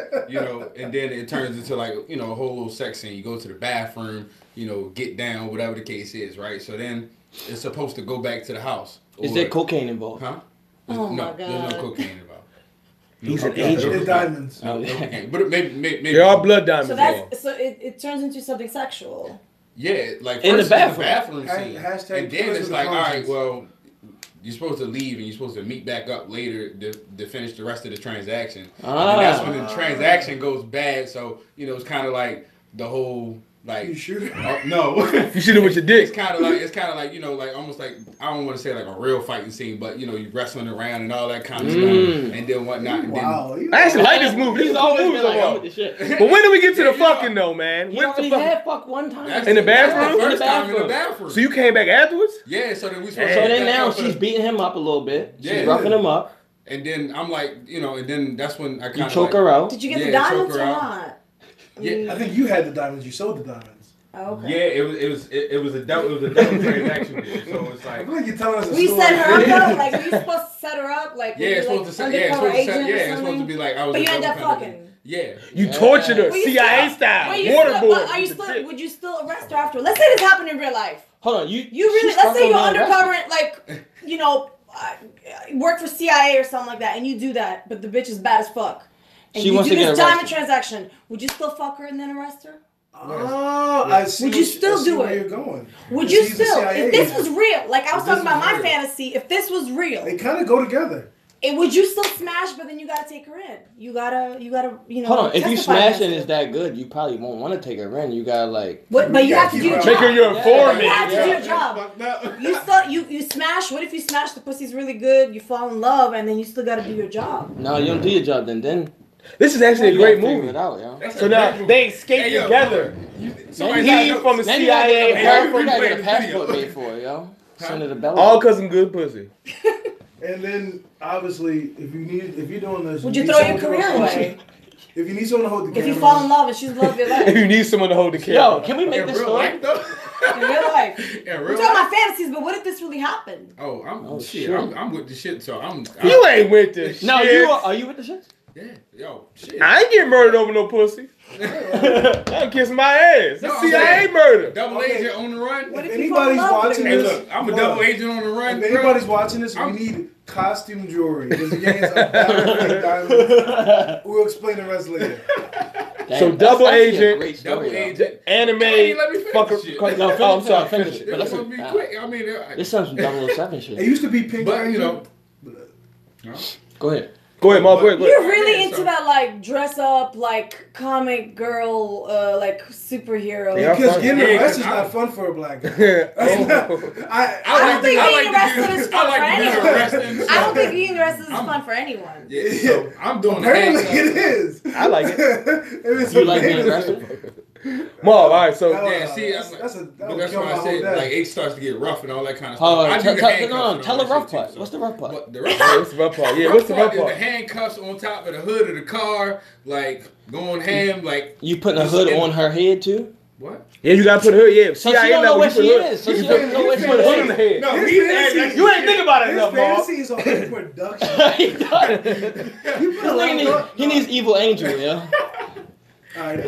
Speaker 6: and then it turns into like, a whole little sex scene. You go to the bathroom, get down, whatever the case is, right? So then it's supposed to go back to the house.
Speaker 2: Is there cocaine involved?
Speaker 6: Huh?
Speaker 3: Oh
Speaker 6: no,
Speaker 3: my
Speaker 6: there's
Speaker 3: God.
Speaker 6: no cocaine involved.
Speaker 1: He's an
Speaker 6: Okay.
Speaker 1: agent.
Speaker 4: They're diamonds.
Speaker 6: No cocaine. But maybe.
Speaker 1: There are blood diamonds.
Speaker 3: So
Speaker 1: involved.
Speaker 3: it turns into something sexual.
Speaker 6: Yeah, like
Speaker 2: In the
Speaker 6: first
Speaker 2: bathroom.
Speaker 6: scene.
Speaker 4: Hashtag
Speaker 6: And then
Speaker 4: Chris
Speaker 6: it's
Speaker 4: with
Speaker 6: like,
Speaker 4: the
Speaker 6: all right,
Speaker 4: conscience.
Speaker 6: well, you're supposed to leave and you're supposed to meet back up later to finish the rest of the transaction.
Speaker 2: Ah.
Speaker 6: And that's when the transaction goes bad. So, it's kind of like the whole, like...
Speaker 4: You shoot it?
Speaker 6: No.
Speaker 1: You shoot it with your dick.
Speaker 6: It's kind of like, like almost like, I don't want to say like a real fighting scene, but, you wrestling around and all that kind of stuff. And then whatnot. And
Speaker 4: Wow.
Speaker 1: I actually like this movie. This
Speaker 2: He's
Speaker 1: is a cool
Speaker 2: always
Speaker 1: movie
Speaker 2: been like,
Speaker 1: so
Speaker 2: I'm
Speaker 1: far.
Speaker 2: with the shit.
Speaker 1: But when do we get to the
Speaker 6: Yeah, you know,
Speaker 1: fucking though, man?
Speaker 2: You
Speaker 1: When's the
Speaker 2: already
Speaker 1: fucking?
Speaker 2: had fuck one time.
Speaker 6: That's
Speaker 1: In the
Speaker 6: that's
Speaker 1: bathroom?
Speaker 6: the first
Speaker 2: In the
Speaker 6: time in the
Speaker 2: bathroom.
Speaker 6: bathroom.
Speaker 1: So you came back afterwards?
Speaker 6: Yeah, so then we supposed
Speaker 1: So
Speaker 6: to
Speaker 2: So
Speaker 6: get
Speaker 2: then
Speaker 6: back
Speaker 2: now
Speaker 6: up for
Speaker 2: she's
Speaker 6: the-
Speaker 2: beating him up a little bit. She's
Speaker 6: Yeah.
Speaker 2: roughing him up.
Speaker 6: And then I'm like, and then that's when I kind
Speaker 2: You
Speaker 6: of
Speaker 2: choke her out.
Speaker 3: Did you get
Speaker 6: Yeah,
Speaker 3: the
Speaker 6: choke
Speaker 3: diamonds
Speaker 6: her
Speaker 3: or
Speaker 6: out.
Speaker 3: not?
Speaker 6: Yeah.
Speaker 4: I think you had the diamonds. You sold the diamonds.
Speaker 3: Oh, okay.
Speaker 6: Yeah, it was a double transaction deal. So it's
Speaker 4: I
Speaker 6: like,
Speaker 4: feel like you're telling us a
Speaker 3: We
Speaker 4: story.
Speaker 3: set her up though? Like, were you supposed to set her up? Like,
Speaker 6: yeah, it's supposed to set, it's supposed to be like I was.
Speaker 3: But
Speaker 6: a
Speaker 3: you end
Speaker 6: double
Speaker 3: up
Speaker 6: kind of-
Speaker 3: fucking.
Speaker 6: Yeah.
Speaker 1: You tortured her,
Speaker 3: Were you
Speaker 1: CIA
Speaker 3: still-
Speaker 1: style,
Speaker 3: were you still-
Speaker 1: waterboard.
Speaker 3: Are you still? Would you still arrest her after? Let's say this happened in real life.
Speaker 2: Hold on, you
Speaker 3: You really?
Speaker 2: she
Speaker 3: Let's say you're
Speaker 2: struggled on
Speaker 3: undercover, like, work for CIA or something like that, and you do that, but the bitch is bad as fuck. And
Speaker 2: She
Speaker 3: you
Speaker 2: wants
Speaker 3: do
Speaker 2: to get
Speaker 3: this diamond
Speaker 2: arrested.
Speaker 3: transaction. Would you still fuck her and then arrest her?
Speaker 4: Oh, I see.
Speaker 3: Would you
Speaker 4: what
Speaker 3: still
Speaker 4: I see
Speaker 3: do
Speaker 4: where
Speaker 3: it?
Speaker 4: You're going.
Speaker 3: Would
Speaker 4: Because
Speaker 3: you
Speaker 4: he's a
Speaker 3: still?
Speaker 4: CIA
Speaker 3: If this
Speaker 4: agent.
Speaker 3: was real, like I was
Speaker 6: If
Speaker 3: talking
Speaker 6: this
Speaker 3: about
Speaker 6: was
Speaker 3: my
Speaker 6: real.
Speaker 3: fantasy, if this was real,
Speaker 4: They kind of go together.
Speaker 3: would you still smash? But then you gotta take her in. You gotta,
Speaker 2: Hold on, if you
Speaker 3: testify
Speaker 2: smash
Speaker 3: against
Speaker 2: and
Speaker 3: her.
Speaker 2: it's that good, you probably won't want to take her in. You gotta like.
Speaker 3: But you have to do your job.
Speaker 1: Make her your informant.
Speaker 3: You have to do
Speaker 2: Yeah.
Speaker 3: your job. You still you smash. What if you smash the pussy's really good? You fall in love, and then you still got to do your job.
Speaker 2: No, you don't do your job. Then
Speaker 1: This is actually a
Speaker 2: you
Speaker 1: great
Speaker 2: gotta figure
Speaker 1: movie.
Speaker 2: it out, yo.
Speaker 1: So now they escape
Speaker 6: Hey, yo,
Speaker 1: together.
Speaker 6: Somebody
Speaker 1: He
Speaker 6: got-
Speaker 1: from the
Speaker 2: Then you gotta
Speaker 1: CIA,
Speaker 2: get a
Speaker 1: her
Speaker 2: passport,
Speaker 1: from
Speaker 2: you gotta get a
Speaker 6: the
Speaker 2: passport
Speaker 6: video.
Speaker 2: made for it, yo. Senator Bella.
Speaker 1: all cause some good pussy.
Speaker 4: And then obviously, if you're doing this,
Speaker 3: Would you
Speaker 4: need
Speaker 3: throw your
Speaker 4: someone to
Speaker 3: career
Speaker 4: hold-
Speaker 3: away
Speaker 4: If you need someone to hold the
Speaker 3: if
Speaker 4: camera,
Speaker 3: you fall in love and she's the love of your
Speaker 1: If
Speaker 3: life
Speaker 1: you need someone to hold the
Speaker 2: Yo,
Speaker 1: camera.
Speaker 2: can we make
Speaker 6: In
Speaker 2: this
Speaker 6: real
Speaker 2: story?
Speaker 6: life, though?
Speaker 3: in real life.
Speaker 6: In
Speaker 3: We're
Speaker 6: real
Speaker 3: talking
Speaker 6: life?
Speaker 3: about fantasies, but what if this really happened?
Speaker 6: Oh,
Speaker 2: Oh,
Speaker 6: shit.
Speaker 2: shit.
Speaker 6: I'm with the shit. So I'm.
Speaker 1: You ain't with this
Speaker 2: No,
Speaker 1: shit.
Speaker 2: are you with the shit?
Speaker 6: Yeah. Yo. Shit.
Speaker 1: I ain't getting murdered over no pussy. I'm kissing my ass.
Speaker 6: No,
Speaker 1: That's
Speaker 6: I'm
Speaker 1: CIA
Speaker 6: saying-
Speaker 1: murder.
Speaker 6: Double
Speaker 4: Okay.
Speaker 6: agent on the run.
Speaker 3: What
Speaker 4: if
Speaker 3: if you fall in
Speaker 4: anybody's
Speaker 3: love with
Speaker 4: watching
Speaker 3: her?
Speaker 6: Hey,
Speaker 4: this,
Speaker 6: look, I'm a
Speaker 4: look,
Speaker 6: double agent on the run.
Speaker 4: If
Speaker 6: bro.
Speaker 4: anybody's watching this, we need costume jewelry. Because the gangs are battling diamonds. We'll explain the rest later.
Speaker 2: Damn,
Speaker 1: So
Speaker 2: that's
Speaker 1: double
Speaker 2: actually a
Speaker 1: agent,
Speaker 2: great
Speaker 6: Double
Speaker 2: story, yo.
Speaker 6: agent.
Speaker 1: Anime.
Speaker 6: Hey, let me finish
Speaker 1: fucker.
Speaker 6: shit.
Speaker 2: No,
Speaker 1: Oh, I'm sorry.
Speaker 2: finish
Speaker 1: Finish
Speaker 2: it.
Speaker 1: it.
Speaker 2: But
Speaker 6: This
Speaker 2: listen,
Speaker 6: gonna be quick. I mean,
Speaker 2: this sounds some 007
Speaker 4: It
Speaker 2: shit.
Speaker 4: used to be Pink
Speaker 6: but
Speaker 4: Ranger.
Speaker 2: Go ahead.
Speaker 1: Go ahead, Mark. Go ahead. Go
Speaker 3: You're
Speaker 1: ahead.
Speaker 3: really
Speaker 6: Yeah,
Speaker 3: into
Speaker 6: so-
Speaker 3: that like dress up like comic girl like superhero.
Speaker 1: They are
Speaker 4: Because
Speaker 1: fun.
Speaker 4: getting
Speaker 6: Yeah,
Speaker 4: arrested is
Speaker 6: 'cause
Speaker 4: not fun for a black guy.
Speaker 1: Oh.
Speaker 3: I don't think being arrested is fun for anyone.
Speaker 6: arrested.
Speaker 3: I don't think being arrested is
Speaker 6: I'm-
Speaker 3: fun for anyone.
Speaker 6: Yeah, so I'm doing
Speaker 4: Apparently
Speaker 6: the
Speaker 4: it is.
Speaker 1: I like it.
Speaker 4: It was
Speaker 2: You like being
Speaker 4: amazing.
Speaker 2: arrested?
Speaker 1: All right, so
Speaker 6: Yeah, see,
Speaker 4: that
Speaker 6: that's why I said like it starts to get rough and all that kind of
Speaker 2: Oh,
Speaker 6: stuff. I do the handcuffs
Speaker 2: no,
Speaker 6: and
Speaker 2: tell
Speaker 6: all
Speaker 2: the
Speaker 6: that
Speaker 2: rough
Speaker 6: shit, too,
Speaker 2: part.
Speaker 6: so.
Speaker 2: What's the rough part?
Speaker 6: What, the rough
Speaker 1: yeah,
Speaker 6: part?
Speaker 1: what's the rough part? Yeah,
Speaker 6: The
Speaker 1: what's the rough
Speaker 6: is the
Speaker 1: part?
Speaker 6: handcuffs on top of the hood of the car, like going ham, like
Speaker 2: You putting a hood on her head too?
Speaker 6: what?
Speaker 1: Yeah, you gotta put her. Yeah,
Speaker 2: So she don't know where she is. So she don't know where
Speaker 1: You
Speaker 2: she
Speaker 1: put a hood on the
Speaker 2: is.
Speaker 1: head.
Speaker 6: No,
Speaker 4: His
Speaker 6: he's
Speaker 4: fantasy-
Speaker 1: You ain't think about it
Speaker 4: His
Speaker 1: enough, Mark.
Speaker 4: fantasy is on production.
Speaker 2: He needs evil angel, yo.
Speaker 4: Alright.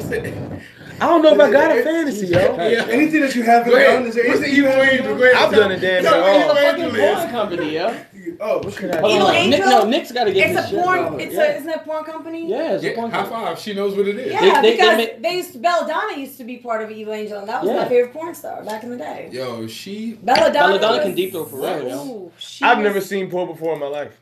Speaker 1: I don't know if I got a fantasy, yo.
Speaker 6: Yeah.
Speaker 4: Anything that you haven't
Speaker 6: Go ahead.
Speaker 4: done? Is there
Speaker 6: What's the
Speaker 4: anything you
Speaker 6: evil
Speaker 4: haven't
Speaker 6: angel?
Speaker 4: done?
Speaker 6: Go ahead.
Speaker 1: I've done it damn near
Speaker 6: Tell me
Speaker 1: all.
Speaker 6: evil
Speaker 2: Fucking
Speaker 6: angel
Speaker 2: porn
Speaker 6: is.
Speaker 2: company, yo.
Speaker 4: Oh, shit.
Speaker 3: Evil Angel?
Speaker 2: No, Nick's got to get
Speaker 3: It's
Speaker 2: his
Speaker 3: a
Speaker 2: shit
Speaker 3: porn.
Speaker 2: going.
Speaker 3: It's
Speaker 2: Yeah.
Speaker 3: isn't it a porn company?
Speaker 2: Yeah, it's a
Speaker 6: Yeah,
Speaker 2: porn
Speaker 6: high
Speaker 2: company.
Speaker 6: five. She knows what it is.
Speaker 3: Yeah,
Speaker 2: They
Speaker 3: because
Speaker 2: make-
Speaker 3: they used to, Belladonna used to be part of Evil Angel, and that was
Speaker 2: Yeah.
Speaker 3: my favorite porn star back in the day.
Speaker 6: Yo, she.
Speaker 3: Belladonna
Speaker 2: Belladonna
Speaker 3: was-
Speaker 2: can deep throw for real, yo.
Speaker 3: Ooh, she
Speaker 1: I've
Speaker 3: was-
Speaker 1: never seen porn before in my life.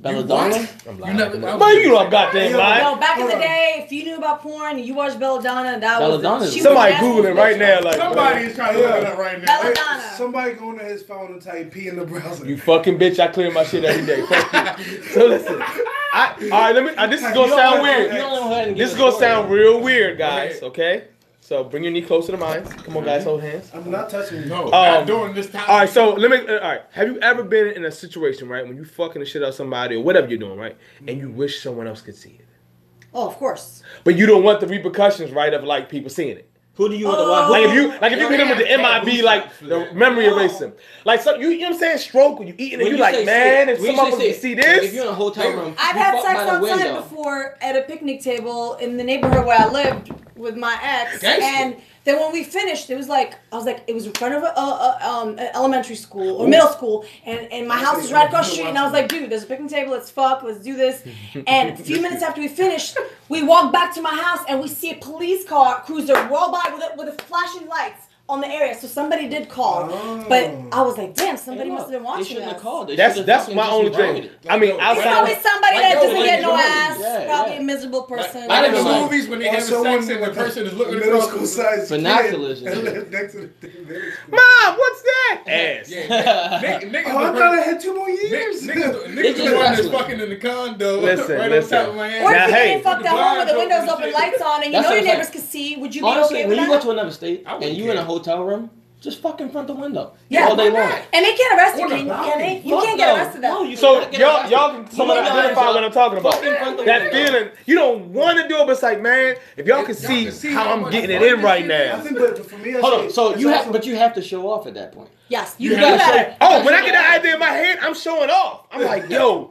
Speaker 2: Belladonna?
Speaker 1: I'm
Speaker 6: You
Speaker 1: lying.
Speaker 6: never.
Speaker 1: But you know I'm goddamn
Speaker 4: Yo,
Speaker 1: lying.
Speaker 3: No, back in the
Speaker 4: Hold on.
Speaker 3: day, if you knew about porn and you watched Belladonna, that
Speaker 2: Belladonna
Speaker 3: was
Speaker 2: is-
Speaker 3: she was
Speaker 1: Somebody
Speaker 3: an asshole
Speaker 1: Google it right now, like
Speaker 6: Somebody is trying to look it up right now.
Speaker 3: Belladonna.
Speaker 4: Somebody go into his phone and type P in the browser.
Speaker 1: you fucking bitch. I clear my shit every day. Fuck you. So listen, all right. Let me. This is gonna sound
Speaker 2: You
Speaker 1: weird.
Speaker 2: don't know how to give
Speaker 1: This is
Speaker 2: a
Speaker 1: gonna
Speaker 2: story.
Speaker 1: sound real weird, guys.
Speaker 6: ahead.
Speaker 1: Okay. So bring your knee closer to mine. Come on, guys. Hold hands.
Speaker 4: I'm not touching you.
Speaker 6: No, not during this time.
Speaker 1: All right, so let me. All right, have you ever been in a situation, right, when you fucking the shit out of somebody or whatever you're doing, right, and you wish someone else could see it,
Speaker 3: Oh, of course.
Speaker 1: but you don't want the repercussions, right, of like people seeing it.
Speaker 2: Who do you want to watch?
Speaker 1: Like if you hit him with the MIB, like the memory erasing, like so you know what I'm saying, stroke when you eating and
Speaker 2: When
Speaker 1: you
Speaker 2: you
Speaker 1: like,
Speaker 2: say
Speaker 1: man,
Speaker 2: sick,
Speaker 1: if
Speaker 2: when you
Speaker 1: someone
Speaker 2: say
Speaker 1: could see
Speaker 2: sick, like,
Speaker 1: this,
Speaker 2: if you're in a hotel room,
Speaker 3: I've
Speaker 2: you
Speaker 3: had
Speaker 2: fuck
Speaker 3: sex
Speaker 2: by the
Speaker 3: outside
Speaker 2: window.
Speaker 3: before at a picnic table in the neighborhood where I lived with my ex,
Speaker 6: Gangster.
Speaker 3: and then when we finished, it was like it was in front of an elementary school or middle school, and my house was right across the street, and I was like, dude, there's a picnic table, let's fuck, let's do this. And a few minutes after we finished, we walked back to my house and we see a police car cruiser roll by with a flashing lights on the area, so somebody did call, but I was like, damn, somebody must have been
Speaker 2: They
Speaker 3: watching
Speaker 2: shouldn't have
Speaker 3: us.
Speaker 2: called. They
Speaker 1: that's
Speaker 2: should've fucking
Speaker 1: my
Speaker 2: just
Speaker 1: only
Speaker 2: recorded
Speaker 1: thing.
Speaker 2: it.
Speaker 1: I mean,
Speaker 3: It's
Speaker 1: outside.
Speaker 3: always somebody
Speaker 6: Like,
Speaker 3: that
Speaker 6: yo,
Speaker 3: doesn't
Speaker 6: like,
Speaker 3: get no
Speaker 6: yo,
Speaker 3: ass,
Speaker 2: yeah,
Speaker 3: probably
Speaker 2: yeah.
Speaker 3: a miserable person.
Speaker 6: Like in the
Speaker 2: Like-
Speaker 6: movies when they
Speaker 4: Or
Speaker 6: have
Speaker 4: someone
Speaker 6: sex and the
Speaker 4: with
Speaker 6: person is
Speaker 4: a
Speaker 6: looking
Speaker 4: middle
Speaker 6: across
Speaker 4: school
Speaker 6: the
Speaker 4: size
Speaker 2: Binoculars
Speaker 4: kid
Speaker 2: and
Speaker 4: and
Speaker 2: shit.
Speaker 4: live next to the middle school.
Speaker 1: Mom, what's that? Ass.
Speaker 6: Yeah, niggas
Speaker 4: Oh, I
Speaker 6: the
Speaker 4: thought I
Speaker 6: person-
Speaker 4: had 2 more years.
Speaker 6: Niggas
Speaker 2: They
Speaker 6: the
Speaker 2: just
Speaker 6: one that's
Speaker 2: wrestling.
Speaker 6: fucking in the condo
Speaker 1: Listen,
Speaker 6: right
Speaker 1: listen.
Speaker 6: on top of my
Speaker 3: Or
Speaker 6: ass.
Speaker 1: Now,
Speaker 3: if you
Speaker 1: hey,
Speaker 3: didn't fuck
Speaker 6: the
Speaker 3: at home with the
Speaker 6: blinds
Speaker 3: windows
Speaker 6: open
Speaker 3: open,
Speaker 6: and
Speaker 3: lights on, and you
Speaker 2: That's
Speaker 3: know
Speaker 2: what
Speaker 3: your
Speaker 2: I'm
Speaker 3: neighbors
Speaker 2: saying.
Speaker 3: can see, would you be
Speaker 2: Honestly,
Speaker 3: okay
Speaker 2: when
Speaker 3: with
Speaker 2: you go
Speaker 3: that?
Speaker 2: to another state
Speaker 6: I
Speaker 2: and
Speaker 6: wouldn't
Speaker 2: you in a
Speaker 6: care.
Speaker 2: hotel room, just fuck in front of the window.
Speaker 3: Yeah,
Speaker 2: all day
Speaker 6: why
Speaker 2: long.
Speaker 6: not?
Speaker 3: And they can't arrest you,
Speaker 6: On the
Speaker 3: can
Speaker 6: balcony.
Speaker 3: they? You
Speaker 2: Fuck
Speaker 3: can't get
Speaker 2: no.
Speaker 3: arrested that.
Speaker 2: No, you
Speaker 1: So
Speaker 2: cannot get
Speaker 1: y'all
Speaker 2: arrested.
Speaker 1: can someone
Speaker 2: You
Speaker 1: identify
Speaker 2: guys,
Speaker 1: what I'm talking about.
Speaker 2: fuck in front of the
Speaker 1: That
Speaker 2: window.
Speaker 1: feeling, you don't want to do it, but it's like, man, if y'all can see how I'm getting it in right
Speaker 4: I
Speaker 1: now.
Speaker 4: think, but for me, I
Speaker 2: Hold
Speaker 4: say
Speaker 2: on. So
Speaker 4: it's
Speaker 2: you
Speaker 4: also-
Speaker 2: have, but you have to show off at that point.
Speaker 3: Yes,
Speaker 2: You
Speaker 3: you
Speaker 2: gotta
Speaker 3: gotta.
Speaker 2: show-
Speaker 1: Oh, when I get that idea in my head, I'm showing off. I'm like, yo,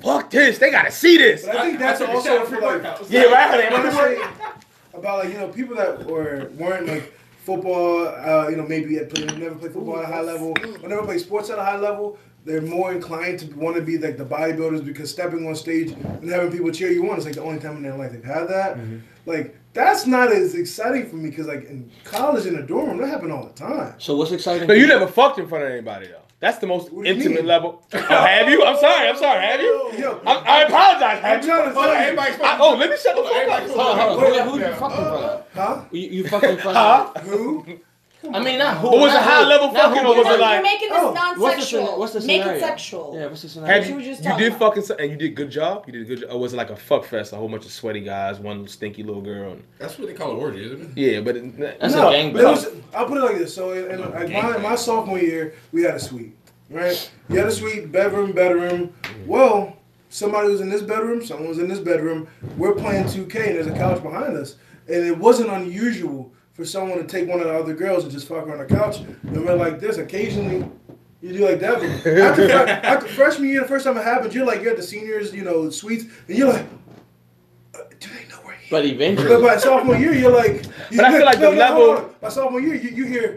Speaker 1: fuck this. They gotta see this.
Speaker 4: But I think that's
Speaker 6: took a
Speaker 4: also
Speaker 6: shot
Speaker 4: for
Speaker 6: for
Speaker 4: like
Speaker 6: workouts.
Speaker 1: Yeah, right.
Speaker 4: what I'm saying about like people that weren't like football, maybe never played football at a high level, or never played sports at a high level. They're more inclined to want to be like the bodybuilders because stepping on stage and having people cheer you on is like the only time in their life they've had that. Like that's not as exciting for me because like in college in a dorm room that happened all the time.
Speaker 2: So what's exciting?
Speaker 1: No,
Speaker 2: for
Speaker 1: you never fucked in front of anybody though. That's the most
Speaker 4: What do you
Speaker 1: intimate
Speaker 4: mean?
Speaker 1: level. Oh, have you? I'm sorry. Have you?
Speaker 4: Yo,
Speaker 1: I apologize.
Speaker 4: I'm
Speaker 1: Have you?
Speaker 4: trying to tell you.
Speaker 6: Everybody's
Speaker 1: Let me shut the fuck
Speaker 6: Everybody's
Speaker 1: up.
Speaker 2: Hold on.
Speaker 6: Wait,
Speaker 2: Who you fucking in front of?
Speaker 4: Huh?
Speaker 2: You fucking in front of?
Speaker 4: Who?
Speaker 2: I mean, not who.
Speaker 1: But was it
Speaker 2: not
Speaker 1: high
Speaker 2: who,
Speaker 1: level
Speaker 2: not
Speaker 1: fucking
Speaker 2: who,
Speaker 1: or was
Speaker 2: but
Speaker 1: it like?
Speaker 3: You're making this
Speaker 4: Oh,
Speaker 3: non-sexual.
Speaker 2: what's the
Speaker 3: Make
Speaker 2: scenario?
Speaker 3: it sexual.
Speaker 2: Yeah, what's the scenario?
Speaker 1: Have
Speaker 3: That's
Speaker 1: you?
Speaker 3: what we were just
Speaker 1: You
Speaker 3: talking
Speaker 1: did
Speaker 3: about.
Speaker 1: fucking and you did a good job. You did a good job. Or was it like a fuck fest? A whole bunch of sweaty guys, one stinky little girl. And,
Speaker 6: That's what they call an orgy, isn't it?
Speaker 1: yeah, but
Speaker 2: That's
Speaker 4: No,
Speaker 2: a gang
Speaker 4: it was,
Speaker 2: bang.
Speaker 4: I'll put it like this. So in like my sophomore year, we had a suite, right? You had a suite, bedroom. Well, somebody was in this bedroom, someone was in this bedroom. We're playing 2K, and there's a couch behind us. And it wasn't unusual for someone to take one of the other girls and just fuck her on the couch. And we're like this. Occasionally, you do like that. But after freshman year, the first time it happened, you're at the seniors, suites, and you're like, do they know where he is?
Speaker 2: But
Speaker 4: But
Speaker 2: eventually,
Speaker 4: by sophomore year, you're like.
Speaker 1: But I feel like the level-
Speaker 4: hold on. By sophomore year, you hear,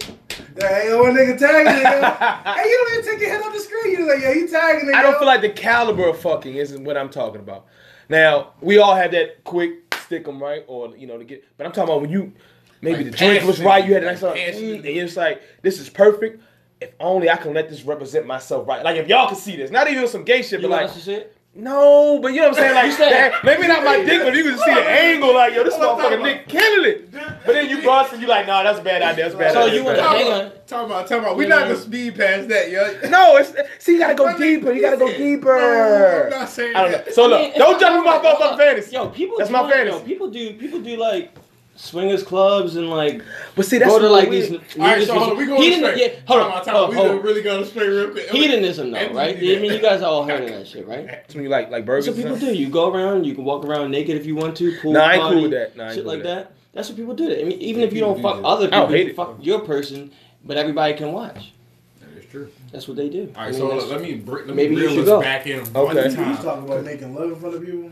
Speaker 4: hey, yo, nigga tagging nigga. Hey, you don't even take your head off the screen. You're like, yeah, he tagging nigga.
Speaker 1: I don't feel like the caliber of fucking isn't what I'm talking about. Now, we all had that quick stick 'em right, or to get. But I'm talking about when you maybe
Speaker 6: Like
Speaker 1: the drink was
Speaker 6: passion.
Speaker 1: right, you had a nice
Speaker 6: Like
Speaker 1: little,
Speaker 6: passion.
Speaker 1: and you're just like, this is perfect. If only I can let this represent myself right. Like if y'all can see this, not even some gay shit,
Speaker 2: you
Speaker 1: but
Speaker 2: want
Speaker 1: like.
Speaker 2: us to see it?
Speaker 1: No, but you know what I'm saying? Like,
Speaker 2: You said-
Speaker 1: maybe not my dick, but you can just see the angle, like, yo, this motherfucker Nick killing it. But then you bust and you like, nah, that's a bad idea, that's a bad
Speaker 2: So
Speaker 1: idea.
Speaker 2: you want
Speaker 1: that's
Speaker 2: to
Speaker 1: bad
Speaker 2: hang on?
Speaker 6: Talking about. We're not gonna speed past that, yo.
Speaker 1: idea. No, see, you gotta go deeper, you gotta go
Speaker 6: No,
Speaker 1: deeper.
Speaker 6: I'm not saying
Speaker 1: I don't know.
Speaker 6: that.
Speaker 1: So
Speaker 2: I mean,
Speaker 1: look,
Speaker 2: it's
Speaker 1: don't
Speaker 2: not
Speaker 1: jump in my
Speaker 2: like-
Speaker 1: motherfucking fantasy.
Speaker 2: Yo, people.
Speaker 1: That's my
Speaker 2: do it,
Speaker 1: fantasy.
Speaker 2: Yo, people do like swingers clubs and like.
Speaker 1: But see, that's
Speaker 2: go to like
Speaker 1: weird.
Speaker 2: these.
Speaker 6: All right, so hold on, we going straight.
Speaker 2: Yeah, hold on.
Speaker 6: We really going straight real quick.
Speaker 2: Hedonism, though, right? I mean, you guys all heard of that shit, right?
Speaker 1: That's when you like burgers.
Speaker 2: That's what people do. You go around. You can walk around naked if you want to. Pool
Speaker 1: I ain't
Speaker 2: party,
Speaker 1: cool with that. Nah,
Speaker 2: shit
Speaker 1: cool
Speaker 2: like
Speaker 1: with
Speaker 2: that. That's what people do. I mean, even if you don't fuck other
Speaker 1: I don't
Speaker 2: people,
Speaker 1: hate
Speaker 2: you
Speaker 1: it.
Speaker 2: fuck your person, but everybody can watch.
Speaker 6: That is true.
Speaker 2: That's what they do.
Speaker 6: All right, so let me
Speaker 2: maybe you
Speaker 6: reel
Speaker 2: should
Speaker 6: this
Speaker 2: go.
Speaker 6: back in
Speaker 1: Okay.
Speaker 6: one
Speaker 4: You
Speaker 6: time.
Speaker 4: talking about making love in front of people?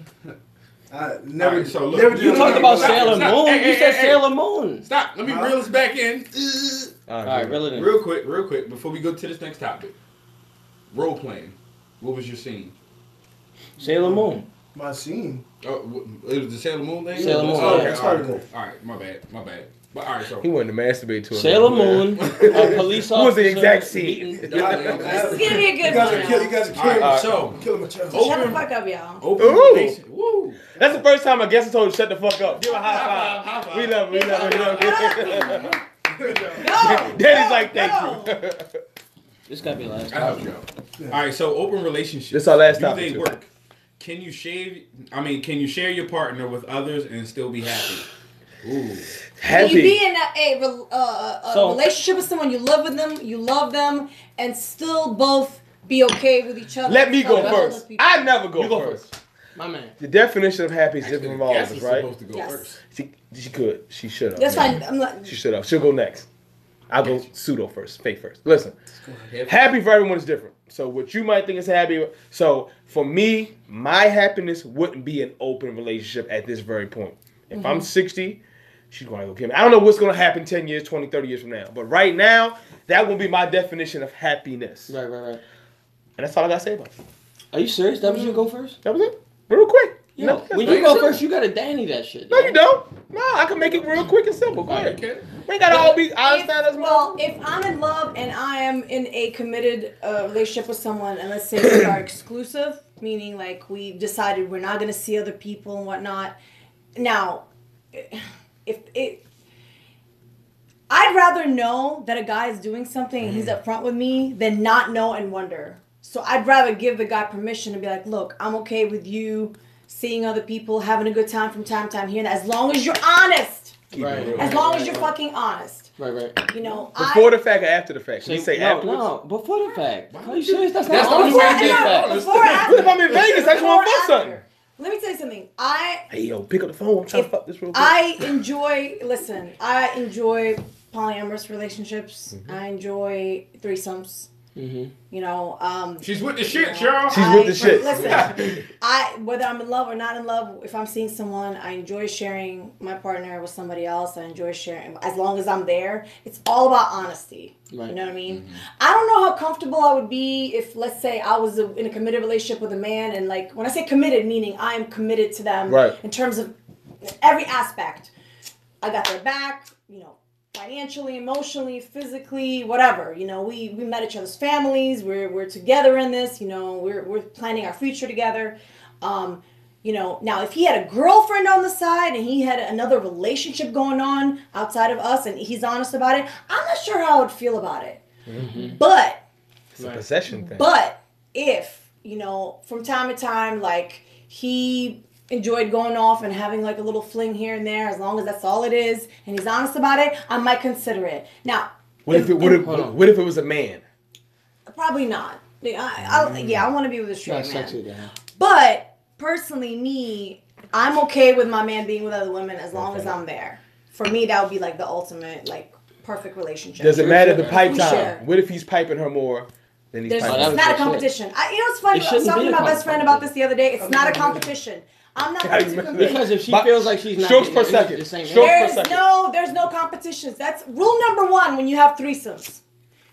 Speaker 4: I never.
Speaker 6: All right, so look,
Speaker 4: never
Speaker 2: You
Speaker 4: did
Speaker 2: talked
Speaker 4: that.
Speaker 2: about
Speaker 6: Stop,
Speaker 2: Sailor
Speaker 6: stop.
Speaker 2: Moon.
Speaker 6: Hey,
Speaker 2: You
Speaker 6: hey,
Speaker 2: said
Speaker 6: hey,
Speaker 2: Sailor Moon.
Speaker 6: Stop. Let me reel this back in.
Speaker 2: All right, reel it in.
Speaker 6: Real quick, before we go to this next topic. Role playing. What was your scene?
Speaker 2: Sailor Moon.
Speaker 4: My scene.
Speaker 6: Oh, it was the Sailor Moon thing?
Speaker 2: Sailor Moon,
Speaker 6: Oh,
Speaker 2: yeah.
Speaker 6: okay,
Speaker 4: It's
Speaker 6: all right,
Speaker 4: harder.
Speaker 6: cool. All right, my bad. But all right, so.
Speaker 1: He wanted to masturbate to it.
Speaker 2: Sailor Moon. A police officer.
Speaker 1: What was the exact scene?
Speaker 3: This is gonna be a
Speaker 4: You
Speaker 3: good
Speaker 4: guys
Speaker 3: one.
Speaker 4: are killing. You guys are killing.
Speaker 6: All right, so.
Speaker 4: Killing my child.
Speaker 3: Shut the fuck up, y'all.
Speaker 6: Open
Speaker 1: Ooh.
Speaker 6: relation. Woo.
Speaker 1: That's the first time I guess I told you shut the fuck up. Give a high
Speaker 6: High
Speaker 1: five.
Speaker 6: five.
Speaker 1: We love it.
Speaker 3: Go.
Speaker 1: Daddy's like, thank you.
Speaker 2: This gotta be the last
Speaker 6: I helped you out. All right, so open relationships.
Speaker 1: This our last
Speaker 6: Do
Speaker 1: topic,
Speaker 6: they
Speaker 1: too.
Speaker 6: work? Can you can you share your partner with others and still be happy? Ooh.
Speaker 3: Can you be
Speaker 1: Happy.
Speaker 3: in a
Speaker 2: So-
Speaker 3: relationship with someone, you live with them, you love them, and still both be okay with each other?
Speaker 1: Let me go
Speaker 3: Love other
Speaker 1: first.
Speaker 3: people?
Speaker 1: I never go
Speaker 2: You go
Speaker 1: first.
Speaker 2: My man.
Speaker 1: The definition of happy is
Speaker 6: Actually,
Speaker 1: different
Speaker 6: the
Speaker 1: from all
Speaker 6: guest
Speaker 1: of us,
Speaker 6: was
Speaker 1: right?
Speaker 6: supposed to go
Speaker 3: Yes.
Speaker 6: first.
Speaker 1: She could. She should have.
Speaker 3: That's fine. I'm not.
Speaker 1: She should have. She'll go next. I'll go pseudo first, fake first. Listen, happy for everyone is different. So what you might think is happy. So for me, my happiness wouldn't be an open relationship at this very point. If I'm 60, she's going to go kill me. I don't know what's going to happen 10 years, 20, 30 years from now. But right now, that will be my definition of happiness.
Speaker 2: Right.
Speaker 1: And that's all I got to say about it.
Speaker 2: Are you serious? That was you go first?
Speaker 1: That was it. Real quick.
Speaker 2: Yo,
Speaker 1: No,
Speaker 2: when
Speaker 1: that's
Speaker 2: you go
Speaker 1: it.
Speaker 2: first, you gotta Danny that shit.
Speaker 1: No, you don't. No, I can make it real quick and simple. Go ahead.
Speaker 6: Okay.
Speaker 1: We ain't got to all be. I understand that's
Speaker 3: Well, if I'm in love and I am in a committed relationship with someone, and let's say we are exclusive, meaning like we decided we're not going to see other people and whatnot. Now, I'd rather know that a guy is doing something and he's upfront with me than not know and wonder. So I'd rather give the guy permission and be like, look, I'm okay with you seeing other people, having a good time from time to time here, and as long as you're honest.
Speaker 2: Right.
Speaker 3: As long as you're fucking honest.
Speaker 2: Right.
Speaker 3: You know,
Speaker 1: before the fact or after the fact? Can you say afterwards?
Speaker 2: No, before the fact. Are you serious? That's
Speaker 6: That's
Speaker 2: not
Speaker 6: the
Speaker 2: the
Speaker 6: only
Speaker 2: only
Speaker 6: way
Speaker 2: way
Speaker 6: to
Speaker 2: to
Speaker 6: get
Speaker 2: fact.
Speaker 6: honest.
Speaker 3: Before or after.
Speaker 1: What if I'm in Vegas? I just want to fuck something.
Speaker 3: Let me tell you something.
Speaker 1: Hey, yo, pick up the phone. I'm trying to fuck this real quick.
Speaker 3: I enjoy polyamorous relationships. I enjoy threesomes.
Speaker 2: Mm-hmm.
Speaker 3: You know,
Speaker 6: She's with the shit, y'all.
Speaker 1: She's with the shit.
Speaker 3: Listen, whether I'm in love or not in love, if I'm seeing someone, I enjoy sharing my partner with somebody else. I enjoy sharing, as long as I'm there. It's all about honesty.
Speaker 2: Right.
Speaker 3: You know what I mean? I don't know how comfortable I would be if, let's say, I was in a committed relationship with a man, and like when I say committed, meaning I am committed to them in terms of every aspect. I got their back, you know. Financially, emotionally, physically, whatever. You know, we met each other's families. We're together in this. You know, we're planning our future together. You know, now if he had a girlfriend on the side and he had another relationship going on outside of us and he's honest about it, I'm not sure how I would feel about it.
Speaker 1: Mm-hmm.
Speaker 3: But
Speaker 1: It's a possession thing.
Speaker 3: But if, you know, from time to time, like he enjoyed going off and having like a little fling here and there, as long as that's all it is, and he's honest about it, I might consider it. Now,
Speaker 1: What if it was a man?
Speaker 3: Probably not. I want to be with a straight man.
Speaker 2: Sexy,
Speaker 3: But personally, me, I'm okay with my man being with other women as long as I'm there. For me, that would be like the ultimate, like, perfect relationship.
Speaker 1: Does it matter the pipe
Speaker 3: We
Speaker 1: time?
Speaker 3: share.
Speaker 1: What if he's piping her more than he's piping
Speaker 3: It's
Speaker 1: her?
Speaker 3: not a competition. You know what's funny? I was talking to my best friend about this the other day. It's not a competition. I'm not going to compete.
Speaker 2: Because if she feels like she's not
Speaker 1: strokes per
Speaker 2: getting
Speaker 1: second.
Speaker 2: the same
Speaker 3: There's no competitions. That's rule number one when you have threesomes.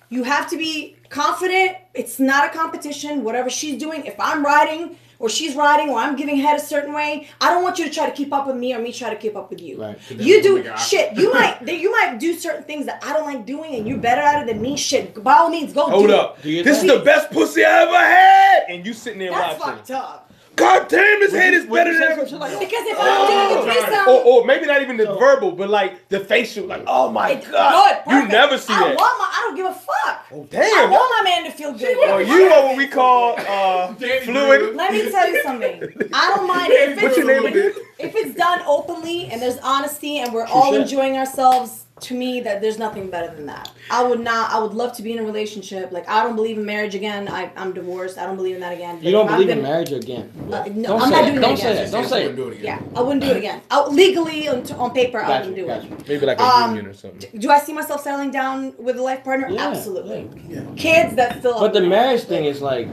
Speaker 3: You have to be confident. It's not a competition. Whatever she's doing, if I'm riding or she's riding or I'm giving head a certain way, I don't want you to try to keep up with me or me try to keep up with you.
Speaker 2: Right.
Speaker 3: You do shit. You might do certain things that I don't like doing and you're better at it than me. Shit. By all means, go
Speaker 1: Hold
Speaker 3: do
Speaker 1: up.
Speaker 3: it.
Speaker 1: This is the best pussy I ever had. And you sitting there
Speaker 3: That's
Speaker 1: watching.
Speaker 3: fucked up.
Speaker 1: God damn, his head is better than ever.
Speaker 3: Because if I'm doing a threesome,
Speaker 1: Or maybe not even the verbal, but like the facial, like, oh my
Speaker 3: it's
Speaker 1: God.
Speaker 3: good.
Speaker 1: You
Speaker 3: Perfect.
Speaker 1: never see that.
Speaker 3: I don't give a fuck.
Speaker 1: Oh,
Speaker 3: I
Speaker 1: damn.
Speaker 3: want my man to feel good.
Speaker 1: Or you are what we call fluid.
Speaker 3: Let me tell you something. I don't mind it.
Speaker 1: What's your name again?
Speaker 3: If it's done openly and there's honesty and we're all enjoying ourselves, to me, that there's nothing better than that. I would love to be in a relationship. Like, I don't believe in marriage again. I'm divorced. I don't believe in that again.
Speaker 2: You don't believe in marriage again?
Speaker 3: No, I'm not doing it again.
Speaker 2: Don't say that. Don't say it.
Speaker 3: Yeah, I wouldn't do it again. Legally, on paper, I wouldn't do it.
Speaker 1: Maybe like a union or something.
Speaker 3: Do I see myself settling down with a life partner?
Speaker 2: Yeah,
Speaker 3: Absolutely.
Speaker 2: yeah.
Speaker 3: Kids, that's still.
Speaker 2: But the marriage thing is like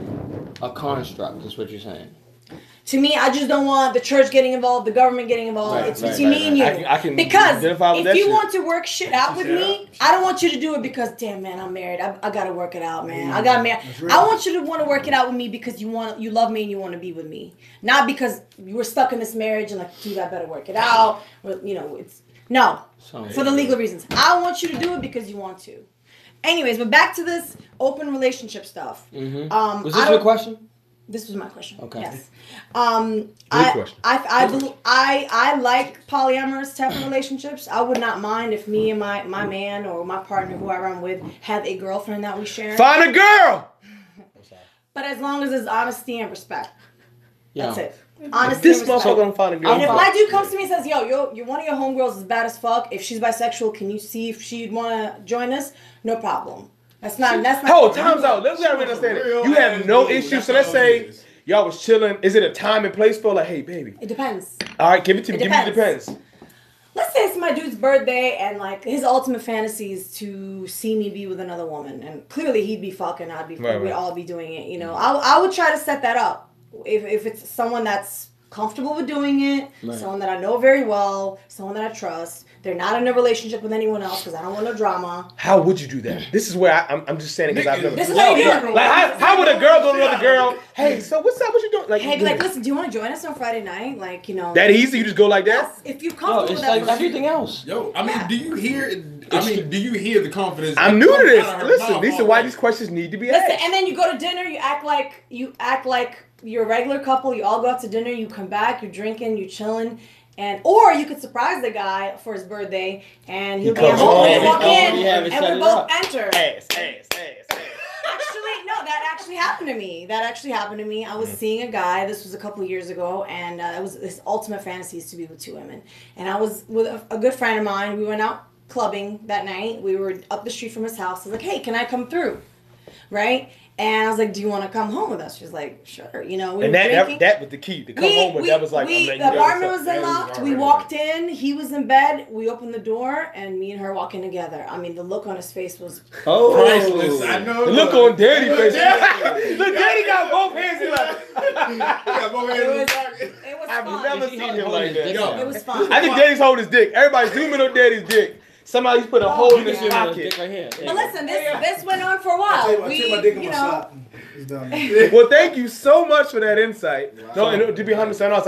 Speaker 2: a construct. Is what you're saying.
Speaker 3: To me, I just don't want the church getting involved, the government getting involved. It's between me and you.
Speaker 1: I can
Speaker 3: because if you
Speaker 1: shit.
Speaker 3: want to work shit out with me, I don't want you to do it because, damn man, I'm married. I gotta work it out, man. I got married. I want you to want to work it out with me because you love me and you want to be with me, not because you were stuck in this marriage and like, dude, I better work it out. Or, it's for the legal reasons. I want you to do it because you want to. Anyways, but back to this open relationship stuff.
Speaker 2: Mm-hmm. Was this your question?
Speaker 3: This was my question.
Speaker 2: Okay.
Speaker 3: Yes. I like polyamorous type of relationships. I would not mind if me and my man or my partner, whoever I'm with, have a girlfriend that we share.
Speaker 1: Find a girl.
Speaker 3: But as long as there's honesty and respect. That's it. Honesty
Speaker 1: This
Speaker 3: and respect.
Speaker 1: motherfucker don't find a girl.
Speaker 3: And if my dude comes to me and says, yo, one of your homegirls is bad as fuck. If she's bisexual, can you see if she'd want to join us? No problem. That's not.
Speaker 1: Hold, time's out. Let's understand it. You have no issue. So let's say y'all was chilling. Is it a time and place for like, hey, baby?
Speaker 3: It depends.
Speaker 1: All right, give it to me. Give me the depends.
Speaker 3: Let's say it's my dude's birthday and like his ultimate fantasy is to see me be with another woman, and clearly he'd be fucking. We'd all be doing it. I would try to set that up if it's someone that's comfortable with doing it, someone that I know very well, someone that I trust. They're not in a relationship with anyone else because I don't want no drama.
Speaker 1: How would you do that? This is where I'm just saying it because I've never.
Speaker 3: This is how you do it.
Speaker 1: Like, how would a girl go to another girl? Hey, so what's up? What you doing?
Speaker 3: Hey, be like, listen, do you want to join us on Friday night? Like,
Speaker 1: That easy? You just go like that?
Speaker 3: Yes, if you're comfortable with
Speaker 2: it's
Speaker 3: that.
Speaker 2: like everything else.
Speaker 5: Yo, I mean, do you hear? Do you hear the confidence?
Speaker 1: I'm new to this. Listen, these are why these questions need to be asked.
Speaker 3: Listen, and then you go to dinner. You act like you're a regular couple. You all go out to dinner. You come back. You're drinking. You're chilling. Or you could surprise the guy for his birthday, and he'll be at home. You walk in, and we both enter.
Speaker 1: Ass.
Speaker 3: Actually, no, that actually happened to me. I was seeing a guy. This was a couple of years ago, and it was his ultimate fantasy is to be with two women. And I was with a good friend of mine. We went out clubbing that night. We were up the street from his house. I was like, hey, can I come through? Right? And I was like, do you want to come home with us? She was like, sure. We were drinking.
Speaker 1: That was the key. To come home with, that was like,
Speaker 3: the apartment was unlocked. We walked in. He was in bed. We opened the door, and me and her walking together. I mean, the look on his face was
Speaker 5: priceless. I know.
Speaker 1: The look on Daddy's face. Look, Daddy got both hands in like.
Speaker 3: It was
Speaker 1: I've
Speaker 3: fun.
Speaker 1: never seen him like that.
Speaker 3: It was fun.
Speaker 1: I think Daddy's holding his dick. Everybody zoom in on Daddy's dick. Somebody's put a hole in his pocket.
Speaker 2: Right here.
Speaker 3: But listen, this went on for a while.
Speaker 4: I take my dick in my sock. It's done.
Speaker 1: Well, thank you so much for that insight. Wow. No, and to be 100% honest,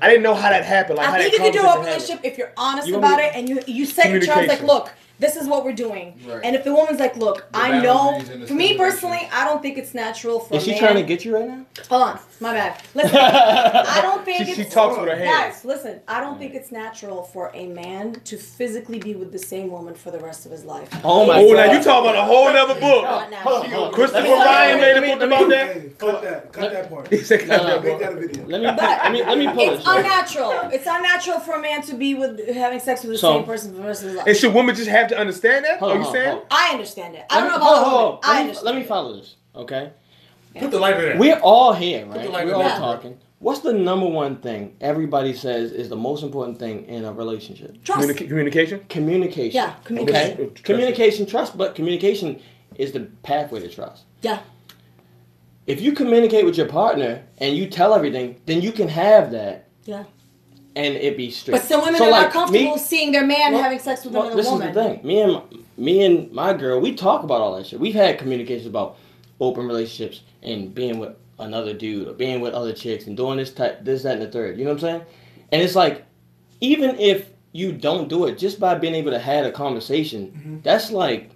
Speaker 1: I didn't know how that happened. Like,
Speaker 3: I think you can do a relationship if you're honest about it and you set your terms like, look, this is what we're doing. Right. And if the woman's like, look, I know, for me personally, I don't think it's natural for a man.
Speaker 2: Is she trying to get you right now?
Speaker 3: Hold on, my bad. Listen, I don't think
Speaker 1: she talks with her hands.
Speaker 3: Guys, listen, I don't think it's natural for a man to physically be with the same woman for the rest of his life.
Speaker 2: Oh my God.
Speaker 1: Now you talking about a whole other book. Christopher Ryan made a book about that.
Speaker 4: Hey, cut that part.
Speaker 1: He said cut that
Speaker 4: Make
Speaker 1: part.
Speaker 4: that a video.
Speaker 2: Let me pull it.
Speaker 3: It's unnatural. It's unnatural for a man to be having sex with the same person for the rest of his life.
Speaker 1: And should women just have to understand that? Are you saying?
Speaker 3: I understand it. I don't know about I understand.
Speaker 2: Let me follow this, okay?
Speaker 5: Put the light in there.
Speaker 2: We're all here, right? We're all
Speaker 3: there.
Speaker 2: talking. What's the number one thing everybody says is the most important thing in a relationship?
Speaker 3: Trust.
Speaker 1: Communication?
Speaker 2: Communication.
Speaker 3: Yeah, communication.
Speaker 2: Okay? Communication, trust, but communication is the pathway to trust.
Speaker 3: Yeah.
Speaker 2: If you communicate with your partner and you tell everything, then you can have that.
Speaker 3: Yeah.
Speaker 2: And it be straight.
Speaker 3: But some women are not comfortable seeing their man having sex with another woman.
Speaker 2: This is the thing. Me and my girl, we talk about all that shit. We've had communications about open relationships and being with another dude or being with other chicks and doing this, that, and the third. You know what I'm saying? And it's like, even if you don't do it, just by being able to have a conversation, that's like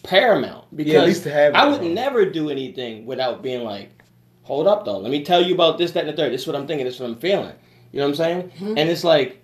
Speaker 2: paramount. Because
Speaker 1: at least to have
Speaker 2: I would never do anything without being like, hold up though, let me tell you about this, that, and the third. This is what I'm thinking, this is what I'm feeling. You know what I'm saying? Mm-hmm. And it's like,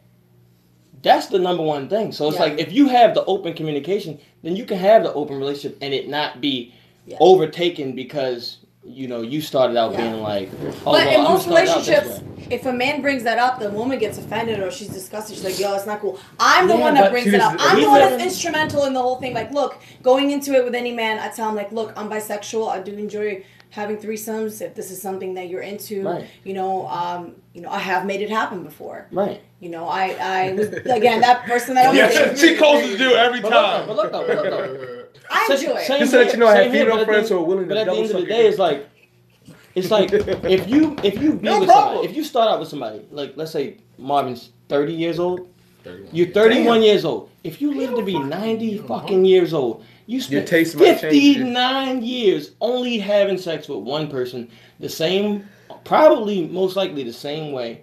Speaker 2: that's the number one thing. So it's like, if you have the open communication, then you can have the open relationship and it not be overtaken because, you started out being like,
Speaker 3: but in most relationships, if a man brings that up, the woman gets offended or she's disgusted. She's like, yo, it's not cool. I'm the one that brings it up. I'm the one that's instrumental in the whole thing. Like, look, going into it with any man, I tell him, like, look, I'm bisexual. I do enjoy having threesomes. If this is something that you're into, you know, I have made it happen before.
Speaker 2: Right.
Speaker 3: You know, I was, again, that person that I was dating.
Speaker 1: She closes the deal every time.
Speaker 2: But look though.
Speaker 3: I enjoy it.
Speaker 1: Just to let you know, I have female friends who are willing to
Speaker 2: double. But at the end of the
Speaker 1: suck
Speaker 2: day, it's like if you be with somebody, if you start out with somebody, like let's say Marvin's 30 years old, you're 31 years old. If you live to be 90 fucking years old, you spent 59 years only having sex with one person, the same, probably most likely the same way,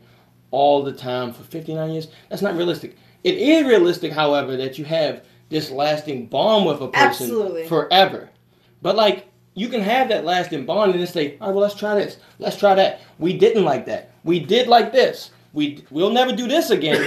Speaker 2: all the time for 59 years. That's not realistic. It is realistic, however, that you have this lasting bond with a person forever. But like, you can have that lasting bond and then say, all right, well, let's try this. Let's try that. We didn't like that. We did like this. We'll never do this again.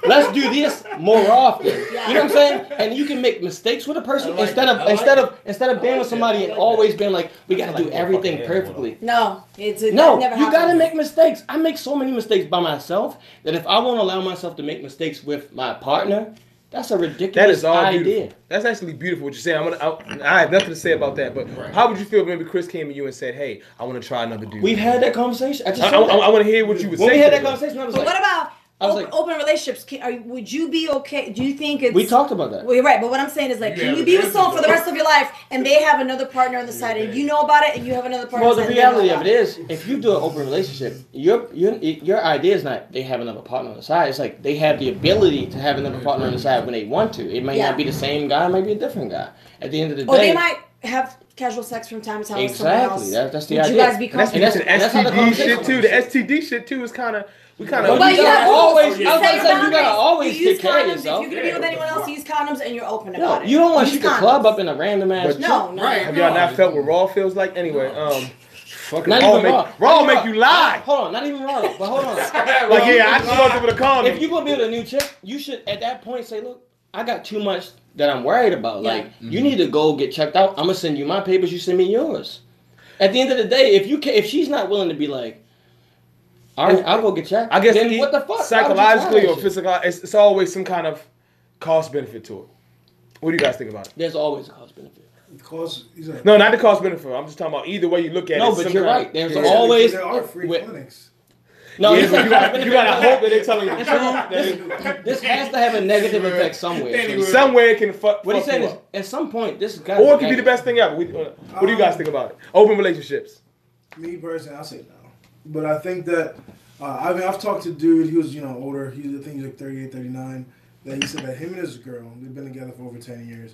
Speaker 2: Let's do this more often. You know what I'm saying? And you can make mistakes with a person instead of being with somebody and always being like, we got to do everything perfectly.
Speaker 3: No,
Speaker 2: no. You got to make mistakes. I make so many mistakes by myself that if I won't allow myself to make mistakes with my partner, that's a ridiculous idea.
Speaker 1: Beautiful. That's actually beautiful what you're saying. I have nothing to say about that. But how would you feel if maybe Chris came to you and said, "Hey, I want to try another dude"?
Speaker 2: We've had that conversation.
Speaker 1: I want to hear what you would say.
Speaker 2: When we had that conversation, I was like,
Speaker 3: what about open relationships? Would you be okay? Do you think it's...
Speaker 2: We talked about that.
Speaker 3: Well, you're right. But what I'm saying is, like, can you be with someone for the rest of your life and they have another partner on the side and you know about it and you have another partner on the side?
Speaker 2: Well, the reality of it is, if you do an open relationship, your idea is not they have another partner on the side. It's like they have the ability to have another partner on the side when they want to. It may not be the same guy. It might be a different guy. At the end of the day...
Speaker 3: Or they might have casual sex from time to time with someone else.
Speaker 2: That's the
Speaker 3: idea.
Speaker 2: You
Speaker 3: guys be comfortable?
Speaker 1: And that's the STD shit, too. The STD shit, too, is kind of...
Speaker 2: But you gotta always take care of yourself.
Speaker 3: If you're gonna be with anyone else, use condoms and you're open about it.
Speaker 2: You don't want to shoot the club up in a random ass.
Speaker 3: No.
Speaker 1: Have y'all not felt what raw feels like? Anyway,
Speaker 2: not even
Speaker 1: raw make you lie.
Speaker 2: Hold on, not even raw. But hold on.
Speaker 1: I just want them to condom.
Speaker 2: If you gonna be with a new chick, you should at that point say, look, I got too much that I'm worried about. Like, you need to go get checked out. I'm gonna send you my papers. You send me yours. At the end of the day, if she's not willing to be like, all right, I'll go get checked.
Speaker 1: I guess
Speaker 2: then what the fuck?
Speaker 1: Psychologically or physically, it's always some kind of cost benefit to it. What do you guys think about it?
Speaker 2: There's always a cost benefit.
Speaker 1: No, not the cost benefit. I'm just talking about either way you look at it.
Speaker 2: No, but you're right. There's always
Speaker 4: there are free clinics.
Speaker 1: No, you gotta hope that they're telling you the truth.
Speaker 2: This has to have a negative effect somewhere.
Speaker 1: Somewhere it can fuck.
Speaker 2: What he's saying is, at some point, this guy.
Speaker 1: Or it can be the best thing ever. What do you guys think about it? Open relationships.
Speaker 4: Me personally, I'll say no. But I think that, I've talked to a dude, he was, older, I think he's like 38, 39, that he said that him and his girl, they've been together for over 10 years,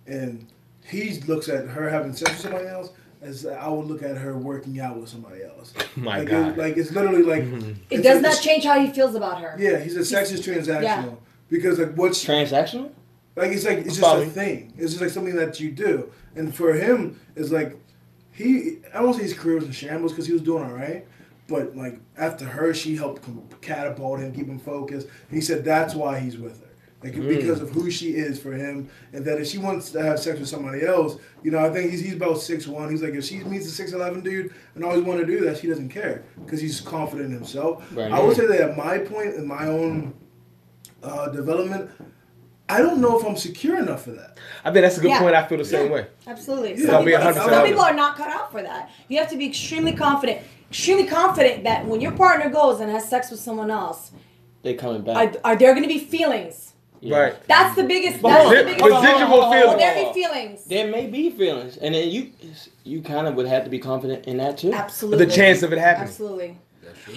Speaker 4: and he looks at her having sex with somebody else as I would look at her working out with somebody else.
Speaker 1: My God.
Speaker 4: It's literally like...
Speaker 3: It does not change how he feels about her.
Speaker 4: Yeah, he said sex is transactional. Yeah. Because what's...
Speaker 2: Transactional?
Speaker 4: It's just a thing. It's just like something that you do. And for him, it's like, I won't say his career was in shambles because he was doing all right. But, like, after her, she helped catapult him, keep him focused. And he said that's why he's with her. Like, because of who she is for him. And that if she wants to have sex with somebody else, I think he's about 6'1". He's like, if she meets a 6'11" dude and always want to do that, she doesn't care. Because he's confident in himself. Right. I would say that at my point in my own development, I don't know if I'm secure enough for that.
Speaker 1: I think that's a good point. I feel the same way.
Speaker 3: Absolutely.
Speaker 1: Yeah.
Speaker 3: Some people are not cut out for that. You have to be extremely confident that when your partner goes and has sex with someone else,
Speaker 2: they coming back.
Speaker 3: Are there going to be feelings?
Speaker 1: Yeah. Right.
Speaker 3: That's the biggest.
Speaker 1: Residual feelings.
Speaker 3: Will there be feelings?
Speaker 2: There may be feelings, and then you kind of would have to be confident in that too.
Speaker 3: Absolutely.
Speaker 1: The chance of it happening.
Speaker 3: Absolutely.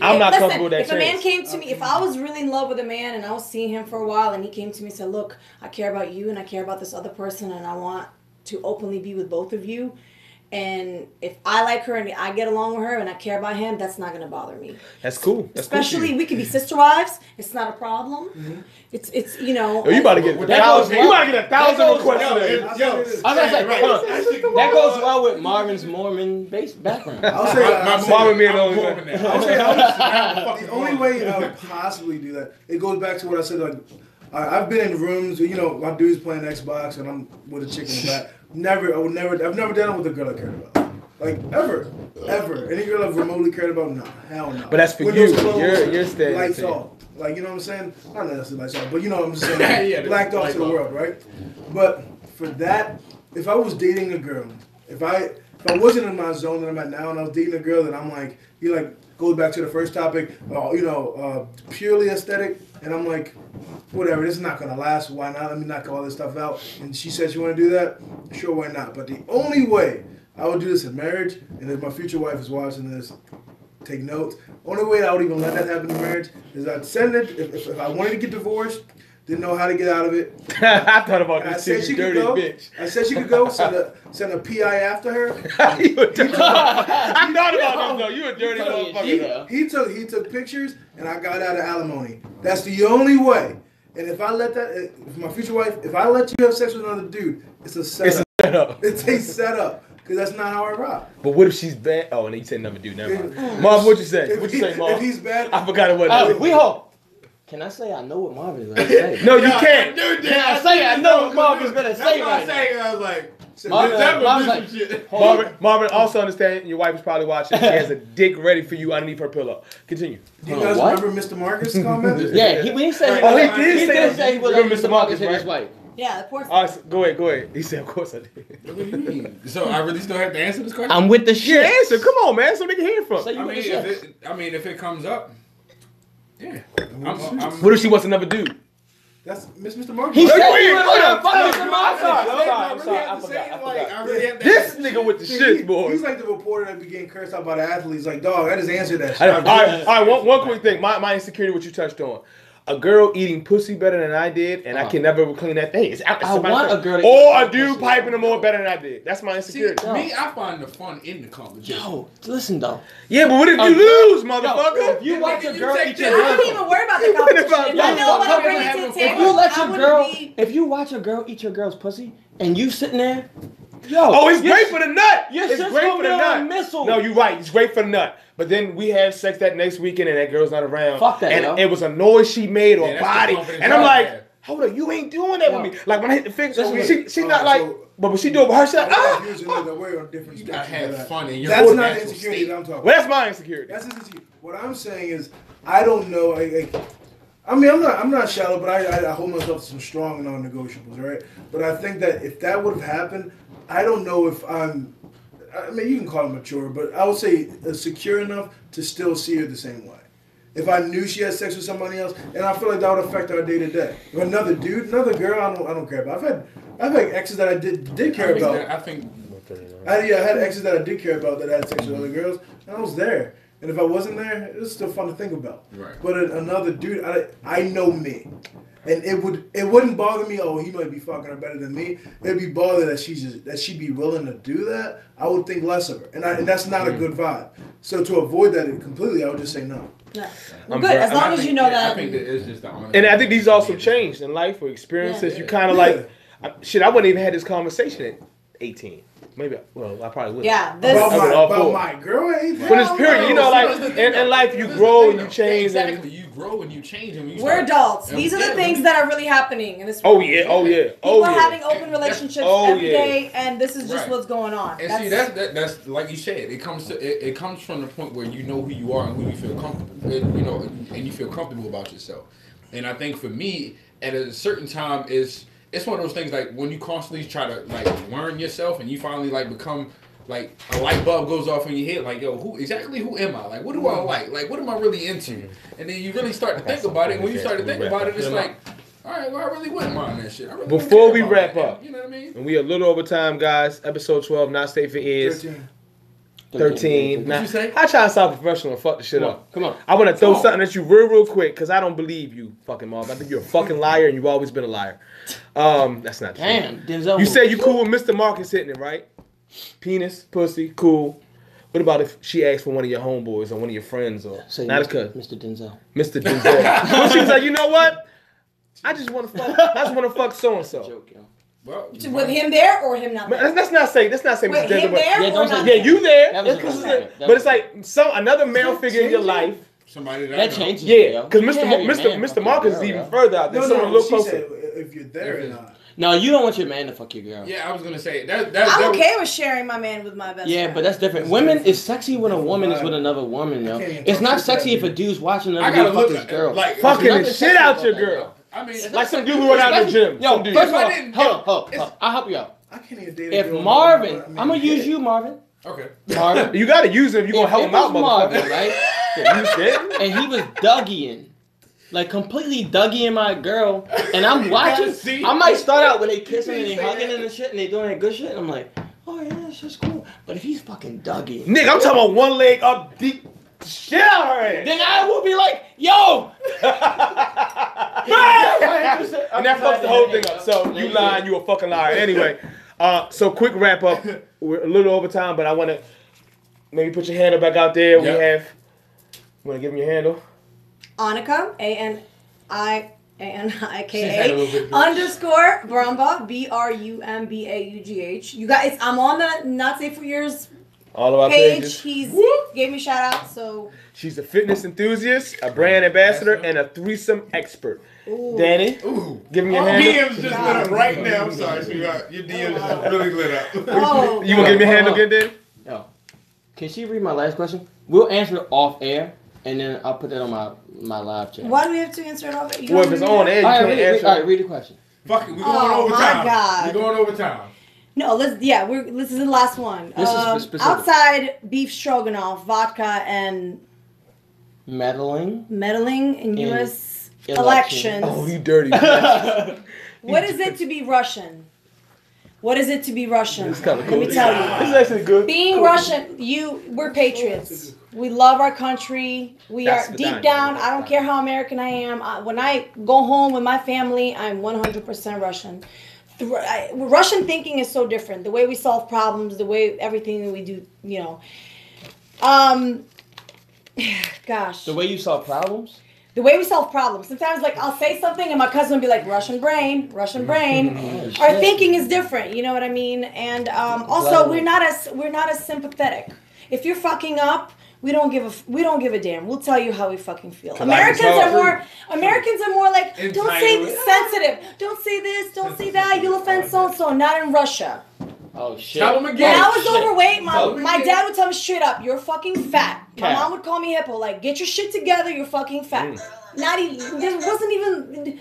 Speaker 1: I'm not comfortable with that
Speaker 3: if
Speaker 1: chance.
Speaker 3: A man came to me, if I was really in love with a man and I was seeing him for a while and he came to me and said, look, I care about you and I care about this other person and I want to openly be with both of you. And if I like her and I get along with her and I care about him, that's not going to bother me.
Speaker 1: That's cool.
Speaker 3: Especially, we could be sister wives. It's not a problem.
Speaker 4: Mm-hmm.
Speaker 3: It's
Speaker 1: you about to get 1,000. You about to get 1,000 requests today.
Speaker 2: I was gonna say, that goes well with Marvin's Mormon-based background.
Speaker 4: I'll say
Speaker 1: Marvin being the only one.
Speaker 4: The only way I would possibly do that, it goes back to what I said. Like, I've been in rooms, my dude's playing Xbox and I'm with a chick in the back. I've never done it with a girl I cared about. Like, ever. Any girl I've remotely cared about, nah, hell no.
Speaker 1: But that's for
Speaker 4: Windows
Speaker 1: you.
Speaker 4: closed,
Speaker 1: You're standing.
Speaker 4: lights off. Like, you know what I'm saying? Not necessarily lights off, but you know what I'm saying?
Speaker 6: Yeah,
Speaker 4: blacked off
Speaker 6: lights
Speaker 4: to the
Speaker 6: off.
Speaker 4: world, right? But for that, if I was dating a girl, if I wasn't in my zone that I'm at now and I was dating a girl that I'm like, you like, goes back to the first topic, purely aesthetic, and I'm like, whatever, this is not gonna last, why not? Let me knock all this stuff out. And she says you wanna do that? Sure, why not? But the only way I would do this in marriage, and if my future wife is watching this, take notes. Only way I would even let that happen in marriage is I'd send it, if I wanted to get divorced, didn't know how to get out of it.
Speaker 1: I thought about
Speaker 4: I
Speaker 1: this
Speaker 4: said
Speaker 1: shit,
Speaker 4: she
Speaker 1: you
Speaker 4: could
Speaker 1: dirty
Speaker 4: go.
Speaker 1: bitch.
Speaker 4: I said she could go, send a PI after her.
Speaker 1: I thought about this though. You a dirty motherfucker.
Speaker 4: He took pictures, and I got out of alimony. That's the only way. And if I let if my future wife, if I let you have sex with another dude, it's a setup. It's a setup. Because that's not how I rock.
Speaker 1: But what if she's bad? Oh, and then you said never do. Never mind. Marv, what you say? What you say, Marv?
Speaker 4: If he's bad,
Speaker 1: I forgot what.
Speaker 2: We hope. Can I say I know what Marvin is going to say?
Speaker 1: No, you can't.
Speaker 2: Can I say I know what Marvin's going to say right now?
Speaker 6: I was like,
Speaker 1: Marvin, also understand your wife is probably watching. She has a dick ready for you underneath her pillow. Continue.
Speaker 4: Do you guys remember Mr. Marcus' comment?
Speaker 2: Yeah, he said
Speaker 1: he did say
Speaker 2: he was
Speaker 1: remember
Speaker 2: Mr. Marcus and his
Speaker 1: right?
Speaker 2: wife.
Speaker 3: Yeah, the porn
Speaker 1: All right, so go ahead. He said, of course I did.
Speaker 6: what do you mean? So I really still have to answer this question?
Speaker 2: I'm with the shit.
Speaker 1: Yeah, answer. Come on, man. So they can hear from.
Speaker 2: So you
Speaker 6: I
Speaker 2: with
Speaker 6: mean,
Speaker 2: the shit.
Speaker 6: if it comes up, yeah. I'm,
Speaker 1: What if she wants another dude?
Speaker 4: That's Mr. Marcus.
Speaker 2: He said
Speaker 1: Wait,
Speaker 2: he was
Speaker 1: hold
Speaker 2: going
Speaker 1: on.
Speaker 2: to fuck Mr. Marcus.
Speaker 1: I'm sorry. I forgot.
Speaker 6: I really have to
Speaker 1: This nigga with the shit, boy.
Speaker 4: He's like the reporter that be getting cursed out by the athletes. Like, dog, I just answered that
Speaker 1: All
Speaker 4: shit.
Speaker 1: right. One quick thing. My insecurity, what you touched on. A girl eating pussy better than I did, and I can never clean that thing.
Speaker 2: I want a girl to
Speaker 1: or
Speaker 2: eat
Speaker 1: a dude
Speaker 2: pussy.
Speaker 1: piping them more better than I did. That's my
Speaker 6: See,
Speaker 1: insecurity.
Speaker 6: me, I find the fun in the competition.
Speaker 2: Yo, listen though.
Speaker 1: Yeah, but what if you lose, motherfucker?
Speaker 2: If you watch a girl eat your
Speaker 3: I don't
Speaker 2: girl,
Speaker 3: even worry about the competition. If I know what I'm bringing to the
Speaker 2: if
Speaker 3: table,
Speaker 2: you let
Speaker 3: I
Speaker 2: your
Speaker 3: wouldn't
Speaker 2: girl,
Speaker 3: be.
Speaker 2: if you watch a girl eat your girl's pussy, and you sitting there, yo,
Speaker 1: Oh, it's great for the nut.
Speaker 2: your
Speaker 1: It's
Speaker 2: shit's
Speaker 1: great
Speaker 2: gonna
Speaker 1: for
Speaker 2: be
Speaker 1: the
Speaker 2: on
Speaker 1: nut.
Speaker 2: missile.
Speaker 1: No, you're right. It's great for the nut. But then we have sex that next weekend and that girl's not around.
Speaker 2: Fuck that,
Speaker 1: and
Speaker 2: yo.
Speaker 1: it was a noise she made or
Speaker 6: Yeah,
Speaker 1: a
Speaker 6: that's the
Speaker 1: body.
Speaker 6: confidence
Speaker 1: And I'm
Speaker 6: I
Speaker 1: like,
Speaker 6: have.
Speaker 1: hold up, you ain't doing that with me. Like when I hit the fix,
Speaker 2: Listen,
Speaker 1: she not like, but when she do it with her, she like, ah.
Speaker 4: We're on different
Speaker 6: You gotta
Speaker 4: spectrums of
Speaker 6: have
Speaker 4: that.
Speaker 6: fun in your
Speaker 4: That's
Speaker 6: own
Speaker 4: not the
Speaker 6: natural
Speaker 4: insecurity
Speaker 6: state.
Speaker 4: that I'm talking
Speaker 1: Well,
Speaker 4: about.
Speaker 1: that's my insecurity.
Speaker 4: That's insecurity. What I'm saying is, I don't know. I mean, I'm not shallow, but I hold myself to some strong non-negotiables, right? But I think that if that would have happened, I don't know if I'm. I mean, you can call it mature, but I would say secure enough to still see her the same way. If I knew she had sex with somebody else, and I feel like that would affect our day to day. If another dude, another girl, I don't care about. I've had exes that I did care about.
Speaker 6: I think
Speaker 4: I had exes that I did care about that had sex with other girls, and I was there. And if I wasn't there, it was still fun to think about.
Speaker 6: Right.
Speaker 4: But another dude, I know me, and it wouldn't bother me. Oh, he might be fucking her better than me. It'd be bother that she'd be willing to do that. I would think less of her, and that's not a good vibe. So to avoid that completely, I would just say no.
Speaker 3: No.
Speaker 1: I'm
Speaker 3: Good,
Speaker 1: very-
Speaker 3: as long as you know
Speaker 6: I
Speaker 3: that.
Speaker 6: think that it's just the honest.
Speaker 1: And I think these also changed in life with experiences.
Speaker 3: Yeah.
Speaker 1: You kind of like, I wouldn't even had this conversation at 18. Maybe, I probably would.
Speaker 3: Yeah, this.
Speaker 4: About my girl,
Speaker 1: But it's period. You know, like in life, you grow and you change.
Speaker 6: Exactly, you grow and you change. And
Speaker 3: We're adults. These are the things that are really happening in this
Speaker 1: Oh
Speaker 3: world.
Speaker 1: yeah, oh yeah,
Speaker 3: People
Speaker 1: oh
Speaker 3: are
Speaker 1: yeah.
Speaker 3: having open relationships every day, and this is just
Speaker 6: Right.
Speaker 3: what's going on.
Speaker 6: And see, that's like you said. It comes from the point where you know who you are and who you feel comfortable. And you feel comfortable about yourself. And I think for me, at a certain time, it's one of those things like when you constantly try to like learn yourself, and you finally like become like a light bulb goes off in your head. Like, yo, who am I? Like, what do I like? Like, what am I really into? And then you really start to think about it. And when you start to think about it, it's like, all right, well, I really wouldn't mind that shit. I really
Speaker 1: Before
Speaker 6: don't
Speaker 1: we
Speaker 6: care about
Speaker 1: wrap
Speaker 6: that.
Speaker 1: up,
Speaker 6: You know what I mean?
Speaker 1: and we a little over time, guys. Episode 12, not safe for ears. 13.
Speaker 6: What'd you say?
Speaker 1: I try to sound professional and fuck the shit up.
Speaker 2: Come on.
Speaker 1: I want to throw something at you real quick because I don't believe you, fucking Marv. I think you're a fucking liar and you've always been a liar. That's not true.
Speaker 2: Damn, Denzel.
Speaker 1: You said you cool with Mr. Marcus hitting it, right? Penis, pussy, cool. What about if she asked for one of your homeboys or one of your friends or
Speaker 2: Say
Speaker 1: not his cousin,
Speaker 2: Mr. Denzel.
Speaker 1: Mr. Denzel? Well, she was like, you know what? I just want to fuck. I just want to fuck so and so.
Speaker 2: Joke, yo.
Speaker 6: Well,
Speaker 3: With him there or him not there?
Speaker 1: Let's not say
Speaker 3: Wait,
Speaker 1: Mr.
Speaker 3: him
Speaker 1: Denzel.
Speaker 3: there
Speaker 2: Yeah,
Speaker 3: or
Speaker 2: don't
Speaker 3: not
Speaker 2: say-
Speaker 1: Yeah, you there.
Speaker 2: That was
Speaker 1: It's 'cause
Speaker 2: a-
Speaker 1: it's
Speaker 2: that
Speaker 1: but
Speaker 2: was-
Speaker 1: it's like another male figure in your life.
Speaker 6: somebody
Speaker 2: That
Speaker 6: I know.
Speaker 2: changes.
Speaker 1: Yeah,
Speaker 2: yo.
Speaker 1: because
Speaker 2: You can't have your man
Speaker 1: Mr.
Speaker 2: fucking
Speaker 1: Marcus
Speaker 2: girl,
Speaker 1: is even
Speaker 2: yo.
Speaker 1: further out there. Someone a little
Speaker 4: She
Speaker 1: closer.
Speaker 4: said if you're there or not.
Speaker 2: No, you don't want your man to fuck your girl.
Speaker 6: Yeah, I was gonna say that.
Speaker 3: I'm okay with sharing my man with my best
Speaker 2: Yeah,
Speaker 3: friend.
Speaker 2: but that's different. Women, it's sexy when a woman is with another woman, yo. It's not sexy if a dude's watching another dude fuck his girl.
Speaker 6: like
Speaker 1: Fucking the
Speaker 2: nothing
Speaker 1: shit
Speaker 2: sexy
Speaker 1: out
Speaker 2: about
Speaker 1: your
Speaker 2: that,
Speaker 1: girl.
Speaker 6: I mean,
Speaker 1: Like some dude who went out in the gym.
Speaker 2: Yo,
Speaker 1: Some dude.
Speaker 2: first of all,
Speaker 6: If I didn't-
Speaker 2: hold on. I'll help you out.
Speaker 4: I can't even date a
Speaker 2: If
Speaker 4: girl.
Speaker 2: Marvin, I'm gonna use you, Marvin.
Speaker 6: okay.
Speaker 2: Marvin.
Speaker 1: You gotta use him. You gonna
Speaker 2: If
Speaker 1: help
Speaker 2: it
Speaker 1: him out,
Speaker 2: was Marvin,
Speaker 1: motherfucker.
Speaker 2: right?
Speaker 1: Yeah, you scared?
Speaker 2: And he was Dougieing. Like completely Dougieing my girl. And I'm watching.
Speaker 6: See?
Speaker 2: I might start out when they kissing and they hugging and shit and they doing that good shit. And I'm like, oh yeah, that's just cool. But if he's fucking Dougieing.
Speaker 1: Nick, I'm talking about one leg up deep. Shit out her ass.
Speaker 2: Then I will be like, yo!
Speaker 1: And that fucks the whole thing up. So you lying, you a fucking liar. Anyway, so quick wrap up. We're a little over time, but I want to maybe put your handle back out there.
Speaker 6: Yep.
Speaker 1: We have. You want to give him your handle?
Speaker 3: Anika, ANIKA
Speaker 2: _
Speaker 3: Brumbaugh, BRUMBAUGH. You guys, I'm on the Not Safe for Years
Speaker 1: All of our
Speaker 3: page.
Speaker 1: pages.
Speaker 3: He's gave me a shout out, so
Speaker 1: She's a fitness enthusiast, a brand ambassador, and a threesome expert.
Speaker 3: ooh.
Speaker 1: Danny,
Speaker 6: Ooh.
Speaker 1: give me your handle.
Speaker 6: DMs just lit up right now. I'm sorry, sweetheart. Your DMs just really lit up.
Speaker 3: Oh,
Speaker 1: You want to give me your handle again, Danny?
Speaker 2: Yo, can she read my last question? We'll answer it off air, and then I'll put that on my live chat.
Speaker 3: why do we have to answer it off? You
Speaker 1: Well,
Speaker 3: don't
Speaker 1: if it's
Speaker 3: wanna
Speaker 1: on
Speaker 3: do
Speaker 1: air,
Speaker 3: that?
Speaker 1: you
Speaker 2: All right,
Speaker 1: can't answer.
Speaker 2: all right, read the question.
Speaker 6: Fuck it, we're going
Speaker 3: Oh, my
Speaker 6: overtime.
Speaker 3: God.
Speaker 6: We're going overtime.
Speaker 3: No, this is the last one.
Speaker 2: This is specific.
Speaker 3: Outside beef stroganoff, vodka, and
Speaker 2: Meddling.
Speaker 3: meddling in
Speaker 2: In
Speaker 3: U.S.
Speaker 2: elections.
Speaker 3: elections.
Speaker 1: Oh, you dirty.
Speaker 3: What is it to be Russian? What is it to be Russian?
Speaker 1: It's kind of cool.
Speaker 3: Let me tell you.
Speaker 1: This is actually good.
Speaker 3: Being Russian, we're patriots. We love our country. We
Speaker 1: That's
Speaker 3: are
Speaker 1: the
Speaker 3: deep
Speaker 1: dime.
Speaker 3: down. I don't care how American I am. When I go home with my family, I'm 100% Russian. Russian thinking is so different. The way we solve problems, the way everything we do, you know. Gosh.
Speaker 2: The way you solve problems?
Speaker 3: The way we solve problems. Sometimes, like, I'll say something and my cousin will be like, Russian brain. Our thinking is different. You know what I mean? And also, we're not as sympathetic. If you're fucking up, we don't give a damn. We'll tell you how we fucking feel. Americans are more like, don't say sensitive. Don't say this. Don't say that. You'll offend so and so. Not in Russia.
Speaker 2: Oh shit.
Speaker 6: Tell them again.
Speaker 3: When I was
Speaker 2: shit.
Speaker 3: overweight,
Speaker 6: Tell
Speaker 3: my
Speaker 6: me
Speaker 3: dad would tell me straight up, "You're fucking fat." My
Speaker 2: Cat.
Speaker 3: mom would call me hippo, like, "Get your shit together. You're fucking fat." Not even. There wasn't even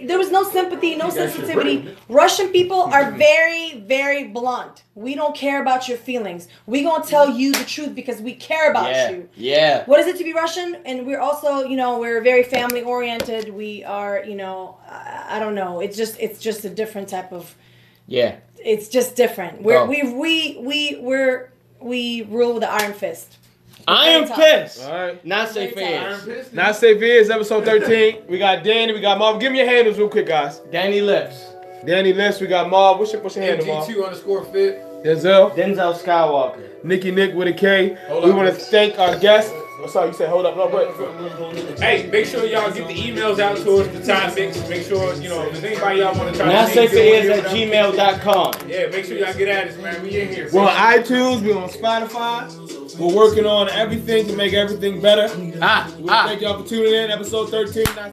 Speaker 3: There was no sympathy, no sensitivity. Russian people are very, very blunt. We don't care about your feelings. We gonna tell you the truth because we care about you.
Speaker 2: Yeah.
Speaker 3: What is it to be Russian? And we're also, we're very family oriented. We are, I don't know. It's just a different type of.
Speaker 2: Yeah.
Speaker 3: It's just different. We rule with the iron fist.
Speaker 2: I am
Speaker 3: Very tough.
Speaker 2: pissed.
Speaker 1: All right.
Speaker 2: Not safe
Speaker 3: Very
Speaker 2: fans.
Speaker 1: Not Safe Is, episode 13. We got Danny, we got Marv. Give me your handles real quick, guys.
Speaker 2: Danny Lips.
Speaker 1: Danny List, we got Marv. What's your handle, Marv?
Speaker 6: MG2_fit.
Speaker 1: Denzel.
Speaker 2: Denzel Skywalker.
Speaker 1: Nick with a K.
Speaker 6: Hold
Speaker 1: We
Speaker 6: up.
Speaker 1: want to thank our guests. Oh, sorry, you said hold up. No, wait.
Speaker 6: Hey, make sure y'all get the emails out to us, the topics. Make sure, if there's anybody y'all want to try
Speaker 2: Not
Speaker 6: to
Speaker 2: safe
Speaker 6: see,
Speaker 2: at gmail.com.
Speaker 6: Yeah, make sure y'all get at us, man. We in here.
Speaker 1: We're on iTunes. We're on Spotify. We're working on everything to make everything better. Thank y'all for tuning in. Episode 13.